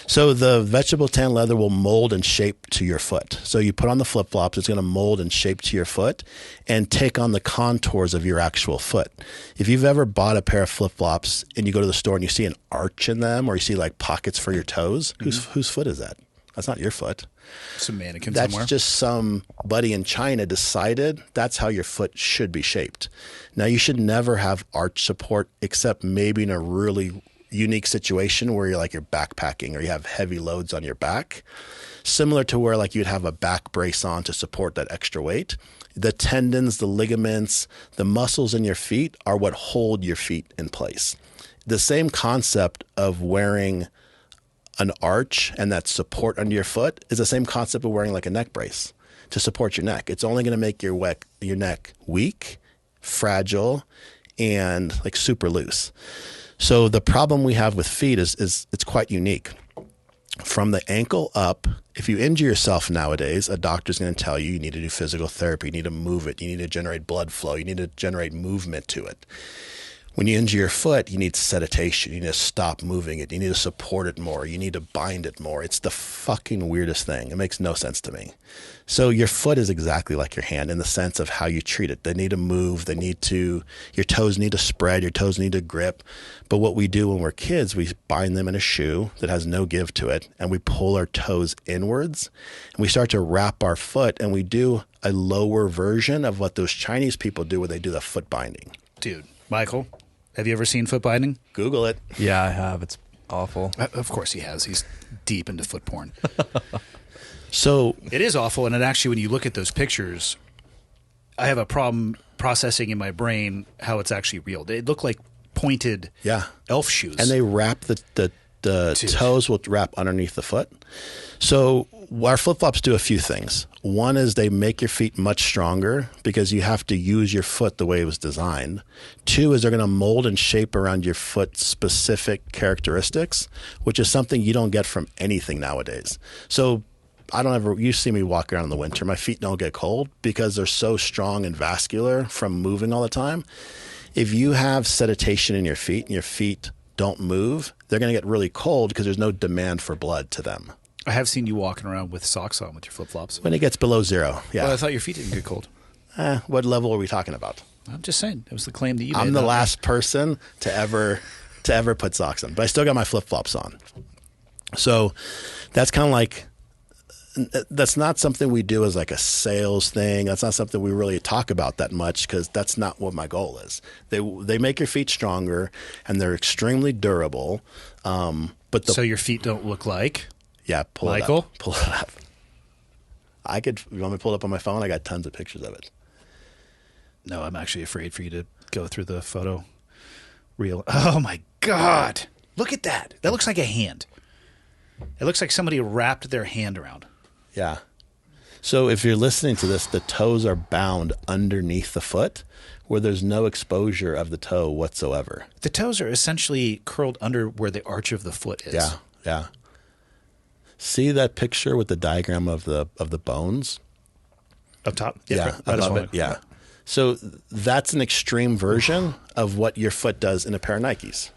So the vegetable tan leather will mold and shape to your foot. So you put on the flip-flops, it's going to mold and shape to your foot and take on the contours of your actual foot. If you've ever bought a pair of flip-flops and you go to the store and you see an arch in them or you see like pockets for your toes, whose foot is that? That's not your foot. Some mannequin That's somewhere. just somebody in China decided that's how your foot should be shaped. Now, you should never have arch support except maybe in a really unique situation where you're backpacking or you have heavy loads on your back, similar to where like you'd have a back brace on to support that extra weight. The tendons, the ligaments, the muscles in your feet are what hold your feet in place. The same concept of wearing an arch and that support under your foot is the same concept of wearing like a neck brace to support your neck. It's only going to make your neck weak, fragile, and like super loose. So the problem we have with feet is it's quite unique. From the ankle up, if you injure yourself nowadays, a doctor's going to tell you need to do physical therapy, you need to move it, you need to generate blood flow, you need to generate movement to it. When you injure your foot, you need sedition. You need to stop moving it. You need to support it more. You need to bind it more. It's the fucking weirdest thing. It makes no sense to me. So your foot is exactly like your hand in the sense of how you treat it. They need to move. Your toes need to spread. Your toes need to grip. But what we do when we're kids, we bind them in a shoe that has no give to it, and we pull our toes inwards, and we start to wrap our foot, and we do a lower version of what those Chinese people do where they do the foot binding. Dude, Michael, have you ever seen foot binding? Google it. Yeah, I have. It's Awful. Of course he has. He's deep into foot porn. So It is awful, and it actually, when you look at those pictures, I have a problem processing in my brain how it's actually real. They look like pointed elf shoes. and they wrap the toes will wrap underneath the foot. So our flip-flops do a few things. One is they make your feet much stronger because you have to use your foot the way it was designed. Two is they're going to mold and shape around your foot's specific characteristics, which is something you don't get from anything nowadays. So you see me walk around in the winter, my feet don't get cold because they're so strong and vascular from moving all the time. If you have sedition in your feet and your feet don't move, they're going to get really cold because there's no demand for blood to them. I have seen you walking around with socks on with your flip-flops. When it gets below zero, yeah. Well, I thought your feet didn't get cold. What level are we talking about? I'm just saying. It was the claim that you made. I'm the last person to ever put socks on, but I still got my flip-flops on. So that's kind of like, that's not something we do as like a sales thing. That's not something we really talk about that much because that's not what my goal is. They make your feet stronger and they're extremely durable. So your feet don't look like? Yeah, pull it Michael? up. Pull it up. You want me to pull it up on my phone? I got tons of pictures of it. No, I'm actually afraid for you to go through the photo reel. Oh my God. Look at that. That looks like a hand. It looks like somebody wrapped their hand around. Yeah. So if you're listening to this, the toes are bound underneath the foot where there's no exposure of the toe whatsoever. The toes are essentially curled under where the arch of the foot is. Yeah, yeah. See that picture with the diagram of the bones? Up top? Yeah, above it. Yeah. So that's an extreme version of what your foot does in a pair of Nikes.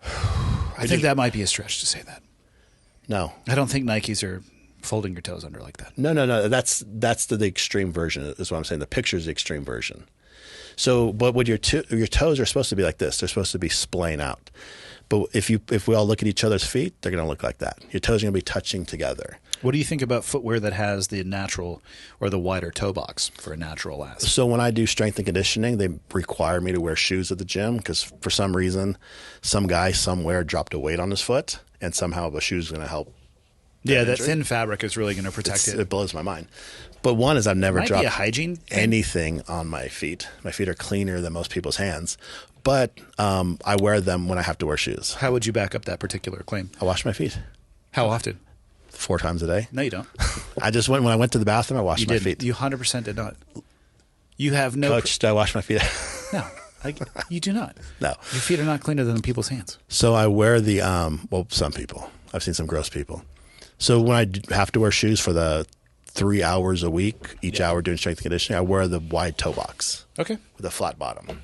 I think that might be a stretch to say that. No. I don't think Nikes are folding your toes under like that. No. That's the extreme version is what I'm saying. The picture is the extreme version. So, but with your toes are supposed to be like this. They're supposed to be splaying out. But if we all look at each other's feet, they're going to look like that. Your toes are going to be touching together. What do you think about footwear that has the natural or the wider toe box for a natural ass? So when I do strength and conditioning, they require me to wear shoes at the gym because for some reason, some guy somewhere dropped a weight on his foot and somehow the shoe's going to help. Yeah, that thin fabric is really going to protect it. It blows my mind. But one is I've never dropped be a hygiene thing. anything on my feet. My feet are cleaner than most people's hands. But I wear them when I have to wear shoes. How would you back up that particular claim? I wash my feet How often? 4 times a day. No, you don't. When I went to the bathroom, I washed You my didn't. feet. You 100% did not. You have no... Coach, do I wash my feet? No, you do not. No. Your feet are not cleaner than people's hands. So I wear the, some people. I've seen some gross people. So when I have to wear shoes for the 3 hours a week, each hour doing strength and conditioning, I wear the wide toe box. Okay. With a flat bottom.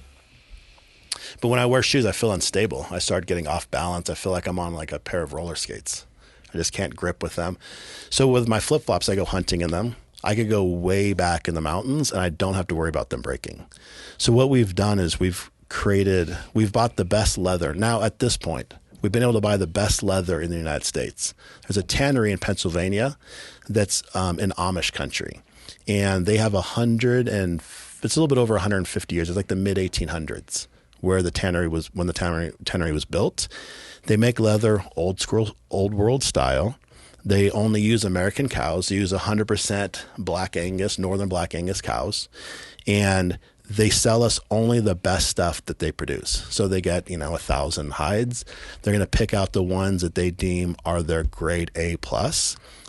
But when I wear shoes, I feel unstable. I start getting off balance. I feel like I'm on like a pair of roller skates. I just can't grip with them. So with my flip-flops, I go hunting in them. I could go way back in the mountains, and I don't have to worry about them breaking. So what we've done is we've bought the best leather. Now, at this point, we've been able to buy the best leather in the United States. There's a tannery in Pennsylvania that's in Amish country. And they have it's a little bit over 150 years. It's like the mid-1800s. Where the tannery was, when the tannery was built. They make leather old world style. They only use American cows. They use 100% Black Angus, Northern Black Angus cows. And they sell us only the best stuff that they produce. So they get, 1,000 hides. They're going to pick out the ones that they deem are their grade A+.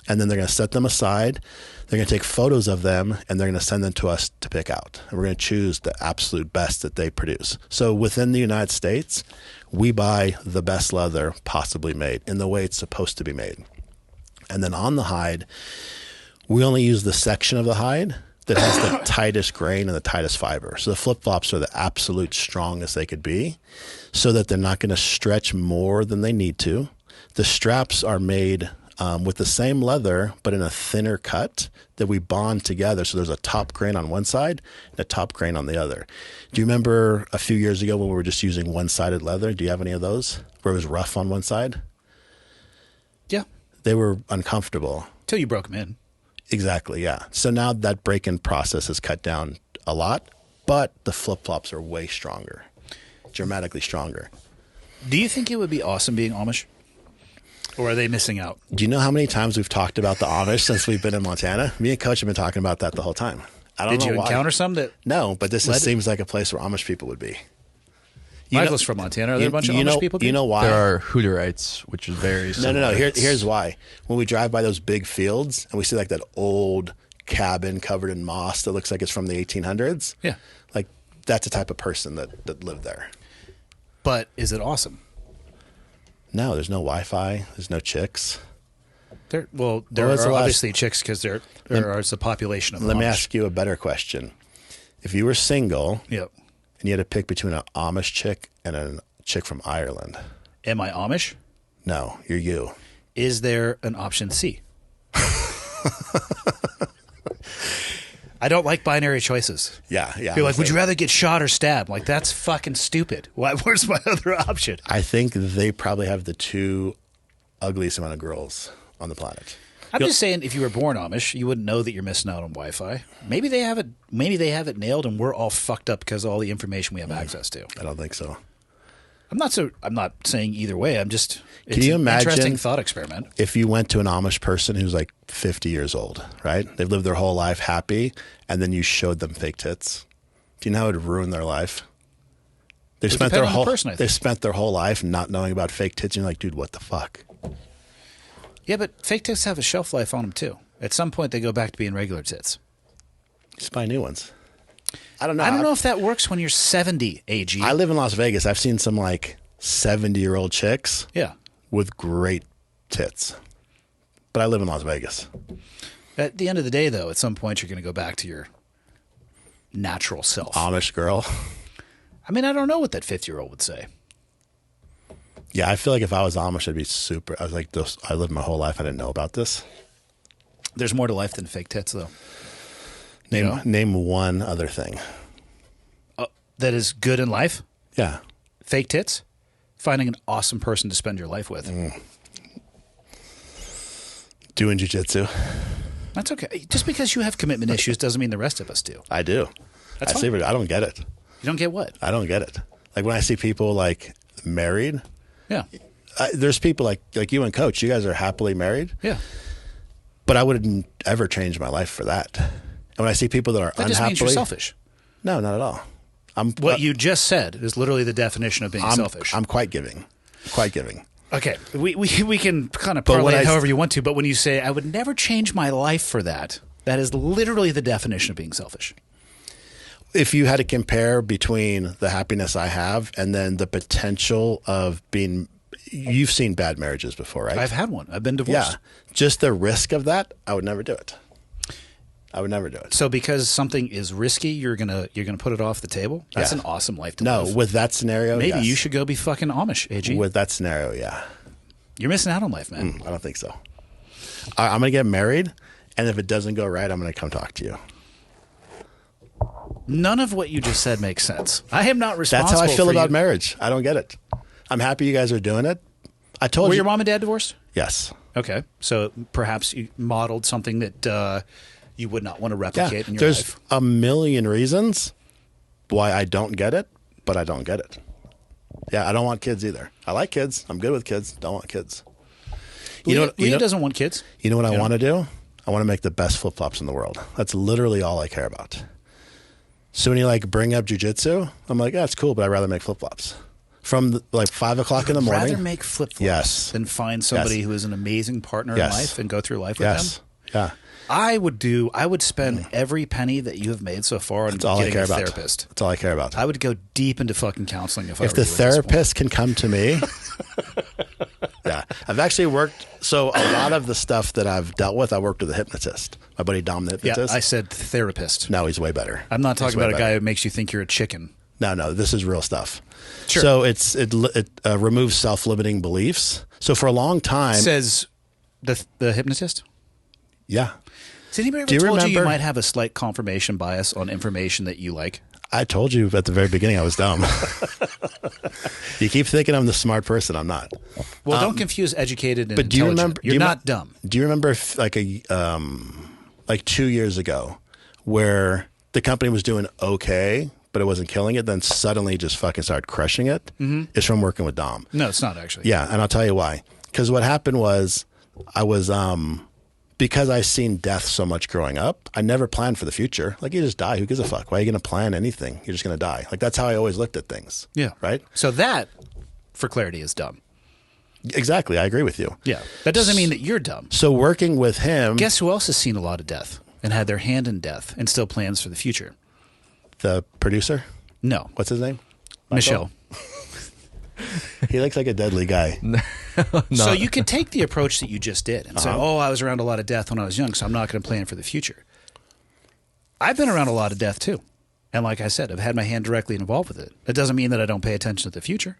And then they're going to set them aside. They're going to take photos of them, and they're going to send them to us to pick out. And we're going to choose the absolute best that they produce. So within the United States, we buy the best leather possibly made in the way it's supposed to be made. And then on the hide, we only use the section of the hide that has the tightest grain and the tightest fiber. So the flip-flops are the absolute strongest they could be so that they're not going to stretch more than they need to. The straps are made with the same leather, but in a thinner cut that we bond together. So there's a top grain on one side and a top grain on the other. Do you remember a few years ago when we were just using one-sided leather? Do you have any of those where it was rough on one side? Yeah. They were uncomfortable. Till you broke them in. Exactly, yeah. So now that break-in process has cut down a lot, but the flip-flops are way stronger, dramatically stronger. Do you think it would be awesome being Amish? Or are they missing out? Do you know how many times we've talked about the Amish since we've been in Montana? Me and Coach have been talking about that the whole time. I don't know Did you why. encounter some that... No, but this led- seems like a place where Amish people would be. Michael's from Montana. Are there a bunch of Amish people? You know why? There are Hooterites, which is very No. similar. Here's why. When we drive by those big fields and we see like that old cabin covered in moss that looks like it's from the 1800s. Yeah. Like that's the type of person that lived there. But is it awesome? No, there's no Wi-Fi. There's no chicks. There Well, are it's the last- obviously chicks because there is a population of Let me Amish. ask you a better question. If you were single Yep. and you had to pick between an Amish chick and a chick from Ireland, Am I Amish? no, you're you. Is there an option C? I don't like binary choices. Yeah. You're like, would you rather get shot or stabbed? Like, that's fucking stupid. Why? Where's my other option? I think they probably have the two ugliest amount of girls on the planet. I'm just saying, if you were born Amish, you wouldn't know that you're missing out on Wi-Fi. Maybe they have it. Maybe they have it nailed, and we're all fucked up because of all the information we have access to. I don't think so. I'm not saying either way. I'm just. Can you an imagine interesting thought experiment? if you went to an Amish person who's like 50 years old, right? They've lived their whole life happy, and then you showed them fake tits. Do you know how it would ruin their life? They've spent their depend on the whole person, I think. they've spent their whole life not knowing about fake tits, and you're like, dude, what the fuck? Yeah, but fake tits have a shelf life on them too. At some point, they go back to being regular tits. Just buy new ones. I don't know. I don't know if that works when you're 70, AG. I live in Las Vegas. I've seen some like 70-year-old chicks Yeah. with great tits, but I live in Las Vegas. At the end of the day, though, at some point, you're going to go back to your natural self. Amish girl. I mean, I don't know what that 50-year-old would say. Yeah, I feel like if I was Amish, I'd be super. I was like, this. I lived my whole life. I didn't know about this. There's more to life than fake tits, though. Name one other thing. That is good in life. Yeah. Fake tits. Finding an awesome person to spend your life with. Doing jujitsu. That's okay. Just because you have commitment issues doesn't mean the rest of us do. I do. That's I see, fine. but I don't get it. You don't get what? I don't get it. Like when I see people like married, Yeah. there's people like you and Coach. You guys are happily married, Yeah. but I wouldn't ever change my life for that. And when I see people that are That just unhappily, means you're selfish. No, not at all. What you just said is literally the definition of being selfish. I'm quite giving. Quite giving. Okay, we can kind of But when parlay it I- however you want to, but when you say, I would never change my life for that, that is literally the definition of being selfish. If you had to compare between the happiness I have and then the potential of being, you've seen bad marriages before, right? I've had one. I've been divorced. Yeah. Just the risk of that, I would never do it. I would never do it. So because something is risky, you're gonna put it off the table? That's Yeah. an awesome life to No, live. with that scenario, Maybe yes. you should go be fucking Amish, AG. With that scenario, yeah. You're missing out on life, man. I don't think so. I'm going to get married, and if it doesn't go right, I'm going to come talk to you. None of what you just said makes sense. I am not responsible. That's how I feel for about you. marriage. I don't get it. I'm happy you guys are doing it. I told Were you. your mom and dad divorced? Yes. Okay, so perhaps you modeled something that you would not want to replicate in your There's life. a million reasons why I don't get it, but I don't get it. Yeah, I don't want kids either. I like kids. I'm good with kids. Don't want kids. Leah doesn't want kids. You know what I want to do? I want to make the best flip flops in the world. That's literally all I care about. So when you like bring up jujitsu, I'm like, yeah, it's cool, but I'd rather make flip flops. From like 5 o'clock in the morning. Rather make flip flops Yes. than find somebody Yes. who is an amazing partner Yes. in life and go through life with Yes. them. Yeah. I would spend every penny that you have made so far on That's all I getting care a about. therapist. That's all I care about. I would go deep into fucking counseling if I If were the you at this point. therapist can come to me, yeah. I've actually worked. So a lot of the stuff that I've dealt with, I worked with a hypnotist. My buddy Dom, the Yeah, hypnotist. I said therapist. No, he's way better. I'm not talking He's way about a guy better. who makes you think you're a chicken. No, this is real stuff. Sure. So it removes self-limiting beliefs. So for a long time, Says the hypnotist. yeah, Has anybody ever Do you told you you remember- might have a slight confirmation bias on information that you like? I told you at the very beginning I was dumb. You keep thinking I'm the smart person. I'm not. Well, don't confuse educated and But do you intelligent. remember? You're do you not me- dumb. Do you remember like 2 years ago, where the company was doing okay, but it wasn't killing it, then suddenly just fucking started crushing it, is from working with Dom. No, it's not actually. Yeah, and I'll tell you why. Because what happened was I was because I've seen death so much growing up, I never planned for the future. Like, you just die. Who gives a fuck? Why are you going to plan anything? You're just going to die. Like, that's how I always looked at things. Yeah. Right? So that, for clarity, is dumb. Exactly. I agree with you. Yeah. That doesn't mean that you're dumb. So working with him, Guess who else has seen a lot of death and had their hand in death and still plans for the future? the producer, No. what's his name? Michelle. He looks like a deadly guy. So you can take the approach that you just did and say, oh, I was around a lot of death when I was young, so I'm not going to plan for the future. I've been around a lot of death too. And like I said, I've had my hand directly involved with it. That doesn't mean that I don't pay attention to the future.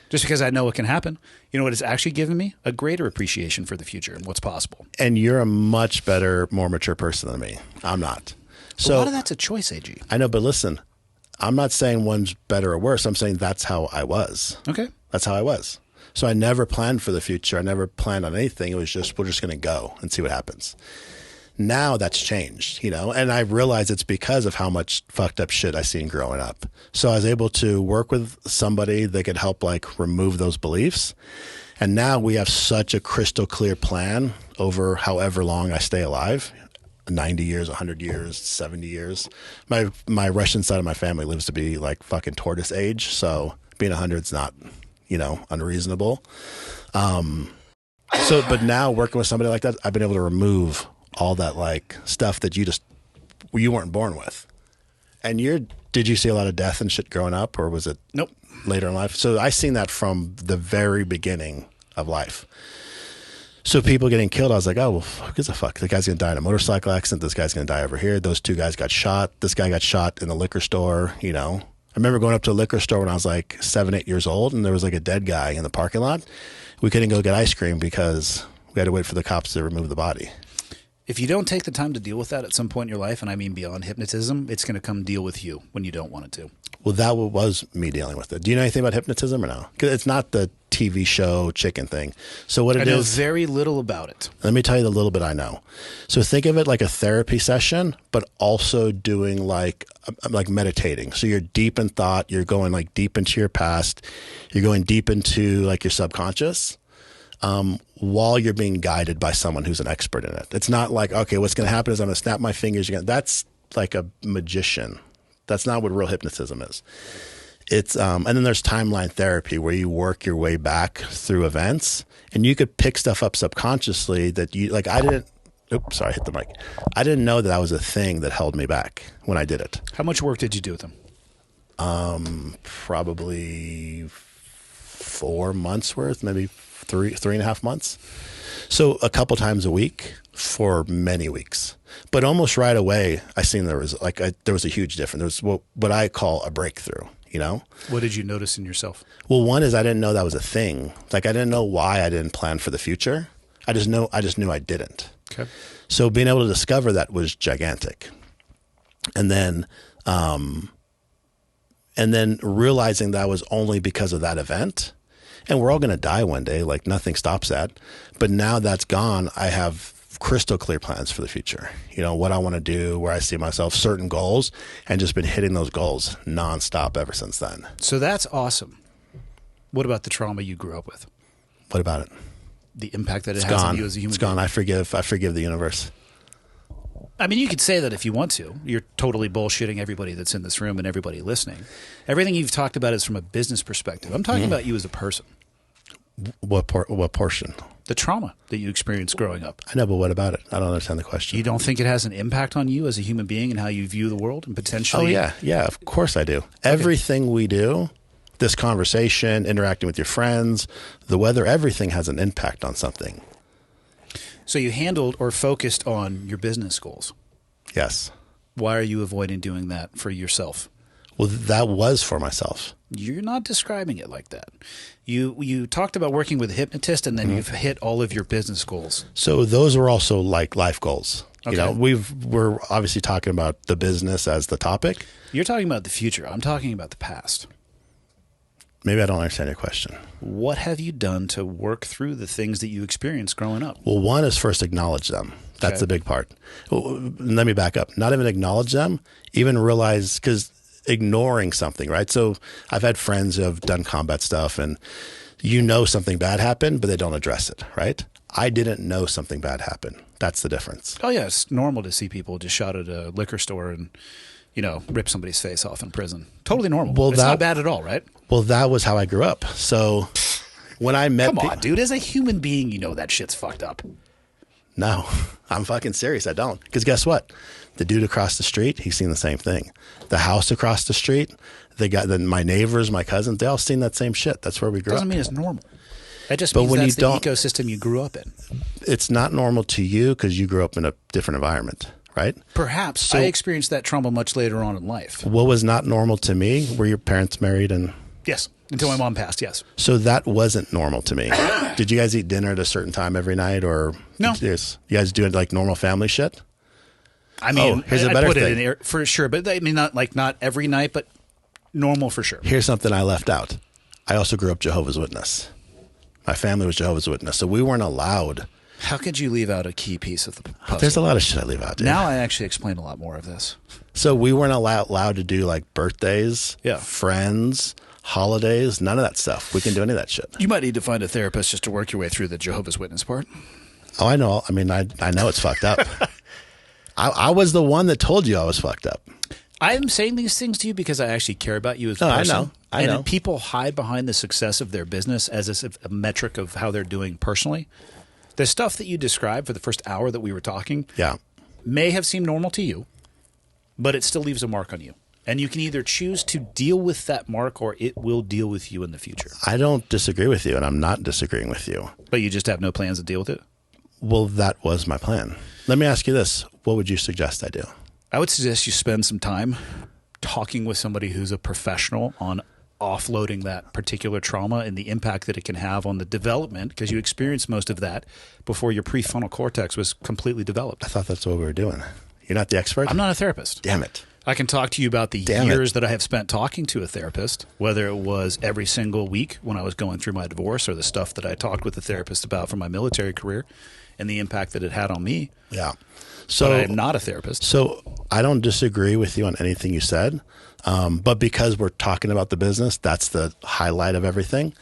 Just because I know it can happen. You know what it's actually given me? A greater appreciation for the future and what's possible. And you're a much better, more mature person than me. I'm not. So a lot of that's a choice, AG. I know, but listen, I'm not saying one's better or worse. I'm saying that's how I was. Okay. That's how I was. So I never planned for the future. I never planned on anything. It was just, we're just going to go and see what happens. Now that's changed, you know, and I realize it's because of how much fucked up shit I seen growing up. So I was able to work with somebody that could help like remove those beliefs. And now we have such a crystal clear plan over however long I stay alive. 90 years, 100 years, 70 years. My Russian side of my family lives to be like fucking tortoise age. So being 100 is not, you know, unreasonable. But now working with somebody like that, I've been able to remove all that like stuff that you weren't born with. And did you see a lot of death and shit growing up, or was it Nope. later in life? So I seen that from the very beginning of life. So people getting killed, I was like, oh, well, who gives a fuck? The guy's going to die in a motorcycle accident. This guy's going to die over here. Those two guys got shot. This guy got shot in the liquor store, you know. I remember going up to a liquor store when I was like 7, 8 years old, and there was like a dead guy in the parking lot. We couldn't go get ice cream because we had to wait for the cops to remove the body. If you don't take the time to deal with that at some point in your life, and I mean beyond hypnotism, it's going to come deal with you when you don't want it to. Well, that was me dealing with it. Do you know anything about hypnotism or no? Because it's not the TV show chicken thing. So what it is, I know very little about it. let me tell you the little bit I know. So think of it like a therapy session, but also doing like meditating. So you're deep in thought. You're going like deep into your past. You're going deep into like your subconscious. While you're being guided by someone who's an expert in it. It's not like, okay, what's going to happen is I'm going to snap my fingers. That's like a magician. That's not what real hypnotism is. It's and then there's timeline therapy where you work your way back through events, and you could pick stuff up subconsciously that you like. I didn't. Oops, sorry, I hit the mic. I didn't know that was a thing that held me back when I did it. How much work did you do with them? Probably 4 months worth, maybe 3.5 months. So a couple times a week for many weeks. But almost right away, I seen there was a huge difference. There was what I call a breakthrough, you know? What did you notice in yourself? Well, one is I didn't know that was a thing. Like I didn't know why I didn't plan for the future. I just knew I didn't. Okay. So being able to discover that was gigantic. And then realizing that was only because of that event. And we're all going to die one day. Like nothing stops that. But now that's gone, I have crystal clear plans for the future. You know, what I want to do, where I see myself, certain goals, and just been hitting those goals nonstop ever since then. So that's awesome. What about the trauma you grew up with? What about it? The impact that it It's has gone. on you as a human It's gone. being? I forgive the universe. I mean, you could say that if you want to. You're totally bullshitting everybody that's in this room and everybody listening. Everything you've talked about is from a business perspective. I'm talking about you as a person. What portion? The trauma that you experienced growing up. I know, but what about it? I don't understand the question. You don't think it has an impact on you as a human being and how you view the world and potentially? Oh, yeah, of course I do. Everything we do, this conversation, interacting with your friends, the weather, everything has an impact on something. So you handled or focused on your business goals. Yes. Why are you avoiding doing that for yourself? Well, that was for myself. You're not describing it like that. You talked about working with a hypnotist, and then you've hit all of your business goals. So those are also like life goals. Okay. You know, we're obviously talking about the business as the topic. You're talking about the future. I'm talking about the past. Maybe I don't understand your question. What have you done to work through the things that you experienced growing up? Well, one is first acknowledge them. That's Okay. the big part. Well, let me back up. Not even acknowledge them, even realize, because ignoring something, right? So I've had friends who have done combat stuff and you know something bad happened, but they don't address it, right? I didn't know something bad happened. That's the difference. Oh, yeah. It's normal to see people just shot at a liquor store and, rip somebody's face off in prison. Totally normal. Well, it's not bad at all, right? Well, that was how I grew up. So when I met Come on, dude. As a human being, you know that shit's fucked up. No, I'm fucking serious. I don't. Because guess what? The dude across the street, he's seen the same thing. The house across the street, my neighbors, my cousins, they all seen that same shit. That's where we grew up. Doesn't mean it's normal. That just means that's the ecosystem you grew up in. It's not normal to you because you grew up in a different environment, right? Perhaps. So, I experienced that trauma much later on in life. What was not normal to me, were your parents married? And yes, until my mom passed, yes. So that wasn't normal to me. Did you guys eat dinner at a certain time every night? Or no. You guys doing like normal family shit? I mean, here's a better put thing. It in there for sure, but I mean, not every night, but normal for sure. Here's something I left out. I also grew up Jehovah's Witness. My family was Jehovah's Witness, so we weren't allowed. How could you leave out a key piece of the puzzle? There's a lot of shit I leave out, dude. Now I actually explain a lot more of this. So we weren't allowed to do like birthdays, Yeah. friends, holidays, none of that stuff. We can do any of that shit. You might need to find a therapist just to work your way through the Jehovah's Witness part. Oh, I know. I mean, I know it's fucked up. I was the one that told you I was fucked up. I'm saying these things to you because I actually care about you as a person. I know. And people hide behind the success of their business as a metric of how they're doing personally. The stuff that you described for the first hour that we were talking may have seemed normal to you, but it still leaves a mark on you. And you can either choose to deal with that mark or it will deal with you in the future. I don't disagree with you, and I'm not disagreeing with you. But you just have no plans to deal with it? Well, that was my plan. Let me ask you this. What would you suggest I do? I would suggest you spend some time talking with somebody who's a professional on offloading that particular trauma and the impact that it can have on the development, because you experienced most of that before your prefrontal cortex was completely developed. I thought that's what we were doing. You're not the expert? I'm not a therapist. Damn it. I can talk to you about the years that I have spent talking to a therapist, whether it was every single week when I was going through my divorce or the stuff that I talked with the therapist about from my military career and the impact that it had on me. Yeah. So but I am not a therapist. So I don't disagree with you on anything you said. But because we're talking about the business, that's the highlight of everything.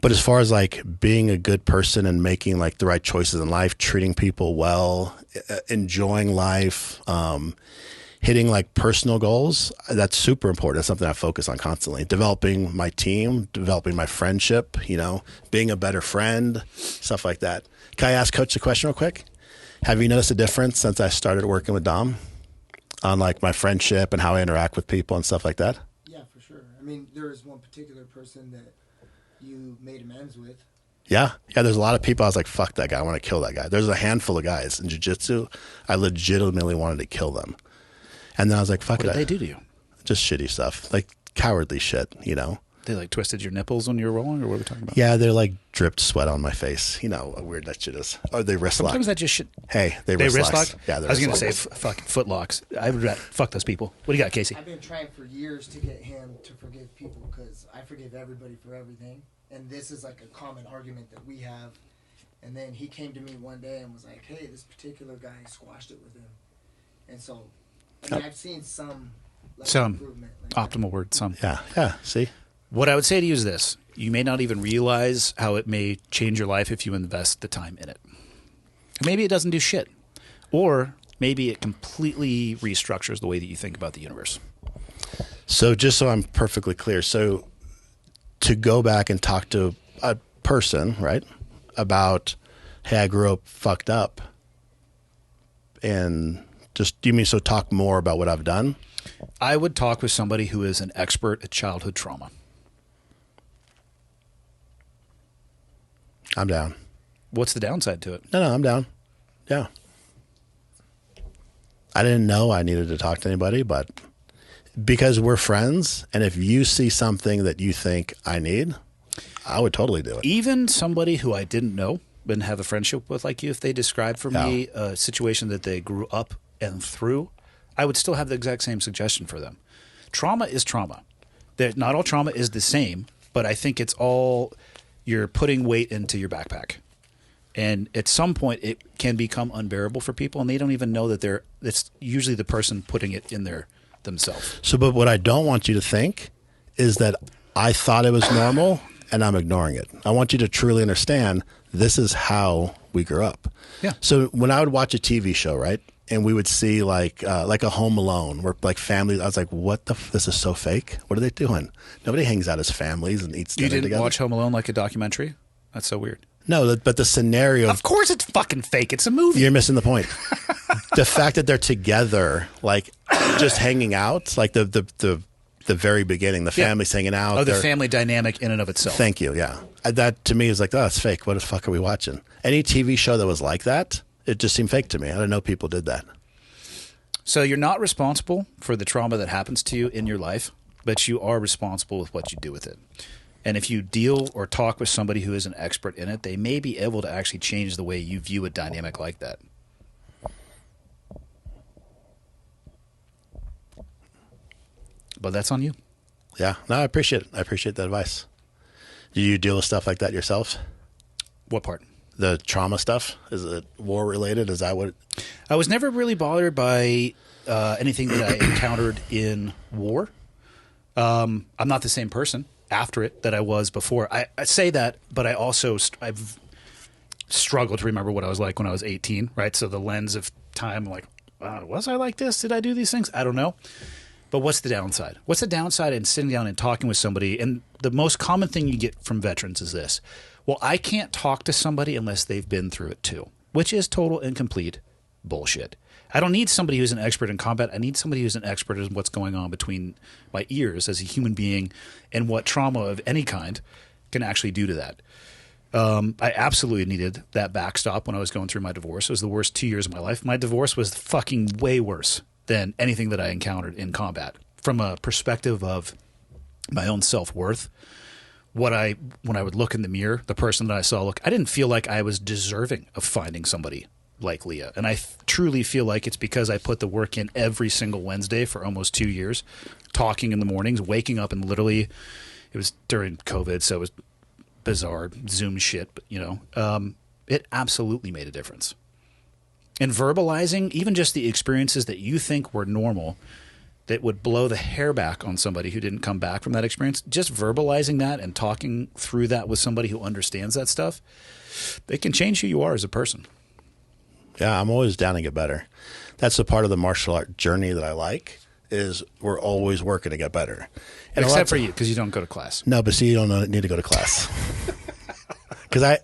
But as far as like being a good person and making like the right choices in life, treating people well, enjoying life, hitting like personal goals, that's super important. That's something I focus on constantly. Developing my team, developing my friendship, being a better friend, stuff like that. Can I ask Coach a question real quick? Have you noticed a difference since I started working with Dom on like my friendship and how I interact with people and stuff like that? Yeah, for sure. I mean, there is one particular person that you made amends with. Yeah. There's a lot of people I was like, fuck that guy. I want to kill that guy. There's a handful of guys in jiu-jitsu. I legitimately wanted to kill them. And then I was like, fuck it. What did they do to you? Just shitty stuff. Like cowardly shit, They like twisted your nipples when you were rolling, or what are we talking about? Yeah, they're like dripped sweat on my face. You know how weird that shit is. Or they wrist lock. Sometimes that just shit. Hey, they wrist lock? lock? Yeah, I was going to say fucking foot locks. I would fuck those people. What do you got, Casey? I've been trying for years to get him to forgive people because I forgive everybody for everything. And this is like a common argument that we have. And then he came to me one day and was like, hey, this particular guy squashed it with him. And so, I mean, I've seen some improvement. Optimal word, some. Yeah, see? What I would say to you is this. You may not even realize how it may change your life if you invest the time in it. Maybe it doesn't do shit. Or maybe it completely restructures the way that you think about the universe. So just so I'm perfectly clear, so to go back and talk to a person, right, about, hey, I grew up fucked up, and just, you mean so talk more about what I've done? I would talk with somebody who is an expert at childhood trauma. I'm down. What's the downside to it? No, I'm down. Yeah. I didn't know I needed to talk to anybody, but because we're friends, and if you see something that you think I need, I would totally do it. Even somebody who I didn't know and have a friendship with like you, if they described for me a situation that they grew up and through, I would still have the exact same suggestion for them. Trauma is trauma. Not all trauma is the same, but I think it's all you're putting weight into your backpack. And at some point, it can become unbearable for people, and they don't even know that it's usually the person putting it in their themselves. So, but what I don't want you to think is that I thought it was normal and I'm ignoring it. I want you to truly understand this is how we grew up. Yeah. So when I would watch a TV show, right, and we would see like a Home Alone, where like families, I was like, what the? This is so fake. What are they doing? Nobody hangs out as families and eats dinner You didn't together. watch Home Alone like a documentary? That's so weird. No, but the scenario. Of course it's fucking fake. It's a movie. You're missing the point. The fact that they're together, like just hanging out, like the very beginning, the family's hanging out. Oh, the they're- family dynamic in and of itself. Thank you. Yeah. That to me is like, oh, it's fake. What the fuck are we watching? Any TV show that was like that, it just seemed fake to me. I didn't know people did that. So you're not responsible for the trauma that happens to you in your life, but you are responsible with what you do with it. And if you deal or talk with somebody who is an expert in it, they may be able to actually change the way you view a dynamic like that. But that's on you. Yeah. No, I appreciate it. I appreciate the advice. Do you deal with stuff like that yourself? What part? The trauma stuff? Is it war related? Is that what? I was never really bothered by anything that I encountered in war. I'm not the same person after it that I was before. I say that, but I also I've struggled to remember what I was like when I was 18, right? So the lens of time, like, was I like this? Did I do these things? I don't know. But what's the downside? What's the downside in sitting down and talking with somebody? And the most common thing you get from veterans is this. Well, I can't talk to somebody unless they've been through it too, which is total incomplete bullshit. I don't need somebody who's an expert in combat. I need somebody who's an expert in what's going on between my ears as a human being and what trauma of any kind can actually do to that. I absolutely needed that backstop when I was going through my divorce. It was the worst 2 years of my life. My divorce was fucking way worse than anything that I encountered in combat from a perspective of my own self-worth. When I would look in the mirror, the person that I saw, I didn't feel like I was deserving of finding somebody like Leah. And I truly feel like it's because I put the work in every single Wednesday for almost 2 years, talking in the mornings, waking up and literally, it was during COVID, so it was bizarre Zoom shit, but it absolutely made a difference. And verbalizing even just the experiences that you think were normal that would blow the hair back on somebody who didn't come back from that experience, just verbalizing that and talking through that with somebody who understands that stuff, it can change who you are as a person. Yeah, I'm always down to get better. That's the part of the martial art journey that I like, is we're always working to get better. And Except for you, because you don't go to class. No, but see, you don't need to go to class. Because I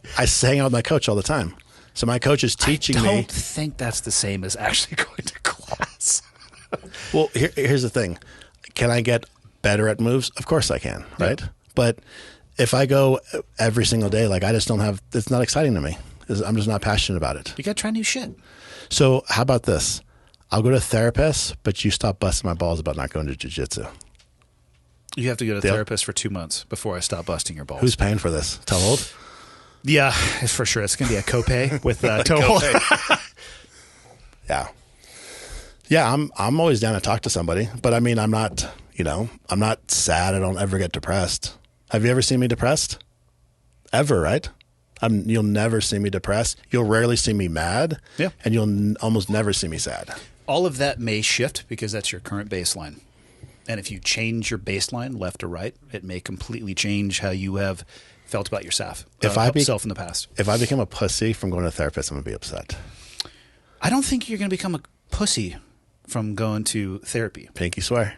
hang out with my coach all the time. So my coach is teaching me. I don't think that's the same as actually going to class. Well, here's the thing. Can I get better at moves? Of course I can, right? Yeah. But if I go every single day, I just don't have, it's not exciting to me. I'm just not passionate about it. You got to try new shit. So how about this? I'll go to a therapist, but you stop busting my balls about not going to jiu-jitsu. You have to go to a therapist for 2 months before I stop busting your balls. Who's paying for this? Toehold? Yeah, for sure. It's going to be a copay with Toehold. Yeah. Yeah, I'm always down to talk to somebody, but I mean, I'm not sad. I don't ever get depressed. Have you ever seen me depressed? Ever, right? You'll never see me depressed. You'll rarely see me mad. Yeah. And you'll almost never see me sad. All of that may shift because that's your current baseline. And if you change your baseline left or right, it may completely change how you have felt about yourself, self in the past. If I become a pussy from going to a therapist, I'm going to be upset. I don't think you're going to become a pussy from going to therapy. Pinky swear.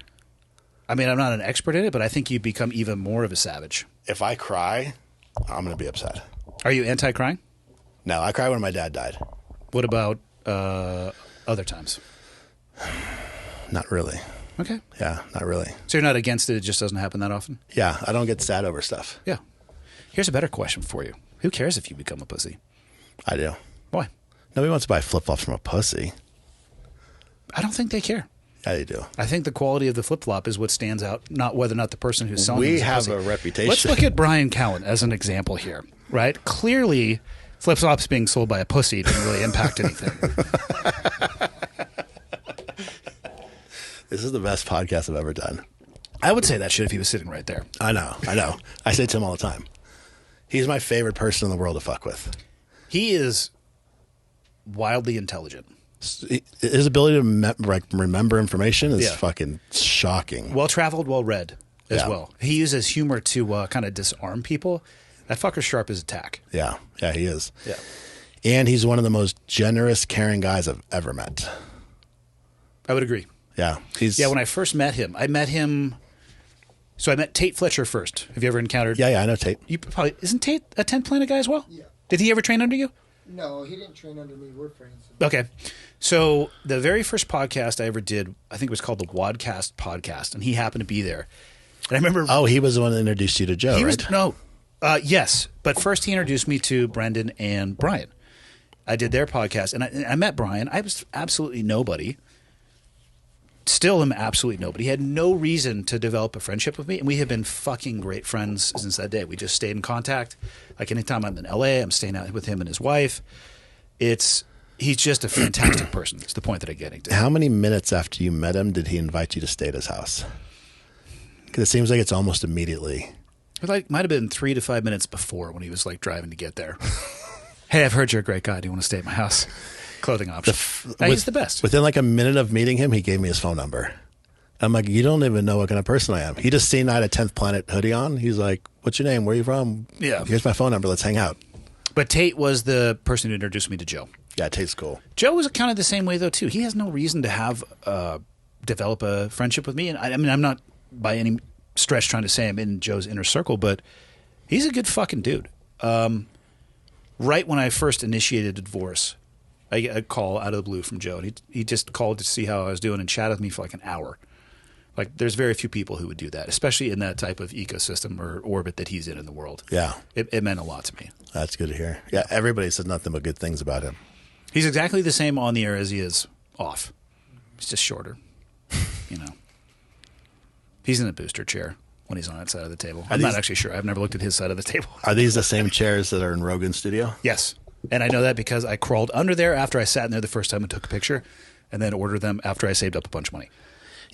I mean, I'm not an expert in it, but I think you become even more of a savage. If I cry, I'm going to be upset. Are you anti-crying? No, I cried when my dad died. What about other times? Not really. Okay. Yeah, not really. So you're not against it, it just doesn't happen that often? Yeah, I don't get sad over stuff. Yeah. Here's a better question for you. Who cares if you become a pussy? I do. Why? Nobody wants to buy flip-flops from a pussy. I don't think they care. Yeah, they do. I think the quality of the flip-flop is what stands out, not whether or not the person who's selling We it is have pussy. a reputation. Let's look at Brian Cowan as an example here, right? Clearly, flip-flops being sold by a pussy didn't really impact anything. This is the best podcast I've ever done. I would say that shit if he was sitting right there. I know. I say to him all the time. He's my favorite person in the world to fuck with. He is wildly intelligent. His ability to remember information is Yeah. fucking shocking. Well traveled, well read as Yeah. well. He uses humor to kind of disarm people. That fucker's sharp as a tack. Yeah, he is. Yeah. And he's one of the most generous, caring guys I've ever met. I would agree. Yeah, When I first met him, so I met Tate Fletcher first. Have you ever encountered? Yeah, I know Tate. Isn't Tate a 10th Planet guy as well? Yeah. Did he ever train under you? No, he didn't train under me. We're friends. Okay. So the very first podcast I ever did, I think it was called the Wadcast Podcast, and he happened to be there. And I remember... Oh, he was the one that introduced you to Joe, right? Yes. But first he introduced me to Brendan and Brian. I did their podcast, and I met Brian. I was absolutely nobody. Still am absolutely nobody. He had no reason to develop a friendship with me, and we have been fucking great friends since that day. We just stayed in contact. Like anytime I'm in LA, I'm staying out with him and his wife. He's just a fantastic person. It's the point that I'm getting to. How many minutes after you met him did he invite you to stay at his house? Because it seems like it's almost immediately. It might have been 3 to 5 minutes before when he was like driving to get there. Hey, I've heard you're a great guy. Do you want to stay at my house? Clothing option. He's the best. Within like a minute of meeting him, he gave me his phone number. I'm like, you don't even know what kind of person I am. He just seen I had a 10th Planet hoodie on. He's like, what's your name? Where are you from? Yeah. Here's my phone number. Let's hang out. But Tate was the person who introduced me to Joe. Yeah, Tate's cool. Joe was kind of the same way, though, too. He has no reason to develop a friendship with me. And I mean, I'm not by any stretch trying to say I'm in Joe's inner circle, but he's a good fucking dude. Right when I first initiated a divorce, I get a call out of the blue from Joe, and he just called to see how I was doing and chatted with me for like an hour. Like, there's very few people who would do that, especially in that type of ecosystem or orbit that he's in the world. Yeah. It meant a lot to me. That's good to hear. Yeah, everybody said nothing but good things about him. He's exactly the same on the air as he is off. He's just shorter, you know. He's in a booster chair when he's on that side of the table. I'm not actually sure. I've never looked at his side of the table. Are these the same chairs that are in Rogan's studio? Yes. And I know that because I crawled under there after I sat in there the first time and took a picture, and then ordered them after I saved up a bunch of money.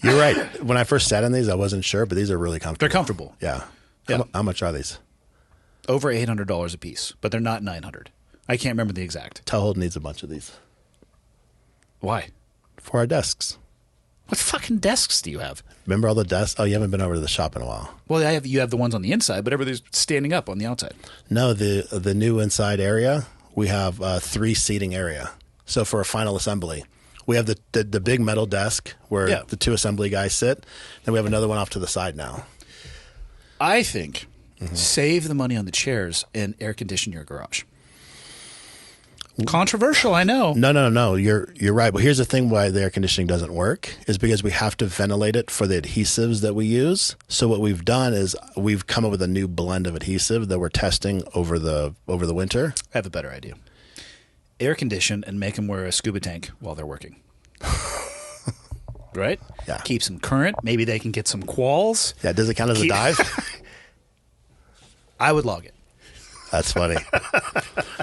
You're right. When I first sat in these, I wasn't sure, but these are really comfortable. They're comfortable. Yeah. Yeah. How much are these? Over $800 a piece, but they're not $900. I can't remember the exact. Toehold needs a bunch of these. Why? For our desks. What fucking desks do you have? Remember all the desks? Oh, you haven't been over to the shop in a while. Well, you have the ones on the inside, but everything's standing up on the outside. No, the new inside area, we have a 3 seating area. So for a final assembly, we have the big metal desk where the 2 assembly guys sit. Then we have another one off to the side now. I think save the money on the chairs and air condition your garage. Controversial, I know. No. You're right. But here's the thing why the air conditioning doesn't work is because we have to ventilate it for the adhesives that we use. So what we've done is we've come up with a new blend of adhesive that we're testing over the winter. I have a better idea. Air condition and make them wear a scuba tank while they're working. Right? Yeah. Keeps them current. Maybe they can get some quals. Yeah. Does it count as a dive? I would log it. That's funny.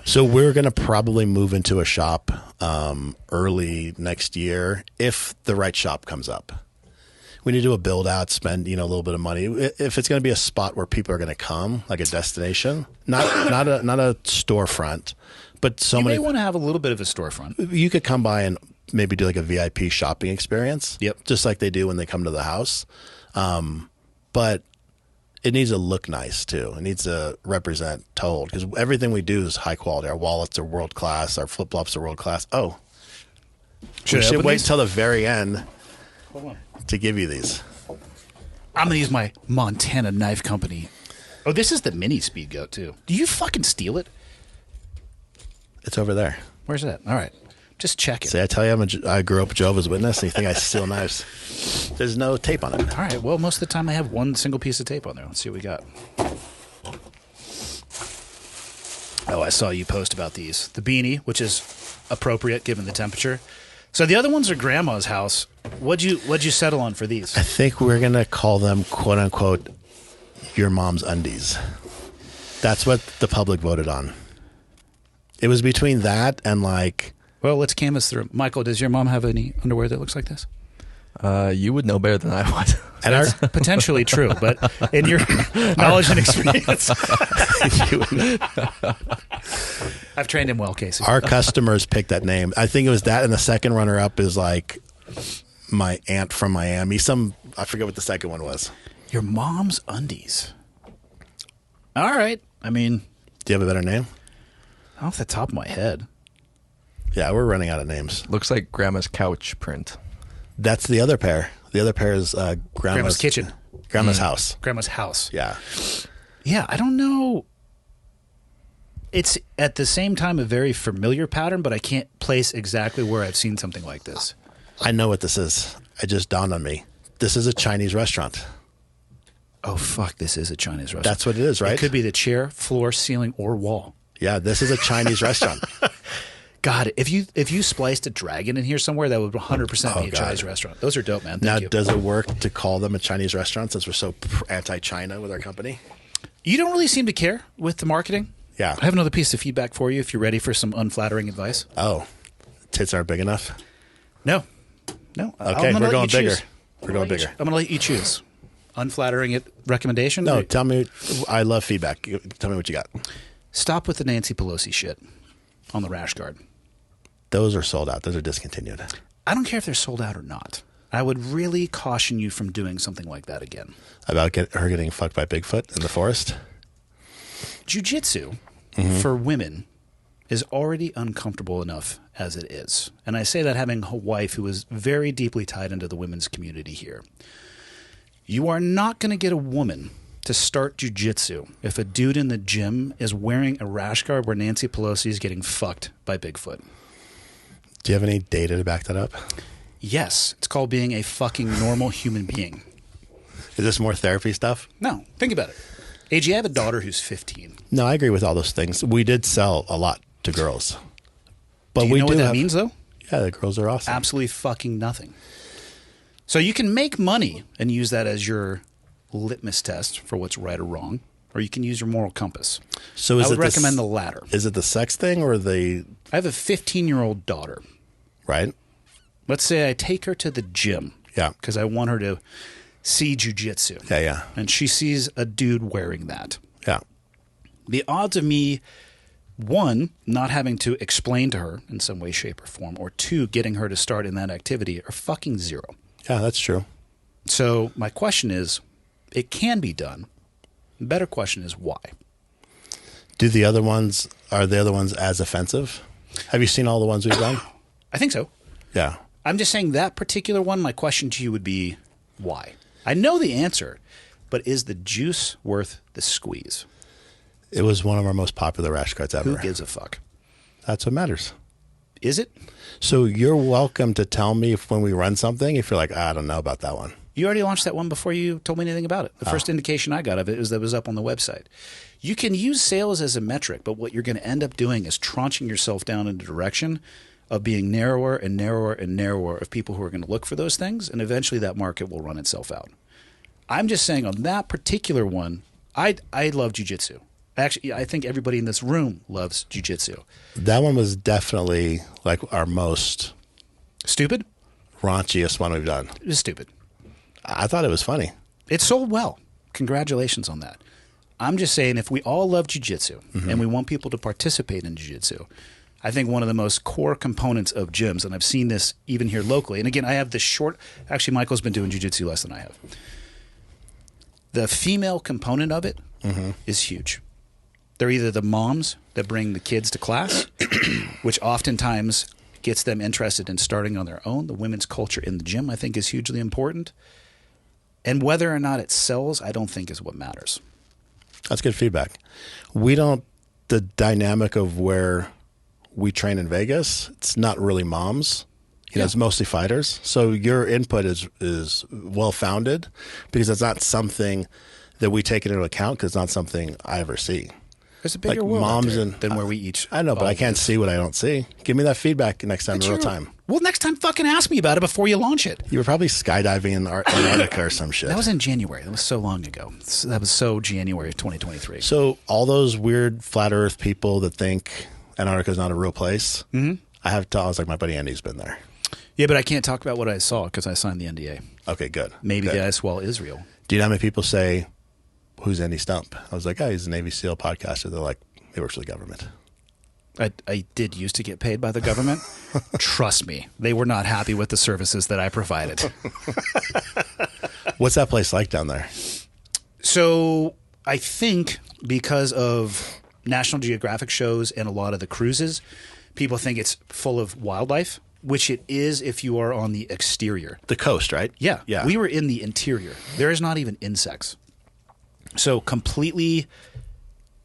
So we're going to probably move into a shop early next year if the right shop comes up. We need to do a build out, spend a little bit of money. If it's going to be a spot where people are going to come, like a destination, not a storefront, but You may want to have a little bit of a storefront. You could come by and maybe do like a VIP shopping experience. Yep. Just like they do when they come to the house. But it needs to look nice too. It needs to represent Toehold because everything we do is high quality. Our wallets are world class. Our flip flops are world class. Oh, we should wait till the very end to give you these. I'm gonna use my Montana Knife Company. Oh, this is the mini speed goat too. Do you fucking steal it? It's over there. Where's that? All right, just check it. See, I tell you, I grew up Jehovah's Witness, and you think I steal knives? There's no tape on it. All right. Well, most of the time I have one single piece of tape on there. Let's see what we got. Oh, I saw you post about these. The beanie, which is appropriate given the temperature. So the other ones are Grandma's house. What'd you settle on for these? I think we're gonna call them "quote unquote" your mom's undies. That's what the public voted on. It was between that and like. Well, let's canvas through. Michael, does your mom have any underwear that looks like this? You would know better than I would. And our Potentially true, but in your knowledge and experience, I've trained him well, Casey. our customers picked that name. I think it was that, and the second runner-up is like my aunt from Miami. I forget what the second one was. Your mom's undies. All right. I mean, Do you have a better name? off the top of my head. Yeah, we're running out of names. Looks like Grandma's couch print. That's the other pair. The other pair is Grandma's kitchen. Grandma's house. Grandma's house. Yeah. Yeah, I don't know. It's at the same time a very familiar pattern, but I can't place exactly where I've seen something like this. I know what this is. It just dawned on me. This is a Chinese restaurant. Oh, fuck, this is a Chinese restaurant. That's what it is, right? It could be the chair, floor, ceiling, or wall. Yeah, this is a Chinese restaurant. God, if you spliced a dragon in here somewhere, that would 100% be a God. Chinese restaurant. Those are dope, man. Now, Thank you. does it work to call them a Chinese restaurant since we're so anti-China with our company? You don't really seem to care with the marketing. Yeah. I have another piece of feedback for you if you're ready for some unflattering advice. Oh, tits aren't big enough? No. Okay, we're going bigger. We're going bigger. I'm going to let you choose. Unflattering recommendation? No, Or- tell me. I love feedback. Tell me what you got. Stop with the Nancy Pelosi shit on the rash guard. Those are sold out. Those are discontinued. I don't care if they're sold out or not. I would really caution you from doing something like that again. About her getting fucked by Bigfoot in the forest? Jiu-jitsu for women is already uncomfortable enough as it is. And I say that having a wife who is very deeply tied into the women's community here. You are not going to get a woman to start jiu-jitsu if a dude in the gym is wearing a rash guard where Nancy Pelosi is getting fucked by Bigfoot. Do you have any data to back that up? Yes, it's called being a fucking normal human being. Is this more therapy stuff? No, think about it. AG, I have a daughter who's 15. No, I agree with all those things. We did sell a lot to girls. But Do you we know what do that have- means, though? Yeah, the girls are awesome. Absolutely fucking nothing. So you can make money and use that as your litmus test for what's right or wrong, or you can use your moral compass. So is I would it recommend the latter. Is it the sex thing or the I have a 15-year-old daughter. right? Let's say I take her to the gym. Yeah. Because I want her to see jiu-jitsu. Yeah. And she sees a dude wearing that. Yeah. The odds of me, one, not having to explain to her in some way, shape, or form, or two, getting her to start in that activity are fucking zero. Yeah, that's true. So my question is, it can be done. The better question is why? Are the other ones as offensive? Have you seen all the ones we've done? I think so. Yeah. I'm just saying that particular one, my question to you would be why? I know the answer, but is the juice worth the squeeze? It was one of our most popular rash guards ever. Who gives a fuck? That's what matters. Is it? So you're welcome to tell me when we run something if you're like, I don't know about that one. You already launched that one before you told me anything about it. The first indication I got of it was that it was up on the website. You can use sales as a metric, but what you're going to end up doing is tranching yourself down in the direction of being narrower and narrower and narrower of people who are going to look for those things, and eventually that market will run itself out. I'm just saying on that particular one, I love jiu-jitsu. Actually, I think everybody in this room loves jiu-jitsu. That one was definitely like our most Stupid? raunchiest one we've done. It was stupid. I thought it was funny. It sold well. Congratulations on that. I'm just saying if we all love jiu-jitsu and we want people to participate in jiu-jitsu, I think one of the most core components of gyms, and I've seen this even here locally, and again, I have this short, actually Michael's been doing jiu-jitsu less than I have. The female component of it is huge. They're either the moms that bring the kids to class, which oftentimes gets them interested in starting on their own. The women's culture in the gym, I think, is hugely important. And whether or not it sells, I don't think is what matters. That's good feedback. The dynamic of where we train in Vegas, it's not really moms. It's mostly fighters. So your input is well-founded because it's not something that we take into account because it's not something I ever see. There's a bigger Like world out moms there and- than where we each. I know, but I all can't live. see what I don't see. Give me that feedback next time in real time. Well, next time, fucking ask me about it before you launch it. You were probably skydiving in Antarctica or some shit. That was in January. That was so long ago. That was so January of 2023. So all those weird flat Earth people that think Antarctica is not a real place, I have to tell. I was like, my buddy Andy's been there. Yeah, but I can't talk about what I saw because I signed the NDA. Okay, good. Maybe Good. the ice wall is real. Do you know how many people say, "Who's Andy Stump?" I was like, "Oh, he's a Navy SEAL podcaster." They're like, "He works for the government." I did used to get paid by the government. Trust me, they were not happy with the services that I provided. What's that place like down there? So I think because of National Geographic shows and a lot of the cruises, people think it's full of wildlife, which it is if you are on the exterior. The coast, right? Yeah. Yeah. We were in the interior. There is not even insects. So completely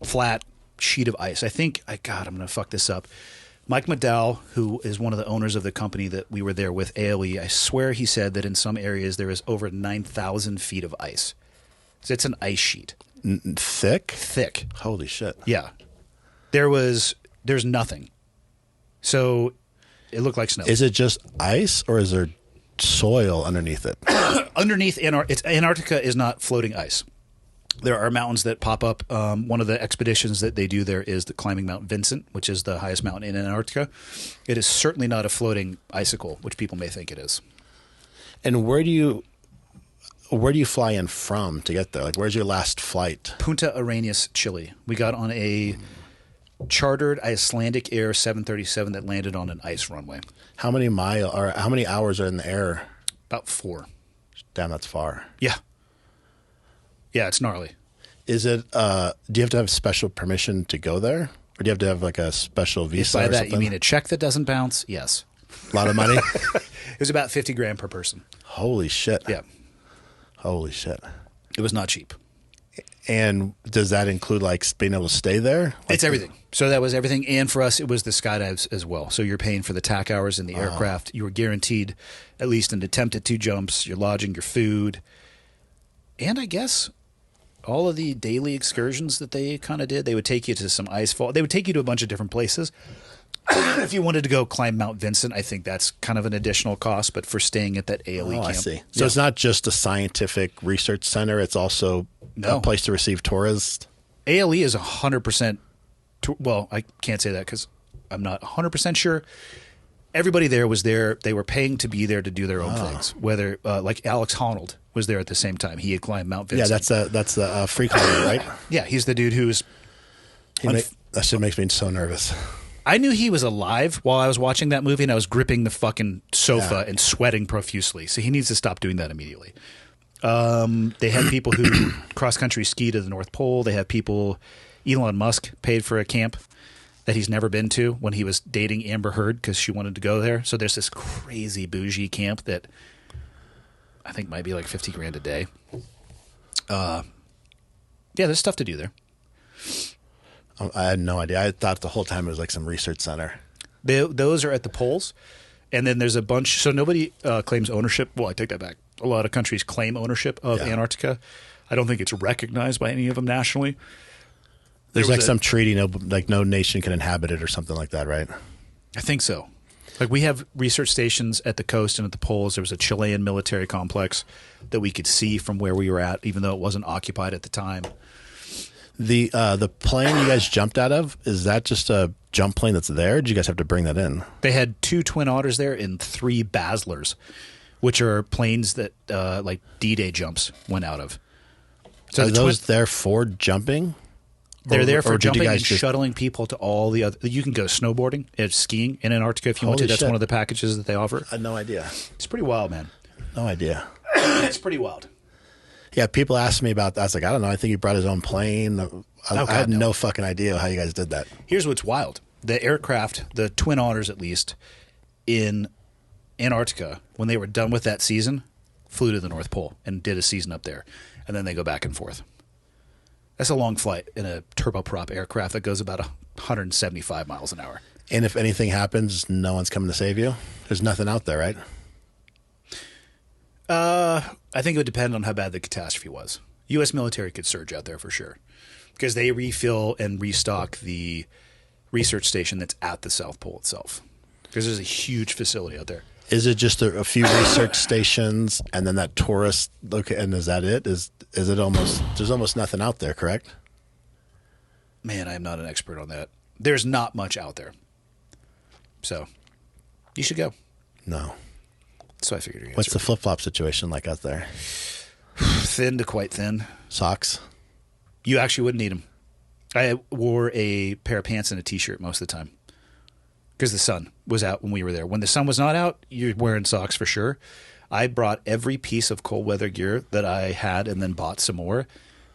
flat sheet of ice. I think, God, I'm going to fuck this up. Mike McDowell, who is one of the owners of the company that we were there with, ALE, I swear he said that in some areas there is over 9,000 feet of ice. So it's an ice sheet. Thick? Thick. Holy shit. Yeah. There's nothing. So it looked like snow. Is it just ice or is there soil underneath it? Underneath Antarctica is not floating ice. There are mountains that pop up. One of the expeditions that they do there is the climbing Mount Vincent, which is the highest mountain in Antarctica. It is certainly not a floating icicle, which people may think it is. And where do you fly in from to get there? Like, where's your last flight? Punta Arenas, Chile. We got on a chartered Icelandic Air 737 that landed on an ice runway. How many hours are in the air? About 4. Damn, that's far. Yeah. Yeah, it's gnarly. Is it? Do you have to have special permission to go there, or do you have to have like a special visa? By or that something? you mean a check that doesn't bounce? Yes. A lot of money. It was about $50,000 per person. Holy shit. Yeah. Holy shit. It was not cheap. And does that include like being able to stay there? Like, It's everything. So that was everything. And for us, it was the skydives as well. So you're paying for the tack hours in the aircraft. You were guaranteed at least an attempt at 2 jumps, your lodging, your food. And I guess all of the daily excursions that they kind of did, they would take you to some ice fall. They would take you to a bunch of different places. If you wanted to go climb Mount Vincent, I think that's kind of an additional cost. But for staying at that ALE camp. I see. So it's not just a scientific research center. It's also a place to receive tourists. ALE is 100%. Well, I can't say that because I'm not 100% sure. Everybody there was there. They were paying to be there to do their own things. Whether like Alex Honnold was there at the same time. He had climbed Mount Vincent. Yeah, that's the free climber, right? Yeah, he's the dude who's. That shit makes me so nervous. I knew he was alive while I was watching that movie, and I was gripping the fucking sofa and sweating profusely. So he needs to stop doing that immediately. They had people who cross-country ski to the North Pole. They have people. Elon Musk paid for a camp that he's never been to when he was dating Amber Heard because she wanted to go there. So there's this crazy bougie camp that I think might be like $50,000 a day. Yeah, there's stuff to do there. I had no idea. I thought the whole time it was like some research center. Those are at the poles. And then there's a bunch. So nobody claims ownership. Well, I take that back. A lot of countries claim ownership of Antarctica. I don't think it's recognized by any of them nationally. There's like some treaty, no nation can inhabit it or something like that, right? I think so. Like we have research stations at the coast and at the poles. There was a Chilean military complex that we could see from where we were at, even though it wasn't occupied at the time. The plane you guys jumped out of, is that just a jump plane that's there? Or did you guys have to bring that in? They had 2 Twin Otters there and 3 Baslers, which are planes that like D-Day jumps went out of. So are those there for jumping? They're there for or did you jumping guys and just shuttling people to all the other. You can go snowboarding and skiing in Antarctica if you want to. Holy That's shit. one of the packages that they offer. I had no idea. It's pretty wild, man. No idea. It's pretty wild. Yeah, people asked me about that. I was like, I don't know. I think he brought his own plane. I had no fucking idea how you guys did that. Here's what's wild. The aircraft, the Twin Otters at least, in Antarctica, when they were done with that season, flew to the North Pole and did a season up there. And then they go back and forth. That's a long flight in a turboprop aircraft that goes about 175 miles an hour. And if anything happens, no one's coming to save you? There's nothing out there, right? I think it would depend on how bad the catastrophe was. U.S. military could surge out there for sure because they refill and restock the research station that's at the South Pole itself because there's a huge facility out there. Is it just a few research stations and then that tourist and is that it? Is it almost there's almost nothing out there, correct? Man, I am not an expert on that. There's not much out there. So, you should go. No. So I figured. What's the flip flop situation like out there? Thin to quite thin. Socks? You actually wouldn't need them. I wore a pair of pants and a T-shirt most of the time because the sun was out when we were there. When the sun was not out, you're wearing socks for sure. I brought every piece of cold weather gear that I had and then bought some more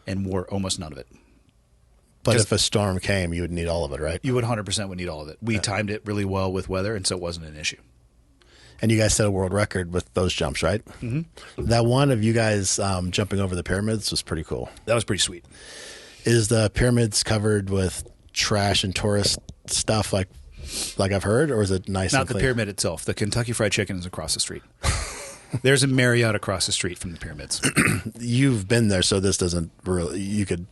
and wore almost none of it. But if a storm came, you would need all of it, right? You would 100% would need all of it. We timed it really well with weather, and so it wasn't an issue. And you guys set a world record with those jumps, right? Mm-hmm. That one of you guys jumping over the pyramids was pretty cool. That was pretty sweet. Is the pyramids covered with trash and tourist stuff like I've heard, or is it nice Not and the clean? pyramid itself. The Kentucky Fried Chicken is across the street. There's a Marriott across the street from the pyramids. You've been there, so this doesn't really. You could,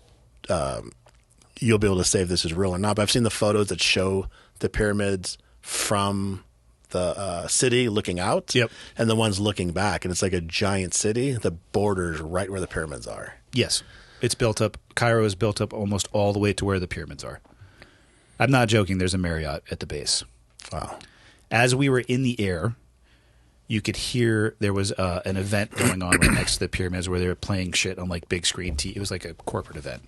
you'll be able to say if this is real or not. But I've seen the photos that show the pyramids from the city looking out, Yep. and the ones looking back, and it's like a giant city. The border's right where the pyramids are. Yes. It's built up. Cairo is built up almost all the way to where the pyramids are. I'm not joking. There's a Marriott at the base. Wow. As we were in the air, you could hear there was an event going on right next to the pyramids where they were playing shit on like big screen TV. It was like a corporate event.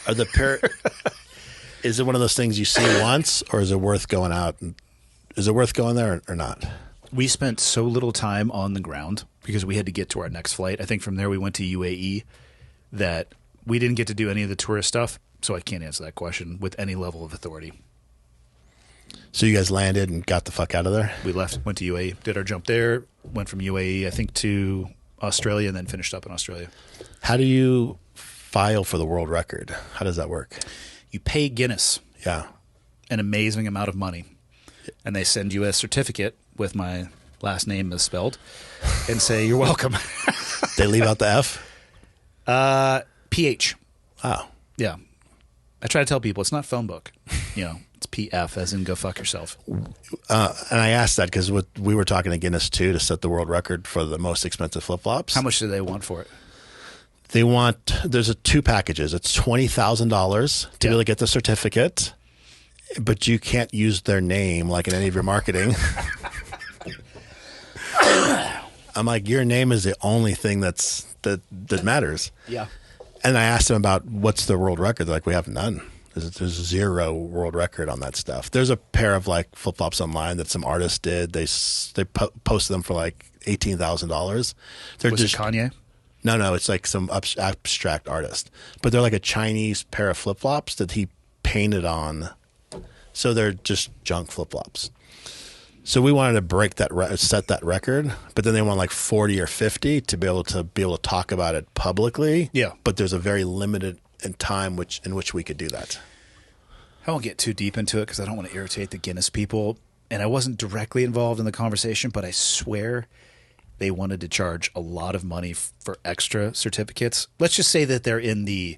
Are the is it one of those things you see once, or is it worth going out? Is it worth going there or not? We spent so little time on the ground because we had to get to our next flight. I think from there we went to UAE that we didn't get to do any of the tourist stuff, so I can't answer that question with any level of authority. So you guys landed and got the fuck out of there? We left, went to UAE, did our jump there, went from UAE, I think, to Australia, and then finished up in Australia. How do you file for the world record? How does that work? You pay Guinness Yeah. an amazing amount of money, and they send you a certificate with my last name misspelled and say, you're welcome. They leave out the F? PH. Wow. Yeah. I try to tell people it's not phone book. You know, it's PF as in go fuck yourself. And I asked that because we were talking to Guinness too to set the world record for the most expensive flip-flops. How much do they want for it? They want, there's two packages. It's $20,000 to be able to get the certificate, but you can't use their name like in any of your marketing. I'm like, your name is the only thing that matters. Yeah. And I asked them about what's the world record. They're like, we have none. There's zero world record on that stuff. There's a pair of like flip flops online that some artists did. They posted them for like $18,000. They're Was it Kanye? No, it's like some abstract artist. But they're like a Chinese pair of flip flops that he painted on. So they're just junk flip flops. So we wanted to break that, set that record, but then they want like 40 or 50 to be able to talk about it publicly. Yeah. But there's a very limited in time in which we could do that. I won't get too deep into it because I don't want to irritate the Guinness people. And I wasn't directly involved in the conversation, but I swear they wanted to charge a lot of money for extra certificates. Let's just say that they're in the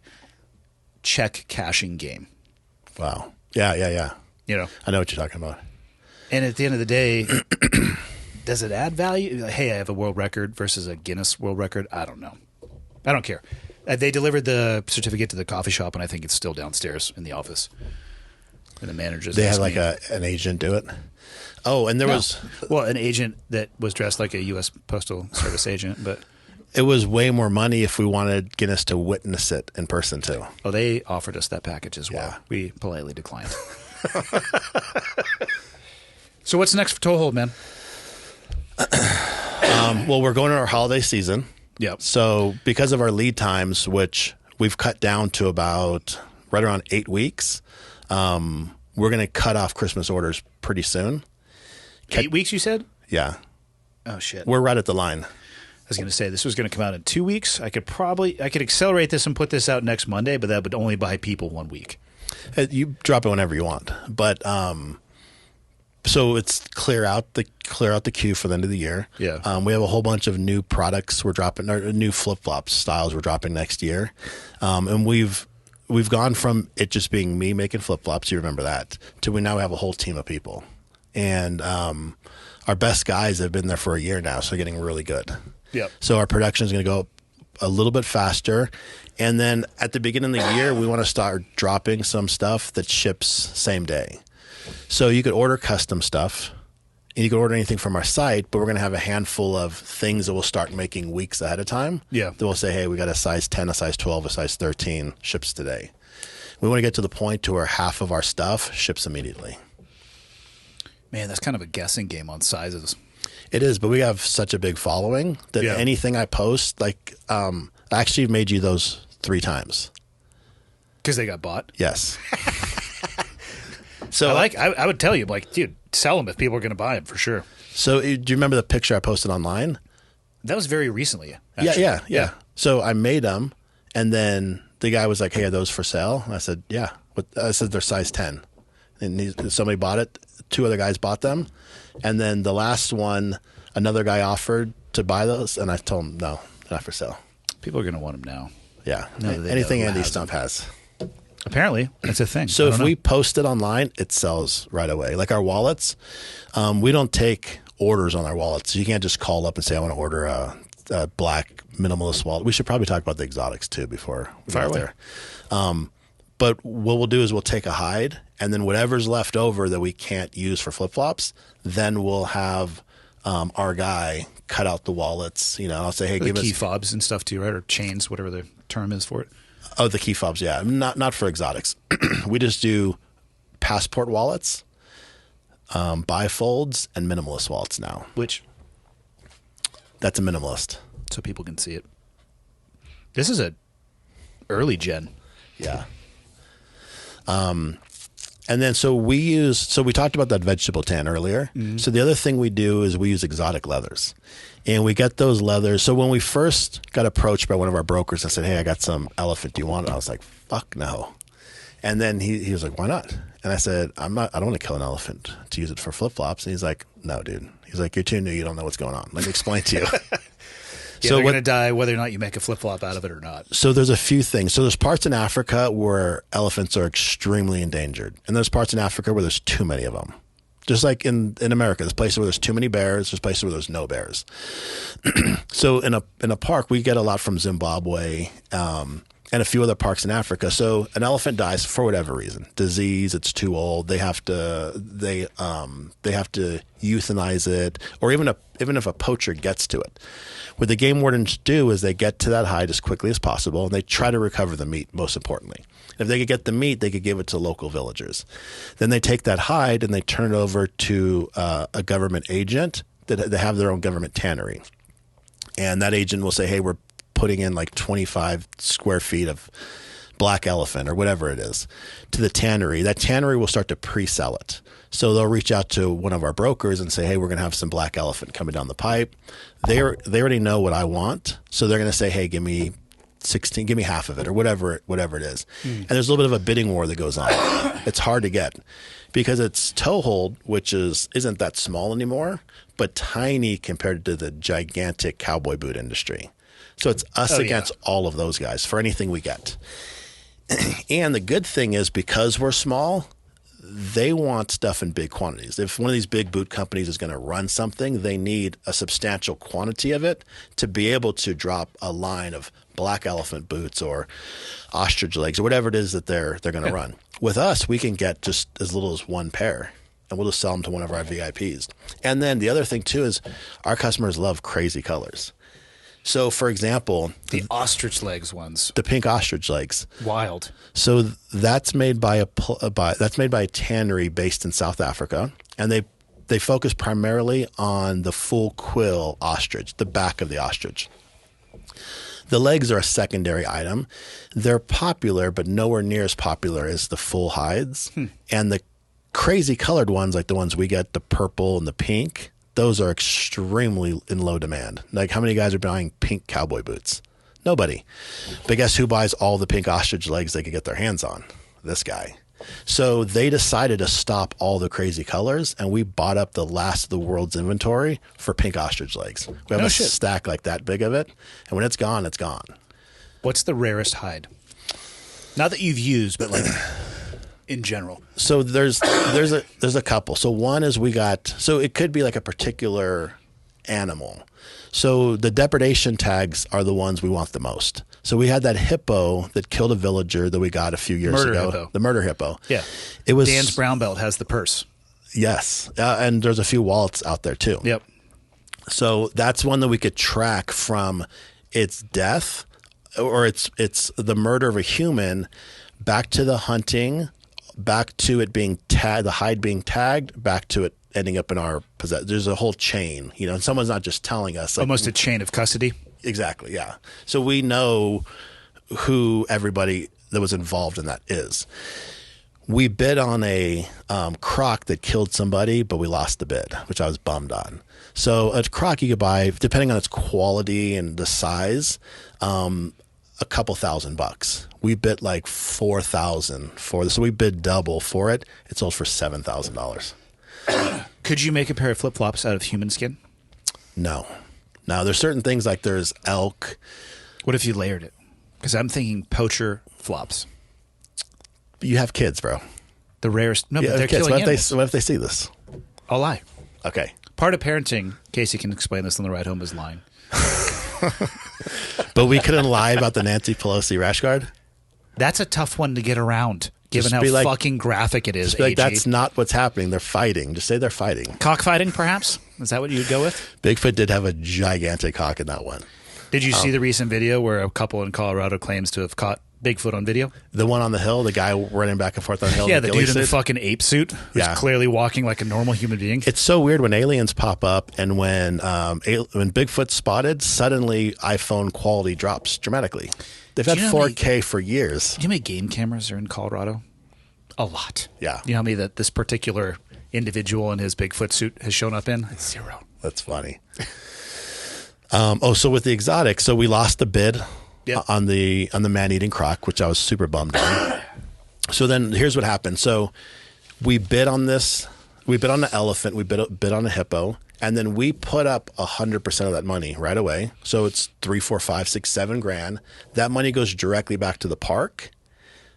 check cashing game. Wow. Yeah. You know? I know what you're talking about. And at the end of the day, does it add value? Like, hey, I have a world record versus a Guinness world record. I don't know. I don't care. They delivered the certificate to the coffee shop, and I think it's still downstairs in the office. And the managers. They had like an agent do it. Oh, and there was an agent that was dressed like a U.S. Postal Service agent, but it was way more money if we wanted Guinness to witness it in person too. Oh, they offered us that package as well. Yeah. We politely declined. So what's next for Toehold, man? Well, we're going to our holiday season. Yep. So because of our lead times, which we've cut down to about right around 8 weeks, we're going to cut off Christmas orders pretty soon. 8 weeks, you said? Yeah. Oh, shit. We're right at the line. I was going to say this was going to come out in 2 weeks. I could accelerate this and put this out next Monday, but that would only buy people 1 week. You drop it whenever you want. But so it's clear out the queue for the end of the year. Yeah. We have a whole bunch of new products we're dropping, or new flip-flop styles we're dropping next year. And we've gone from it just being me making flip-flops, you remember that, to we now have a whole team of people. And our best guys have been there for a year now, so they're getting really good. Yep. So our production is going to go up a little bit faster. And then at the beginning of the year, we want to start dropping some stuff that ships same day. So you could order custom stuff, and you can order anything from our site, but we're going to have a handful of things that we'll start making weeks ahead of time. Yeah. That we'll say, hey, we got a size 10, a size 12, a size 13 ships today. We want to get to the point to where half of our stuff ships immediately. Man, that's kind of a guessing game on sizes. It is, but we have such a big following that anything I post, like, I actually made you those 3 times. Because they got bought? Yes. So I would tell you, like, dude, sell them if people are going to buy them for sure. So do you remember the picture I posted online? That was very recently. Actually. Yeah. So I made them, and then the guy was like, hey, are those for sale? And I said, yeah. I said, they're size 10. And somebody bought it. 2 other guys bought them. And then the last one, another guy offered to buy those, and I told him, no, they're not for sale. People are going to want them now. Yeah. No, anything Andy Stump has. Apparently, that's a thing. So if we post it online, it sells right away. Like our wallets, we don't take orders on our wallets. You can't just call up and say, I want to order a black minimalist wallet. We should probably talk about the exotics too before we get there. But what we'll do is we'll take a hide, and then whatever's left over that we can't use for flip-flops, then we'll have our guy cut out the wallets. You know, I'll say, hey, give us key fobs and stuff too, right? Or chains, whatever the term is for it. Oh, the key fobs, yeah. Not for exotics. We just do passport wallets, bifolds, and minimalist wallets now. Which? That's a minimalist. So people can see it. This is a early gen. Yeah. And then we talked about that vegetable tan earlier. Mm-hmm. So the other thing we do is we use exotic leathers. And we get those leathers. So when we first got approached by one of our brokers and said, hey, I got some elephant. Do you want it? I was like, fuck no. And then he was like, why not? And I said, I don't want to kill an elephant to use it for flip-flops. And he's like, no, dude. He's like, you're too new. You don't know what's going on. Let me explain to you. So they're going to die whether or not you make a flip-flop out of it or not. So there's a few things. So there's parts in Africa where elephants are extremely endangered. And there's parts in Africa where there's too many of them. Just like in America, there's places where there's too many bears. There's places where there's no bears. So in a park, we get a lot from Zimbabwe and a few other parks in Africa. So an elephant dies for whatever reason, disease, it's too old. They have to euthanize it, or even if a poacher gets to it. What the game wardens do is they get to that hide as quickly as possible, and they try to recover the meat, most importantly. If they could get the meat, they could give it to local villagers. Then they take that hide and they turn it over to a government agent that they have their own government tannery. And that agent will say, hey, we're putting in like 25 square feet of black elephant or whatever it is to the tannery. That tannery will start to pre-sell it. So they'll reach out to one of our brokers and say, hey, we're going to have some black elephant coming down the pipe. They already know what I want. So they're going to say, hey, give me 16, give me half of it or whatever it is. And there's a little bit of a bidding war that goes on. It's hard to get because it's Toehold, which isn't that small anymore, but tiny compared to the gigantic cowboy boot industry. So it's us against all of those guys for anything we get. And the good thing is because we're small, they want stuff in big quantities. If one of these big boot companies is going to run something, they need a substantial quantity of it to be able to drop a line of black elephant boots or ostrich legs or whatever it is that they're going to run. With us, we can get just as little as one pair, and we'll just sell them to one of our VIPs. And then the other thing, too, is our customers love crazy colors. So, for example, the ostrich legs ones, the pink ostrich legs, wild. So that's made by a tannery based in South Africa, and they focus primarily on the full quill ostrich, the back of the ostrich. The legs are a secondary item. They're popular, but nowhere near as popular as the full hides. And the crazy colored ones, like the ones we get, the purple and the pink, those are extremely in low demand. Like how many guys are buying pink cowboy boots? Nobody. But guess who buys all the pink ostrich legs they could get their hands on? This guy. So they decided to stop all the crazy colors, and we bought up the last of the world's inventory for pink ostrich legs. We have a stack like that big of it, and when it's gone, it's gone. What's the rarest hide? Not that you've used, but like in general. So there's a couple. So one is so it could be like a particular animal. So the depredation tags are the ones we want the most. So we had that hippo that killed a villager that we got a few years ago. Hippo. The murder hippo. Yeah. It was Dan's brown belt has the purse. Yes. And there's a few wallets out there too. Yep. So that's one that we could track from its death or it's the murder of a human back to the hunting, back to it being tagged, the hide being tagged, back to it ending up in our possession. There's a whole chain, you know, and someone's not just telling us. Like, Almost a chain of custody. Exactly, yeah. So we know who everybody that was involved in that is. We bid on a croc that killed somebody, but we lost the bid, which I was bummed on. So a croc you could buy, depending on its quality and the size, a couple $1,000. We bid like $4,000 for this. So we bid double for it. It sold for $7,000. Could you make a pair of flip-flops out of human skin? No. Now, there's certain things like there's elk. What if you layered it? Because I'm thinking poacher flops. You have kids, bro. The rarest. No, Yeah, but they're kids. killing animals. What if they see this? I'll lie. Okay. Part of parenting, Casey can explain this on the ride home, is lying. But we couldn't lie about the Nancy Pelosi rash guard? That's a tough one to get around, given Just how be like- fucking graphic it is. Just be like, AG. that's not what's happening. They're fighting. Just say they're fighting. Cockfighting, perhaps? Is that what you'd go with? Bigfoot did have a gigantic cock in that one. Did you see the recent video where a couple in Colorado claims to have caught Bigfoot on video? The one on the hill, the guy running back and forth on the hill. Yeah, in the ghillie dude in the suit. fucking ape suit who's Yeah. clearly walking like a normal human being. It's so weird when aliens pop up and when Bigfoot's spotted, suddenly iPhone quality drops dramatically. They've had Do you know how 4K for years. Do you know how many game cameras are in Colorado? A lot. Yeah. You know how many that this particular individual in his Bigfoot suit has shown up in? It's 0. That's funny. So with the exotic, so we lost the bid Yep. on the man-eating croc, which I was super bummed on. So then here's what happened. So we bid on this. We bid on the elephant. We bid on a hippo. And then we put up 100% of that money right away. So it's 3, 4, 5, 6, 7 grand. That money goes directly back to the park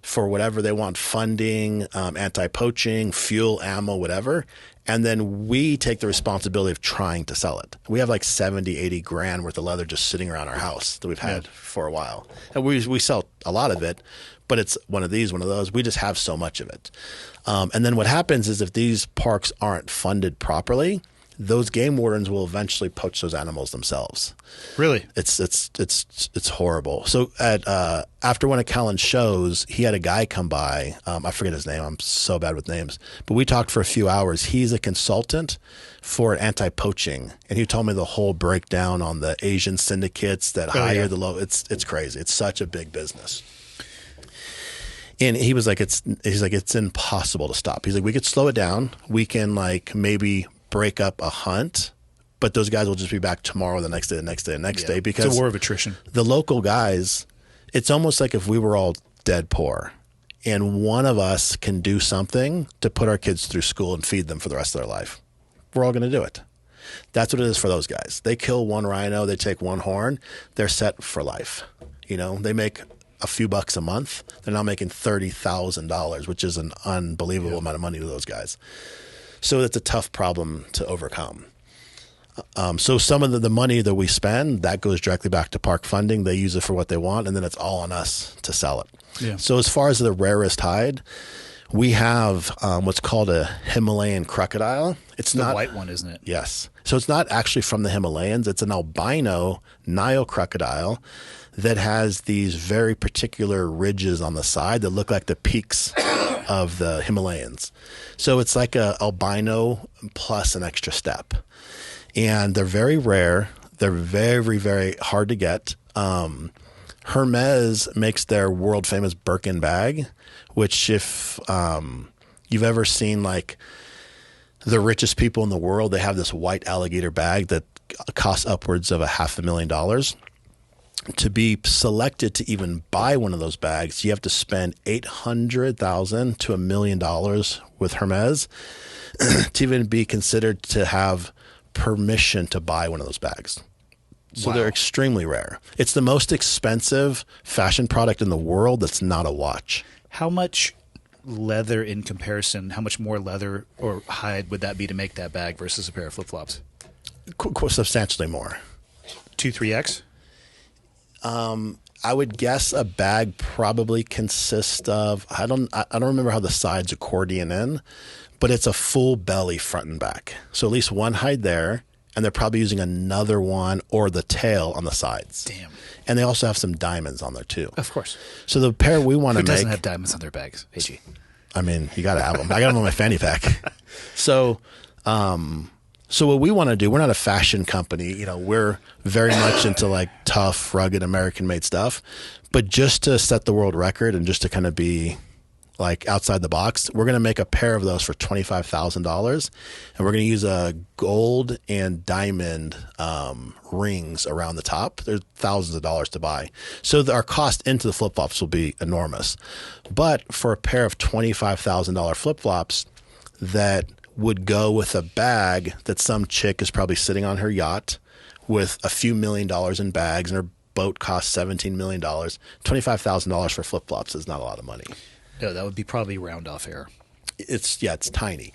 for whatever they want, funding, anti-poaching, fuel, ammo, whatever. And then we take the responsibility of trying to sell it. We have like 70, 80 grand worth of leather just sitting around our house that we've had for a while. And we sell a lot of it, but it's one of these, one of those. We just have so much of it. And then what happens is if these parks aren't funded properly, those game wardens will eventually poach those animals themselves. Really? It's horrible. So at after one of Callan's shows, he had a guy come by. I forget his name. I'm so bad with names. But we talked for a few hours. He's a consultant for anti-poaching, and he told me the whole breakdown on the Asian syndicates that hire the low. It's crazy. It's such a big business. And he was like, it's impossible to stop. He's like, we could slow it down. We can like maybe break up a hunt, but those guys will just be back tomorrow, the next day, the next day, the next day, because It's a war of attrition. the local guys, it's almost like if we were all dead poor and one of us can do something to put our kids through school and feed them for the rest of their life, we're all going to do it. That's what it is for those guys. They kill one rhino, they take one horn, they're set for life. You know, they make a few bucks a month. They're now making $30,000, which is an unbelievable amount of money to those guys. So it's a tough problem to overcome. So some of the money that we spend, that goes directly back to park funding. They use it for what they want, and then it's all on us to sell it. Yeah. So as far as the rarest hide, we have what's called a Himalayan crocodile. It's The not white one, isn't it? Yes. So it's not actually from the Himalayas. It's an albino Nile crocodile that has these very particular ridges on the side that look like the peaks of the Himalayas. So it's like a albino plus an extra step. And they're very rare. They're very, very hard to get. Hermes makes their world famous Birkin bag, which if you've ever seen like the richest people in the world, they have this white alligator bag that costs upwards of $500,000. To be selected to even buy one of those bags, you have to spend $800,000 to $1 million with Hermes to even be considered to have permission to buy one of those bags. So they're extremely rare. It's the most expensive fashion product in the world that's not a watch. How much leather in comparison, how much more leather or hide would that be to make that bag versus a pair of flip-flops? Substantially more. 2-3x? I would guess a bag probably consists of I don't remember how the sides accordion in, but it's a full belly front and back. So at least one hide there, and they're probably using another one or the tail on the sides. Damn. And they also have some diamonds on there too. Of course. So the pair we want to Who make. doesn't have diamonds on their bags? AG. I mean, you got to have them. I got them on my fanny pack. So what we want to do, we're not a fashion company. You know, we're very much into like tough, rugged, American-made stuff. But just to set the world record and just to kind of be like outside the box, we're going to make a pair of those for $25,000, and we're going to use a gold and diamond rings around the top. They're thousands of dollars to buy, so our cost into the flip flops will be enormous. But for a pair of $25,000 flip flops that would go with a bag that some chick is probably sitting on her yacht with a few $1 million in bags, and her boat costs $17 million. $25,000 for flip flops is not a lot of money. No, that would be probably round off error. It's tiny.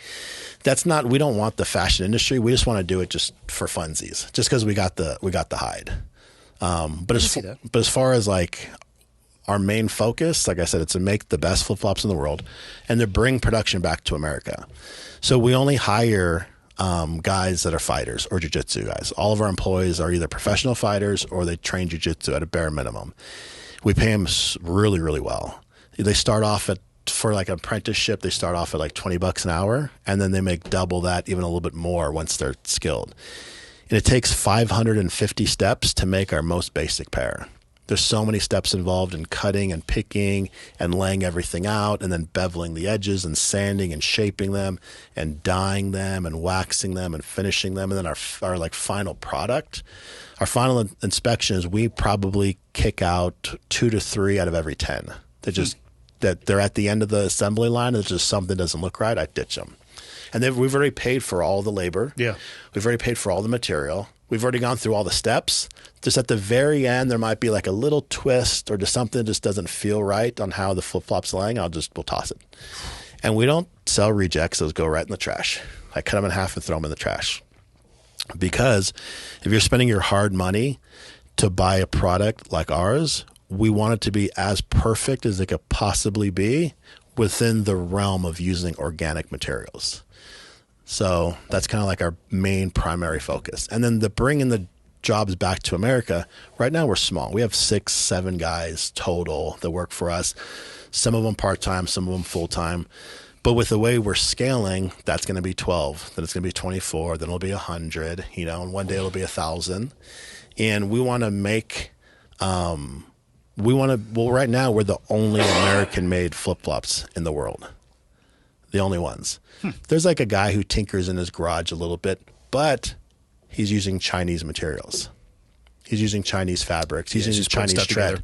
That's not. We don't want the fashion industry. We just want to do it just for funsies, just because we got the hide. But as far as like our main focus, like I said, it's to make the best flip flops in the world, and to bring production back to America. So we only hire guys that are fighters or jiu-jitsu guys. All of our employees are either professional fighters or they train jiu-jitsu at a bare minimum. We pay them really, really well. They start off for like an apprenticeship, they start off at like $20 an hour, and then they make double that, even a little bit more once they're skilled. And it takes 550 steps to make our most basic pair. There's so many steps involved in cutting and picking and laying everything out, and then beveling the edges and sanding and shaping them and dyeing them and waxing them and finishing them. And then our like final product, our final inspection is we probably kick out 2 to 3 out of every 10. That they're at the end of the assembly line, and it's just something doesn't look right, I ditch them. And we've already paid for all the labor. Yeah. We've already paid for all the material. We've already gone through all the steps. Just at the very end, there might be like a little twist or just something that just doesn't feel right on how the flip-flop's laying. We'll toss it. And we don't sell rejects. Those go right in the trash. I cut them in half and throw them in the trash. Because if you're spending your hard money to buy a product like ours, we want it to be as perfect as it could possibly be within the realm of using organic materials. So that's kind of like our main primary focus. And then bringing the jobs back to America, right now we're small. We have 6, 7 guys total that work for us. Some of them part-time, some of them full-time. But with the way we're scaling, that's going to be 12. Then it's going to be 24. Then it'll be 100. And one day it'll be 1,000. And we want to make... right now we're the only American-made flip-flops in the world. The only ones. There's like a guy who tinkers in his garage a little bit, but he's using Chinese materials. He's using Chinese fabrics. He's using Chinese tread.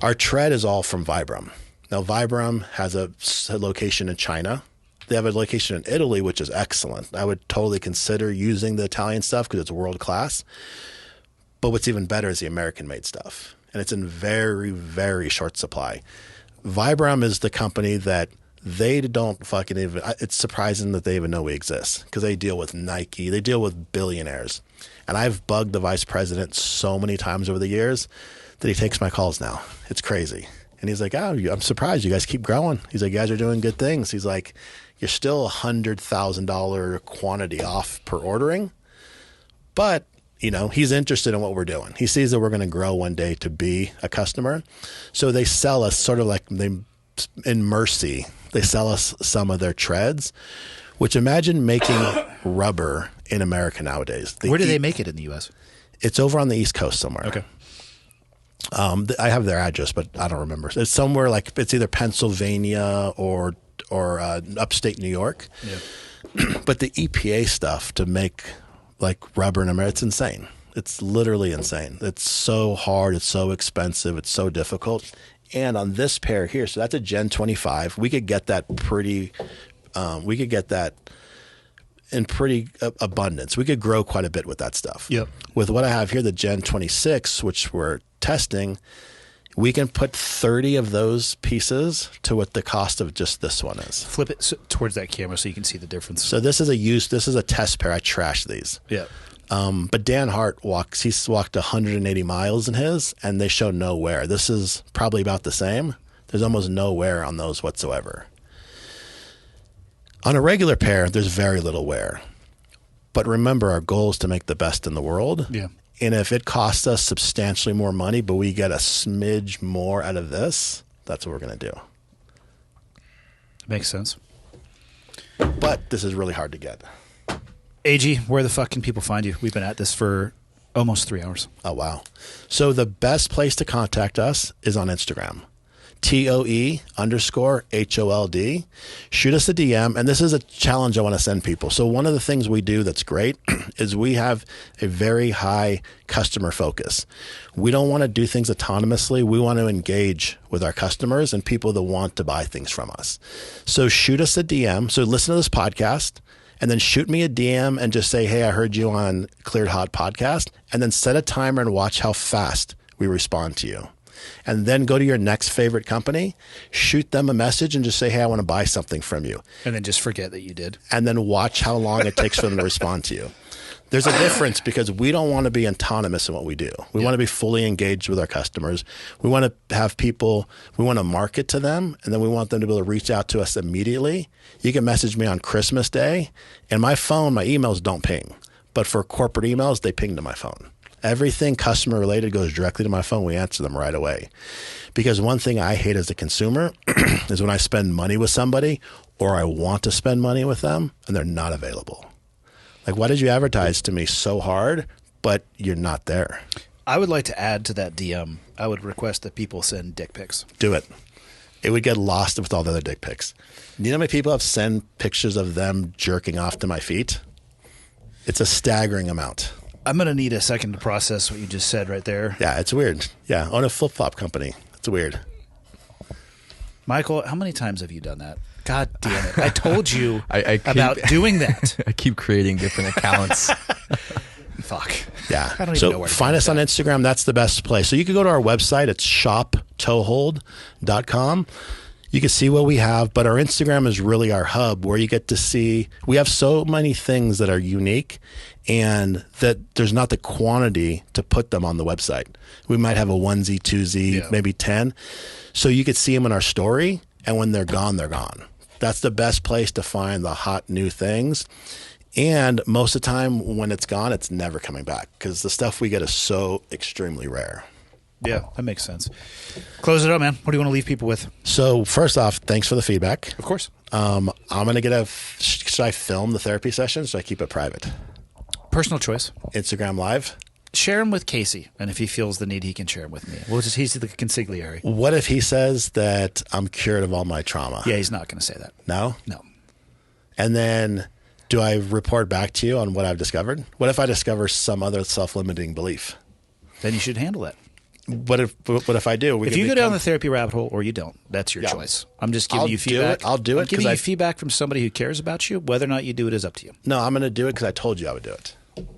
Our tread is all from Vibram. Now, Vibram has a location in China. They have a location in Italy, which is excellent. I would totally consider using the Italian stuff because it's world-class. But what's even better is the American-made stuff. And it's in very, very short supply. Vibram is the company that they don't fucking even, it's surprising that they even know we exist because they deal with Nike, they deal with billionaires. And I've bugged the vice president so many times over the years that he takes my calls now. It's crazy. And he's like, oh, I'm surprised you guys keep growing. He's like, you guys are doing good things. He's like, you're still $100,000 quantity off per ordering. But he's interested in what we're doing. He sees that we're going to grow one day to be a customer. So they sell us sort of like in mercy. They sell us some of their treads, which imagine making rubber in America nowadays. Where do they make it in the U.S.? It's over on the East Coast somewhere. Okay. I have their address, but I don't remember. It's somewhere like it's either Pennsylvania or upstate New York. Yeah. But the EPA stuff to make like rubber in America, it's insane. It's literally insane. It's so hard. It's so expensive. It's so difficult. And on this pair here, so that's a Gen 25. We could get that in pretty abundance. We could grow quite a bit with that stuff. Yep. With what I have here, the Gen 26, which we're testing, we can put 30 of those pieces to what the cost of just this one is. Flip it towards that camera so you can see the difference. So this is a test pair. I trashed these. Yeah. But Dan Hart he's walked 180 miles in his, and they show no wear. This is probably about the same. There's almost no wear on those whatsoever. On a regular pair, there's very little wear. But remember, our goal is to make the best in the world. Yeah. And if it costs us substantially more money, but we get a smidge more out of this, that's what we're going to do. Makes sense. But this is really hard to get. AG, where the fuck can people find you? We've been at this for almost 3 hours. Oh, wow. So the best place to contact us is on Instagram. TOE_HOLD. Shoot us a DM. And this is a challenge I want to send people. So one of the things we do that's great is we have a very high customer focus. We don't want to do things autonomously. We want to engage with our customers and people that want to buy things from us. So shoot us a DM. So listen to this podcast and then shoot me a DM and just say, hey, I heard you on Cleared Hot podcast. And then set a timer and watch how fast we respond to you. And then go to your next favorite company, shoot them a message and just say, hey, I want to buy something from you. And then just forget that you did. And then watch how long it takes for them to respond to you. There's a difference because we don't want to be autonomous in what we do. We want to be fully engaged with our customers. We want to have people, we want to market to them, and then we want them to be able to reach out to us immediately. You can message me on Christmas Day, and my phone, my emails don't ping. But for corporate emails, they ping to my phone. Everything customer related goes directly to my phone. We answer them right away. Because one thing I hate as a consumer is when I spend money with somebody or I want to spend money with them and they're not available. Like, why did you advertise to me so hard, but you're not there? I would like to add to that DM. I would request that people send dick pics. Do it. It would get lost with all the other dick pics. Do you know how many people have sent pictures of them jerking off to my feet? It's a staggering amount. I'm going to need a second to process what you just said right there. Yeah, it's weird. Yeah, own a flip-flop company. It's weird. Michael, how many times have you done that? God damn it. I told you I keep, about doing that. I keep creating different accounts. Fuck. Yeah. I don't even know So where to find us on that. Instagram. That's the best place. So you can go to our website. It's shoptoehold.com. You can see what we have, but our Instagram is really our hub where you get to see, we have so many things that are unique and that there's not the quantity to put them on the website. We might have a onesie, twosie, maybe 10. So you could see them in our story, and when they're gone, they're gone. That's the best place to find the hot new things. And most of the time when it's gone, it's never coming back because the stuff we get is so extremely rare. Yeah, that makes sense. Close it up, man. What do you want to leave people with? So first off, thanks for the feedback. Of course. I'm going to get should I film the therapy session? Should I keep it private? Personal choice. Instagram Live? Share them with Casey, and if he feels the need, he can share them with me. He's the consigliere. What if he says that I'm cured of all my trauma? Yeah, he's not going to say that. No? No. And then do I report back to you on what I've discovered? What if I discover some other self-limiting belief? Then you should handle it. What if I do? If you go down the therapy rabbit hole or you don't, that's your choice. I'm just giving you feedback. I'll do it. I'm giving you feedback from somebody who cares about you. Whether or not you do it is up to you. No, I'm going to do it because I told you I would do it.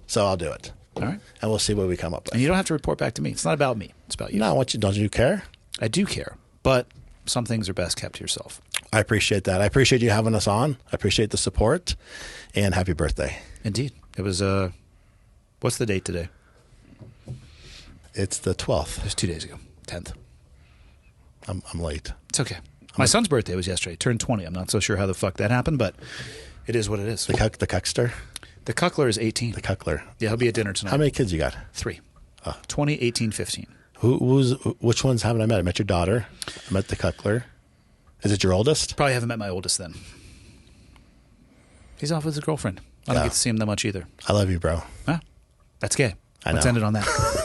So I'll do it. All right. And we'll see what we come up with. And you don't have to report back to me. It's not about me. It's about you. No, don't you care? I do care, but some things are best kept to yourself. I appreciate that. I appreciate you having us on. I appreciate the support, and happy birthday. Indeed. It was, what's the date today? It's the 12th. It was 2 days ago. 10th. I'm late. It's okay. My son's birthday was yesterday. He turned 20. I'm not so sure how the fuck that happened, but it is what it is. The cuckster? The cuckler is 18. The cuckler. Yeah, he'll be at dinner tonight. How many kids you got? 3. 20, 18, 15. Which ones haven't I met? I met your daughter. I met the cuckler. Is it your oldest? Probably haven't met my oldest then. He's off with his girlfriend. I don't get to see him that much either. I love you, bro. Huh? That's gay. I Let's know. end it on that.